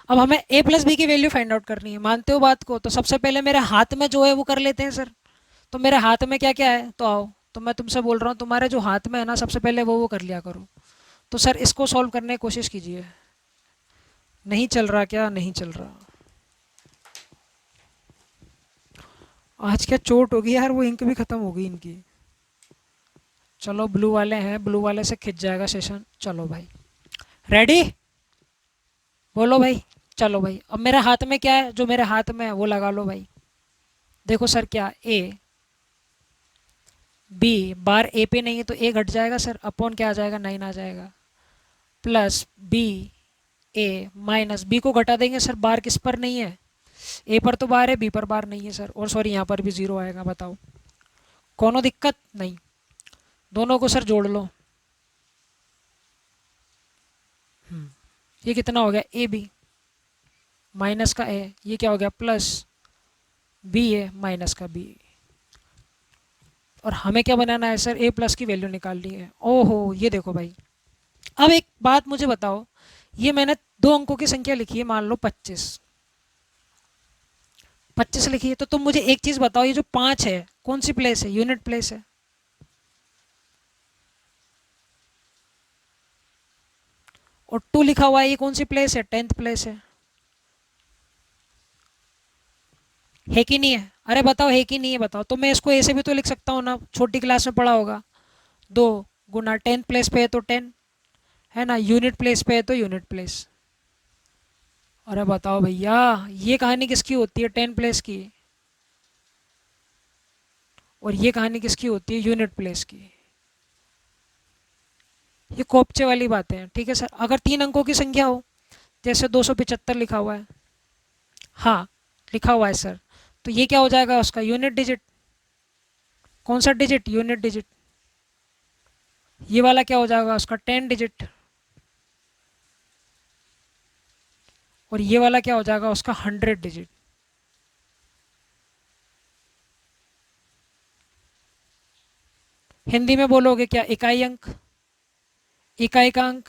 अब हमें a+b की वैल्यू फाइंड आउट करनी है, मानते हो बात को। तो सबसे पहले मेरे हाथ में जो है वो कर लेते हैं सर। तो मेरे हाथ में क्या क्या है, तो आओ, तो मैं तुमसे बोल रहा हूँ, तुम्हारे जो हाथ में है ना, सबसे पहले वो कर लिया करो। तो सर इसको सॉल्व करने की कोशिश कीजिए। नहीं चल रहा क्या, नहीं चल रहा, आज क्या चोट होगी यार, वो इंक भी ख़त्म हो गई इनकी। चलो ब्लू वाले हैं, ब्लू वाले से खिंच जाएगा सेशन। चलो भाई रेडी, बोलो भाई। चलो भाई, अब मेरे हाथ में क्या है, जो मेरे हाथ में है वो लगा लो भाई। देखो सर क्या, ए बी बार ए पे नहीं है तो ए घट जाएगा सर, अपॉन क्या आ जाएगा 9 आ जाएगा, प्लस बी ए माइनस बी को घटा देंगे सर, बार किस पर नहीं है, ए पर तो बार है, बी पर बार नहीं है सर, और सॉरी यहाँ पर भी 0 आएगा। बताओ कोनो दिक्कत नहीं, दोनों को सर जोड़ लो। ये कितना हो गया ए बी माइनस का ए, ये क्या हो गया प्लस बी ए माइनस का बी। और हमें क्या बनाना है सर, ए प्लस की वैल्यू निकालनी है। ओहो ये देखो भाई, अब एक बात मुझे बताओ, ये मैंने 2 अंकों की संख्या लिखी है, मान लो 25 लिखी है, तो तुम मुझे एक चीज बताओ, ये जो 5 है कौन सी प्लेस है, यूनिट प्लेस है। और 2 लिखा हुआ है, ये कौन सी प्लेस है, 10th प्लेस है कि नहीं है? अरे बताओ है कि नहीं है, बताओ। तो मैं इसको ऐसे भी तो लिख सकता हूँ ना, छोटी क्लास में पढ़ा होगा, 2 गुना 10th प्लेस पे है तो 10 है ना, यूनिट प्लेस पे है तो यूनिट प्लेस। अरे बताओ भैया, ये कहानी किसकी होती है, 10 प्लेस की, और ये कहानी किसकी होती है, यूनिट प्लेस की। ये कोपचे वाली बातें हैं, ठीक है सर। अगर 3 अंकों की संख्या हो, जैसे 275 लिखा हुआ है, हाँ लिखा हुआ है सर, तो ये क्या हो जाएगा उसका यूनिट डिजिट। कौन सा डिजिट, यूनिट डिजिट। ये वाला क्या हो जाएगा उसका 10 डिजिट, और ये वाला क्या हो जाएगा उसका 100 डिजिट। हिंदी में बोलोगे क्या, इकाई अंक, इकाई का अंक,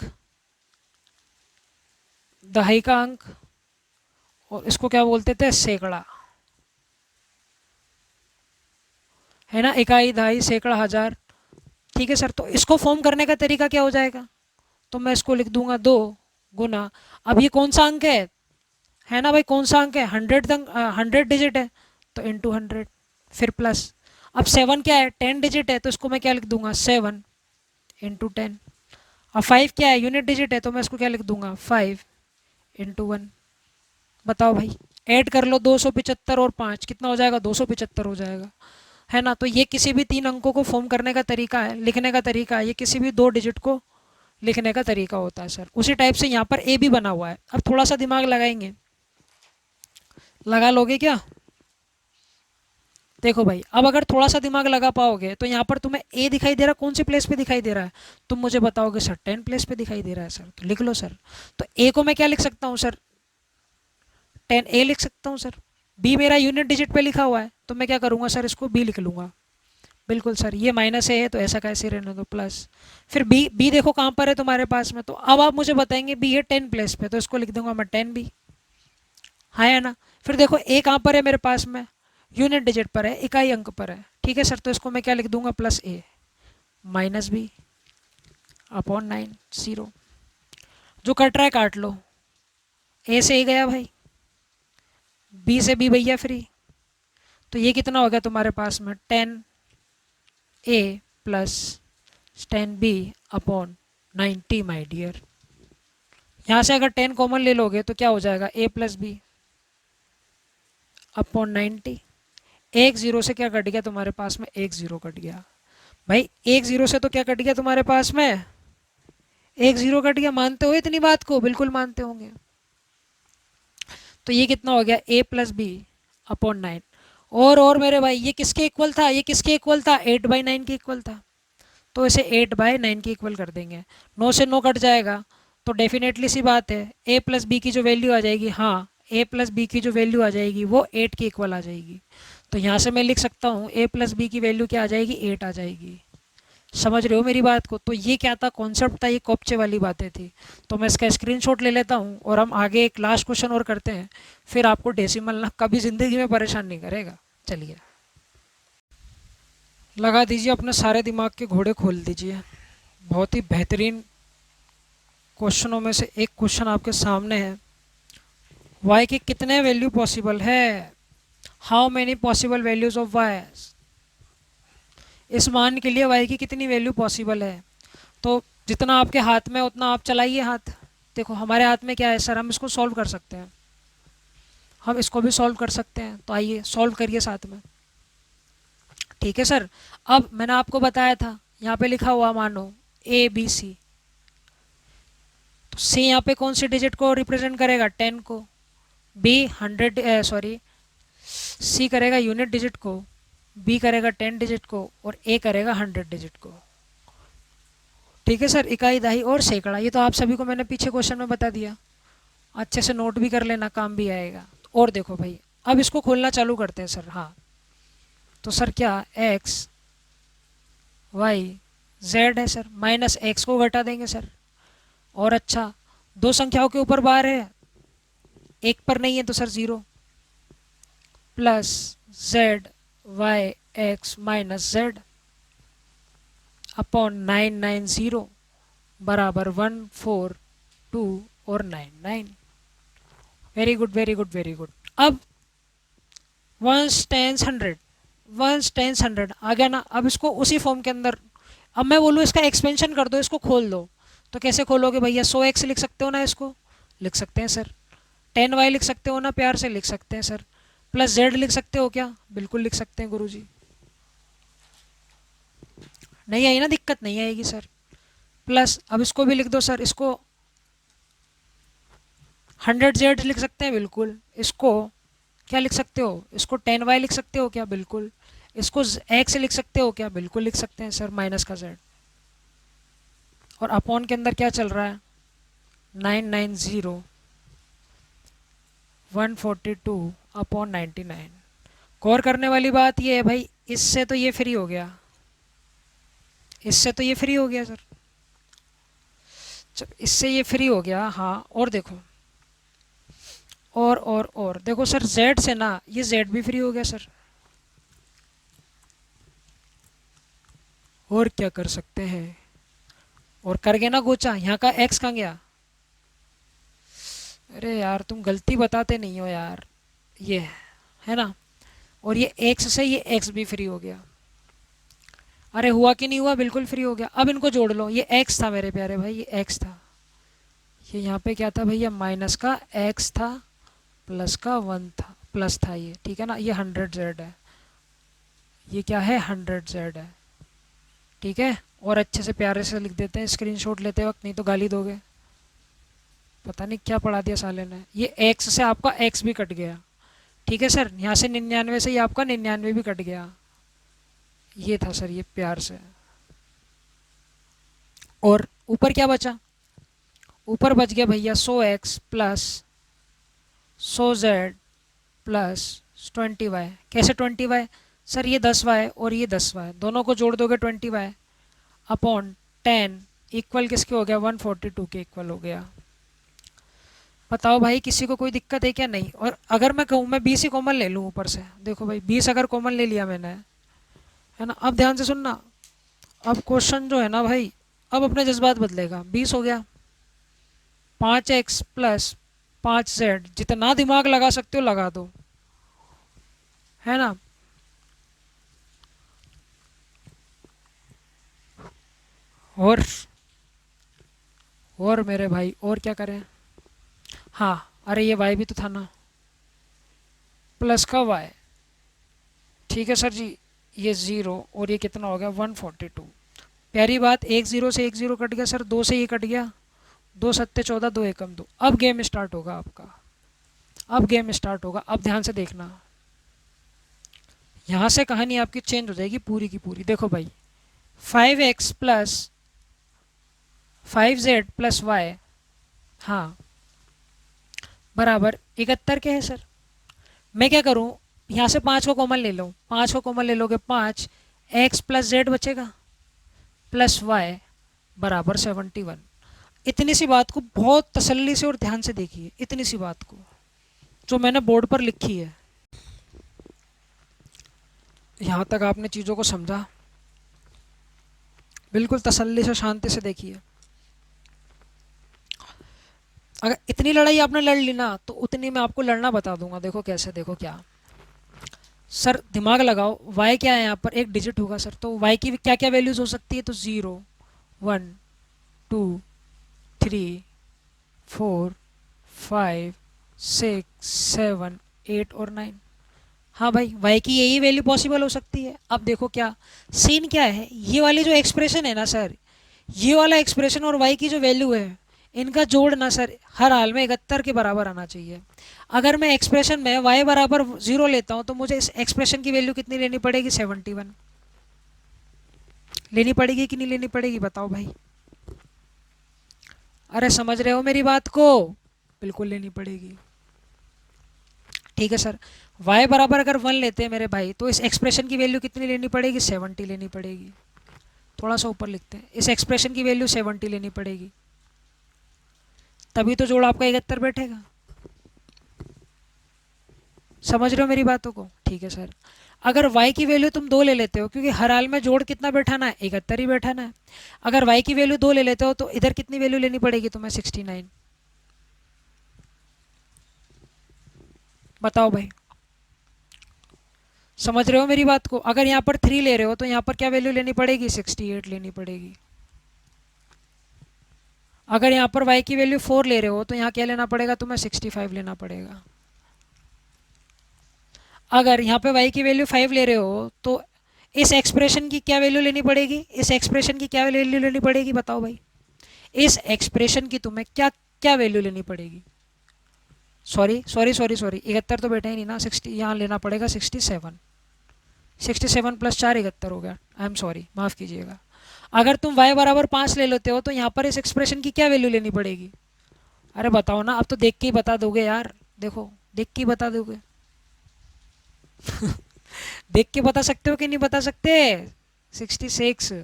दहाई का अंक, और इसको क्या बोलते थे, सैकड़ा, है ना, इकाई दहाई सैकड़ा हजार। ठीक है सर, तो इसको फॉर्म करने का तरीका क्या हो जाएगा, तो मैं इसको लिख दूंगा 2 गुना, अब ये कौन सा अंक है ना भाई, कौन सा अंक है, 100 डिजिट है, तो इंटू 100, फिर प्लस। अब 7 क्या है, 10 डिजिट है, तो इसको मैं क्या लिख दूंगा 7 इंटू 10। अब 5 क्या है, यूनिट डिजिट है, तो मैं इसको क्या लिख दूंगा 5 इंटू 1। बताओ भाई, ऐड कर लो 275 और 5 कितना हो जाएगा, 275 हो जाएगा, है ना। तो ये किसी भी 3 अंकों को फॉर्म करने का तरीका है, लिखने का तरीका है, ये किसी भी 2 डिजिट को लिखने का तरीका होता है सर। उसी टाइप से यहाँ पर ए भी बना हुआ है। अब थोड़ा सा दिमाग लगाएंगे, लगा लोगे क्या। देखो भाई, अब अगर थोड़ा सा दिमाग लगा पाओगे तो यहाँ पर तुम्हें ए दिखाई दे रहा है, कौन सी प्लेस पे दिखाई दे रहा है, तुम मुझे बताओगे सर 10 प्लेस पे दिखाई दे रहा है सर, तो लिख लो सर। तो ए को मैं क्या लिख सकता हूँ सर, 10 ए लिख सकता हूँ सर। बी मेरा यूनिट डिजिट पे लिखा हुआ है, तो मैं क्या करूँगा सर, इसको बी लिख लूँगा। बिल्कुल सर, ये माइनस ए है तो ऐसा कैसे रहने दो, प्लस। फिर बी, बी देखो कहाँ पर है तुम्हारे पास में, तो अब आप मुझे बताएंगे बी है 10 प्लेस पे, तो इसको लिख दूंगा मैं 10 बी, हाँ है ना। फिर देखो ए कहाँ पर है मेरे पास में, यूनिट डिजिट पर है, इकाई अंक पर है, ठीक है सर, तो इसको मैं क्या लिख दूंगा, प्लस ए माइनस बी अपॉन 9 0। जो कट रहा है काट लो, ए से ए गया भाई, बी से बी भैया फ्री, तो ये कितना हो गया तुम्हारे पास में 10 A plus 10 B upon 90 my dear. यहाँ से अगर 10 कॉमन ले लोगे तो क्या हो जाएगा, ए प्लस बी अपॉन 90। एक जीरो से क्या कट गया तुम्हारे पास में, एक जीरो कट गया भाई, एक जीरो से तो क्या कट गया तुम्हारे पास में, एक जीरो कट गया। मानते हो इतनी बात को, बिल्कुल मानते होंगे। तो ये कितना हो गया, ए प्लस बी अपॉन 9। और मेरे भाई ये किसके इक्वल था, ये किसके इक्वल था, 8/9 के इक्वल था, तो इसे 8/9 के इक्वल कर देंगे। 9 से 9 कट जाएगा, तो डेफिनेटली सी बात है ए प्लस बी की जो वैल्यू आ जाएगी, हाँ ए प्लस बी की जो वैल्यू आ जाएगी वो 8 के इक्वल आ जाएगी। तो यहाँ से मैं लिख सकता हूँ ए प्लस बी की वैल्यू क्या आ जाएगी, 8 आ जाएगी। समझ रहे हो मेरी बात को। तो ये क्या था, कॉन्सेप्ट था, ये कोपचे वाली बातें थी। तो मैं इसका स्क्रीनशॉट ले लेता हूँ और हम आगे एक लास्ट क्वेश्चन और करते हैं, फिर आपको डेसिमल ना कभी ज़िंदगी में परेशान नहीं करेगा। चलिए लगा दीजिए अपने सारे दिमाग के घोड़े खोल दीजिए। बहुत ही बेहतरीन क्वेश्चनों में से एक क्वेश्चन आपके सामने है, वाई के कितने वैल्यू पॉसिबल है, how many possible values of Y, इस मान के लिए वाई की कितनी वैल्यू पॉसिबल है। तो जितना आपके हाथ में उतना आप चलाइए हाथ। देखो हमारे हाथ में क्या है सर, हम इसको सॉल्व कर सकते हैं, हम इसको भी सॉल्व कर सकते हैं, तो आइए सॉल्व करिए साथ में। ठीक है सर। अब मैंने आपको बताया था यहाँ पे लिखा हुआ मानो ABC, तो C यहाँ पे कौन सी डिजिट को रिप्रेजेंट करेगा, 10 को, B 100 सॉरी C करेगा यूनिट डिजिट को, B करेगा 10 डिजिट को और A करेगा 100 डिजिट को। ठीक है सर, इकाई दहाई और सैकड़ा, ये तो आप सभी को मैंने पीछे क्वेश्चन में बता दिया, अच्छे से नोट भी कर लेना, काम भी आएगा। और देखो भाई, अब इसको खोलना चालू करते हैं सर। हाँ, तो सर क्या x y z है सर, माइनस x को घटा देंगे सर। और अच्छा, दो संख्याओं के ऊपर बार है, एक पर नहीं है तो sir 0, plus z y x minus z upon 990 बराबर 142 और 99। Very good very good very good. अब वंस टेंस 100, वंस टेंस 100 आ गया ना। अब इसको उसी फॉर्म के अंदर, अब मैं बोलूँ इसका एक्सपेंशन कर दो, इसको खोल दो, तो कैसे खोलोगे भैया, 100x लिख सकते हो ना, इसको लिख सकते हैं सर। 10y लिख सकते हो ना, प्यार से लिख सकते हैं सर। प्लस z लिख सकते हो क्या, बिल्कुल लिख सकते हैं गुरुजी। नहीं आई ना, दिक्कत नहीं आएगी सर। प्लस अब इसको भी लिख दो सर, इसको 100z लिख सकते हैं बिल्कुल। इसको क्या लिख सकते हो, इसको 10y लिख सकते हो क्या, बिल्कुल। इसको x लिख सकते हो क्या, बिल्कुल लिख सकते हैं सर, माइनस का z। और अपॉन के अंदर क्या चल रहा है, 990 142 अपॉन 99। गौर करने वाली बात ये है भाई, इससे तो ये फ्री हो गया, इससे तो ये फ्री हो गया सर, जब इससे ये फ्री हो गया। हाँ, और देखो, और देखो सर, z से ना ये z भी फ्री हो गया सर। और क्या कर सकते हैं, और कर गए ना गोचा, यहाँ का x कहाँ गया। अरे यार, तुम गलती बताते नहीं हो यार, ये है ना। और ये x से ये x भी फ्री हो गया। अरे हुआ कि नहीं हुआ, बिल्कुल फ्री हो गया। अब इनको जोड़ लो, ये x था मेरे प्यारे भाई, ये x था, ये यहाँ पे क्या था भैया, माइनस का x था, प्लस का 1 था, प्लस था ये, ठीक है ना। ये 100z है, ये क्या है, 100z है, ठीक है। और अच्छे से प्यारे से लिख देते हैं स्क्रीनशॉट लेते वक्त, नहीं तो गाली दोगे। पता नहीं क्या पढ़ा दिया साले ने। ये x से आपका x भी कट गया, ठीक है सर। यहाँ से 99 से ये आपका 99 भी कट गया। ये था सर, ये प्यार से। और ऊपर क्या बचा, ऊपर बच गया भैया 100x plus 100z plus 20y। कैसे 20y सर, ये 10y और ये 10y दोनों को जोड़ दोगे 20y अपॉन 10 इक्वल किसके हो गया, 142 के इक्वल हो गया। बताओ भाई, किसी को कोई दिक्कत है क्या, नहीं। और अगर मैं कहूँ मैं 20 ही कॉमन ले लूँ ऊपर से, देखो भाई 20 अगर कॉमन ले लिया मैंने, है ना। अब ध्यान से सुनना, अब क्वेश्चन जो है ना भाई, अब अपने जज्बात बदलेगा। 20 हो गया, 5x प्लस 5z, जितना दिमाग लगा सकते हो लगा दो, है ना। और मेरे भाई, और क्या करें। हाँ, अरे ये y भी तो था ना, प्लस का y, ठीक है सर जी। ये 0 और ये कितना हो गया, 142। प्यारी बात, एक 0 से एक 0 कट गया सर, 2 से ये कट गया, 2 सत्ते 14, 2 एकम 2। अब गेम स्टार्ट होगा आपका, अब गेम स्टार्ट होगा। अब ध्यान से देखना, यहाँ से कहानी आपकी चेंज हो जाएगी पूरी की पूरी। देखो भाई, 5x plus 5z plus y, हाँ, बराबर 71 के है सर। मैं क्या करूँ, यहाँ से 5 को कॉमन ले लो, 5 को कॉमन ले लोगे 5, x प्लस z बचेगा प्लस y बराबर 71। इतनी सी बात को बहुत तसल्ली से और ध्यान से देखिए, इतनी सी बात को जो मैंने बोर्ड पर लिखी है। यहाँ तक आपने चीज़ों को समझा, बिल्कुल तसल्ली से शांति से देखिए। अगर इतनी लड़ाई आपने लड़ ली ना, तो उतनी मैं आपको लड़ना बता दूंगा। देखो कैसे, देखो क्या सर, दिमाग लगाओ। y क्या है यहाँ पर, एक डिजिट होगा सर, तो y की क्या क्या वैल्यूज़ हो सकती है, तो 0 1 2 3 4 5 6 7 8 और 9। हाँ भाई, y की यही वैल्यू पॉसिबल हो सकती है। अब देखो क्या सीन क्या है, ये वाली जो एक्सप्रेशन है ना सर, ये वाला एक्सप्रेशन और y की जो वैल्यू है, इनका जोड़ ना सर हर हाल में 71 के बराबर आना चाहिए। अगर मैं एक्सप्रेशन में y बराबर 0 लेता हूँ तो मुझे इस एक्सप्रेशन की वैल्यू कितनी लेनी पड़ेगी, 71 लेनी पड़ेगी कि नहीं लेनी पड़ेगी, बताओ भाई। अरे समझ रहे हो मेरी बात को, बिल्कुल लेनी पड़ेगी। ठीक है सर, y बराबर अगर 1 लेते हैं मेरे भाई, तो इस एक्सप्रेशन की वैल्यू कितनी लेनी पड़ेगी, 70 लेनी पड़ेगी। थोड़ा सा ऊपर लिखते हैं, इस एक्सप्रेशन की वैल्यू 70 लेनी पड़ेगी, तभी तो जोड़ आपका 71 बैठेगा। समझ रहे हो मेरी बातों को? ठीक है सर, अगर y की वैल्यू तुम 2 ले लेते हो, क्योंकि हर हाल में जोड़ कितना बैठाना है, 71 ही बैठाना है। अगर y की वैल्यू 2 ले लेते हो तो इधर कितनी वैल्यू लेनी पड़ेगी तुम्हें, 69। बताओ भाई, समझ रहे हो मेरी बात को? अगर यहाँ पर 3 ले रहे हो तो यहाँ पर क्या वैल्यू लेनी पड़ेगी, 68 लेनी पड़ेगी। अगर यहाँ पर y की वैल्यू 4 ले रहे हो तो यहाँ क्या लेना पड़ेगा तुम्हें, 65 लेना पड़ेगा। अगर यहाँ पे y की वैल्यू 5 ले रहे हो तो इस एक्सप्रेशन की क्या वैल्यू लेनी पड़ेगी, इस एक्सप्रेशन की क्या वैल्यू लेनी पड़ेगी, बताओ भाई। इस एक्सप्रेशन की तुम्हें क्या क्या वैल्यू लेनी पड़ेगी, सॉरी सॉरी सॉरी सॉरी 71 तो बैठा ही नहीं ना, 60 यहाँ लेना पड़ेगा 67। 67 प्लस 4 71 हो गया, आई एम सॉरी, माफ़ कीजिएगा। अगर तुम y बराबर 5 ले लेते हो तो यहाँ पर इस एक्सप्रेशन की क्या वैल्यू लेनी पड़ेगी, अरे बताओ ना, अब तो देख के ही बता दोगे यार, देखो देख के ही बता दोगे। देख के बता सकते हो कि नहीं बता सकते, 66।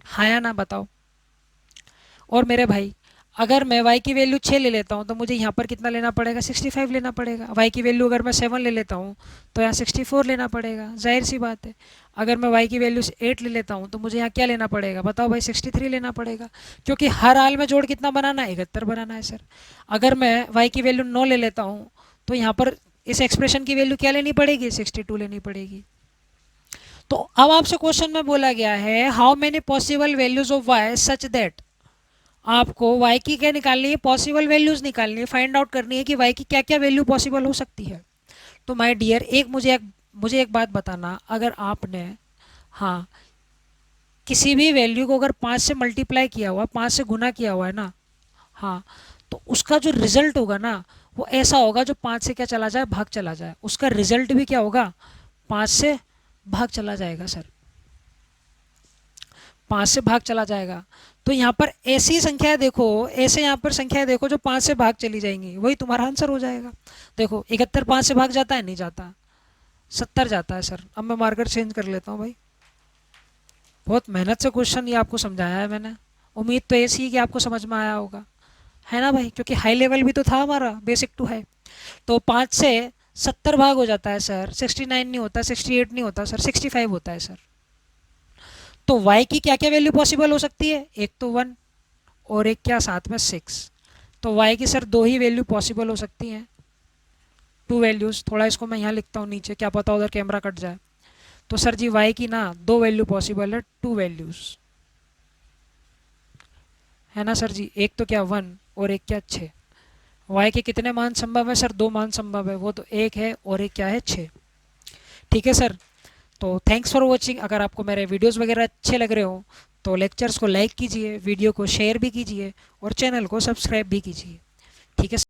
हाँ या ना बताओ। और मेरे भाई, अगर मैं y की वैल्यू 6 ले लेता हूँ तो मुझे यहाँ पर कितना लेना पड़ेगा, 65 लेना पड़ेगा। y की वैल्यू अगर मैं 7 ले लेता हूँ तो यहाँ 64 लेना पड़ेगा, जाहिर सी बात है। अगर मैं y की वैल्यू 8 ले लेता हूँ तो मुझे यहाँ क्या लेना पड़ेगा, बताओ भाई, 63 लेना पड़ेगा। क्योंकि हर हाल में जोड़ कितना बनाना है, 71 बनाना है सर। अगर मैं y की वैल्यू 9 ले लेता हूँ तो यहाँ पर इस एक्सप्रेशन की वैल्यू क्या लेनी पड़ेगी, 62 लेनी पड़ेगी। तो अब आपसे क्वेश्चन में बोला गया है, how many possible values of y such that, आपको y की क्या निकालनी है, पॉसिबल वैल्यूज निकालनी है, फाइंड आउट करनी है कि y की क्या क्या वैल्यू पॉसिबल हो सकती है। तो माय डियर, मुझे एक बात बताना, अगर आपने, हाँ, किसी भी वैल्यू को अगर 5 से मल्टीप्लाई किया हुआ, 5 से गुना किया हुआ है ना, हाँ, तो उसका जो रिजल्ट होगा ना, वो ऐसा होगा जो 5 से क्या चला जाए, भाग चला जाए, उसका रिजल्ट भी क्या होगा, 5 से भाग चला जाएगा सर, 5 से भाग चला जाएगा। तो यहाँ पर ऐसी संख्याएं देखो, ऐसे यहाँ पर संख्याएं देखो जो 5 से भाग चली जाएंगी, वही तुम्हारा आंसर हो जाएगा। देखो 71 5 से भाग जाता है, नहीं जाता, 70 जाता है सर। अब मैं मार्कर चेंज कर लेता हूँ भाई, बहुत मेहनत से क्वेश्चन ये आपको समझाया है मैंने, उम्मीद तो ऐसी है कि आपको समझ में आया होगा, है ना भाई, क्योंकि हाई लेवल भी तो था हमारा, बेसिक टू हाई। तो 5 से 70 भाग हो जाता है सर, 69 नहीं होता, 68 नहीं होता सर, 65 होता है सर। तो y की क्या क्या वैल्यू पॉसिबल हो सकती है, एक तो 1 और एक क्या साथ में 6। तो y की सर 2 ही वैल्यू पॉसिबल हो सकती हैं, 2 वैल्यूज़। थोड़ा इसको मैं यहाँ लिखता हूँ नीचे, क्या पता उधर कैमरा कट जाए। तो सर जी y की ना 2 वैल्यू पॉसिबल है, 2 वैल्यूज़, है ना सर जी। एक तो क्या 1 और एक क्या 6। y के कितने मान संभव है सर, 2 मान संभव है, वो तो एक है और एक क्या है, 6। ठीक है सर। तो थैंक्स फॉर वॉचिंग। अगर आपको मेरे वीडियोस वगैरह अच्छे लग रहे हो तो लेक्चर्स को लाइक कीजिए, वीडियो को शेयर भी कीजिए और चैनल को सब्सक्राइब भी कीजिए। ठीक है।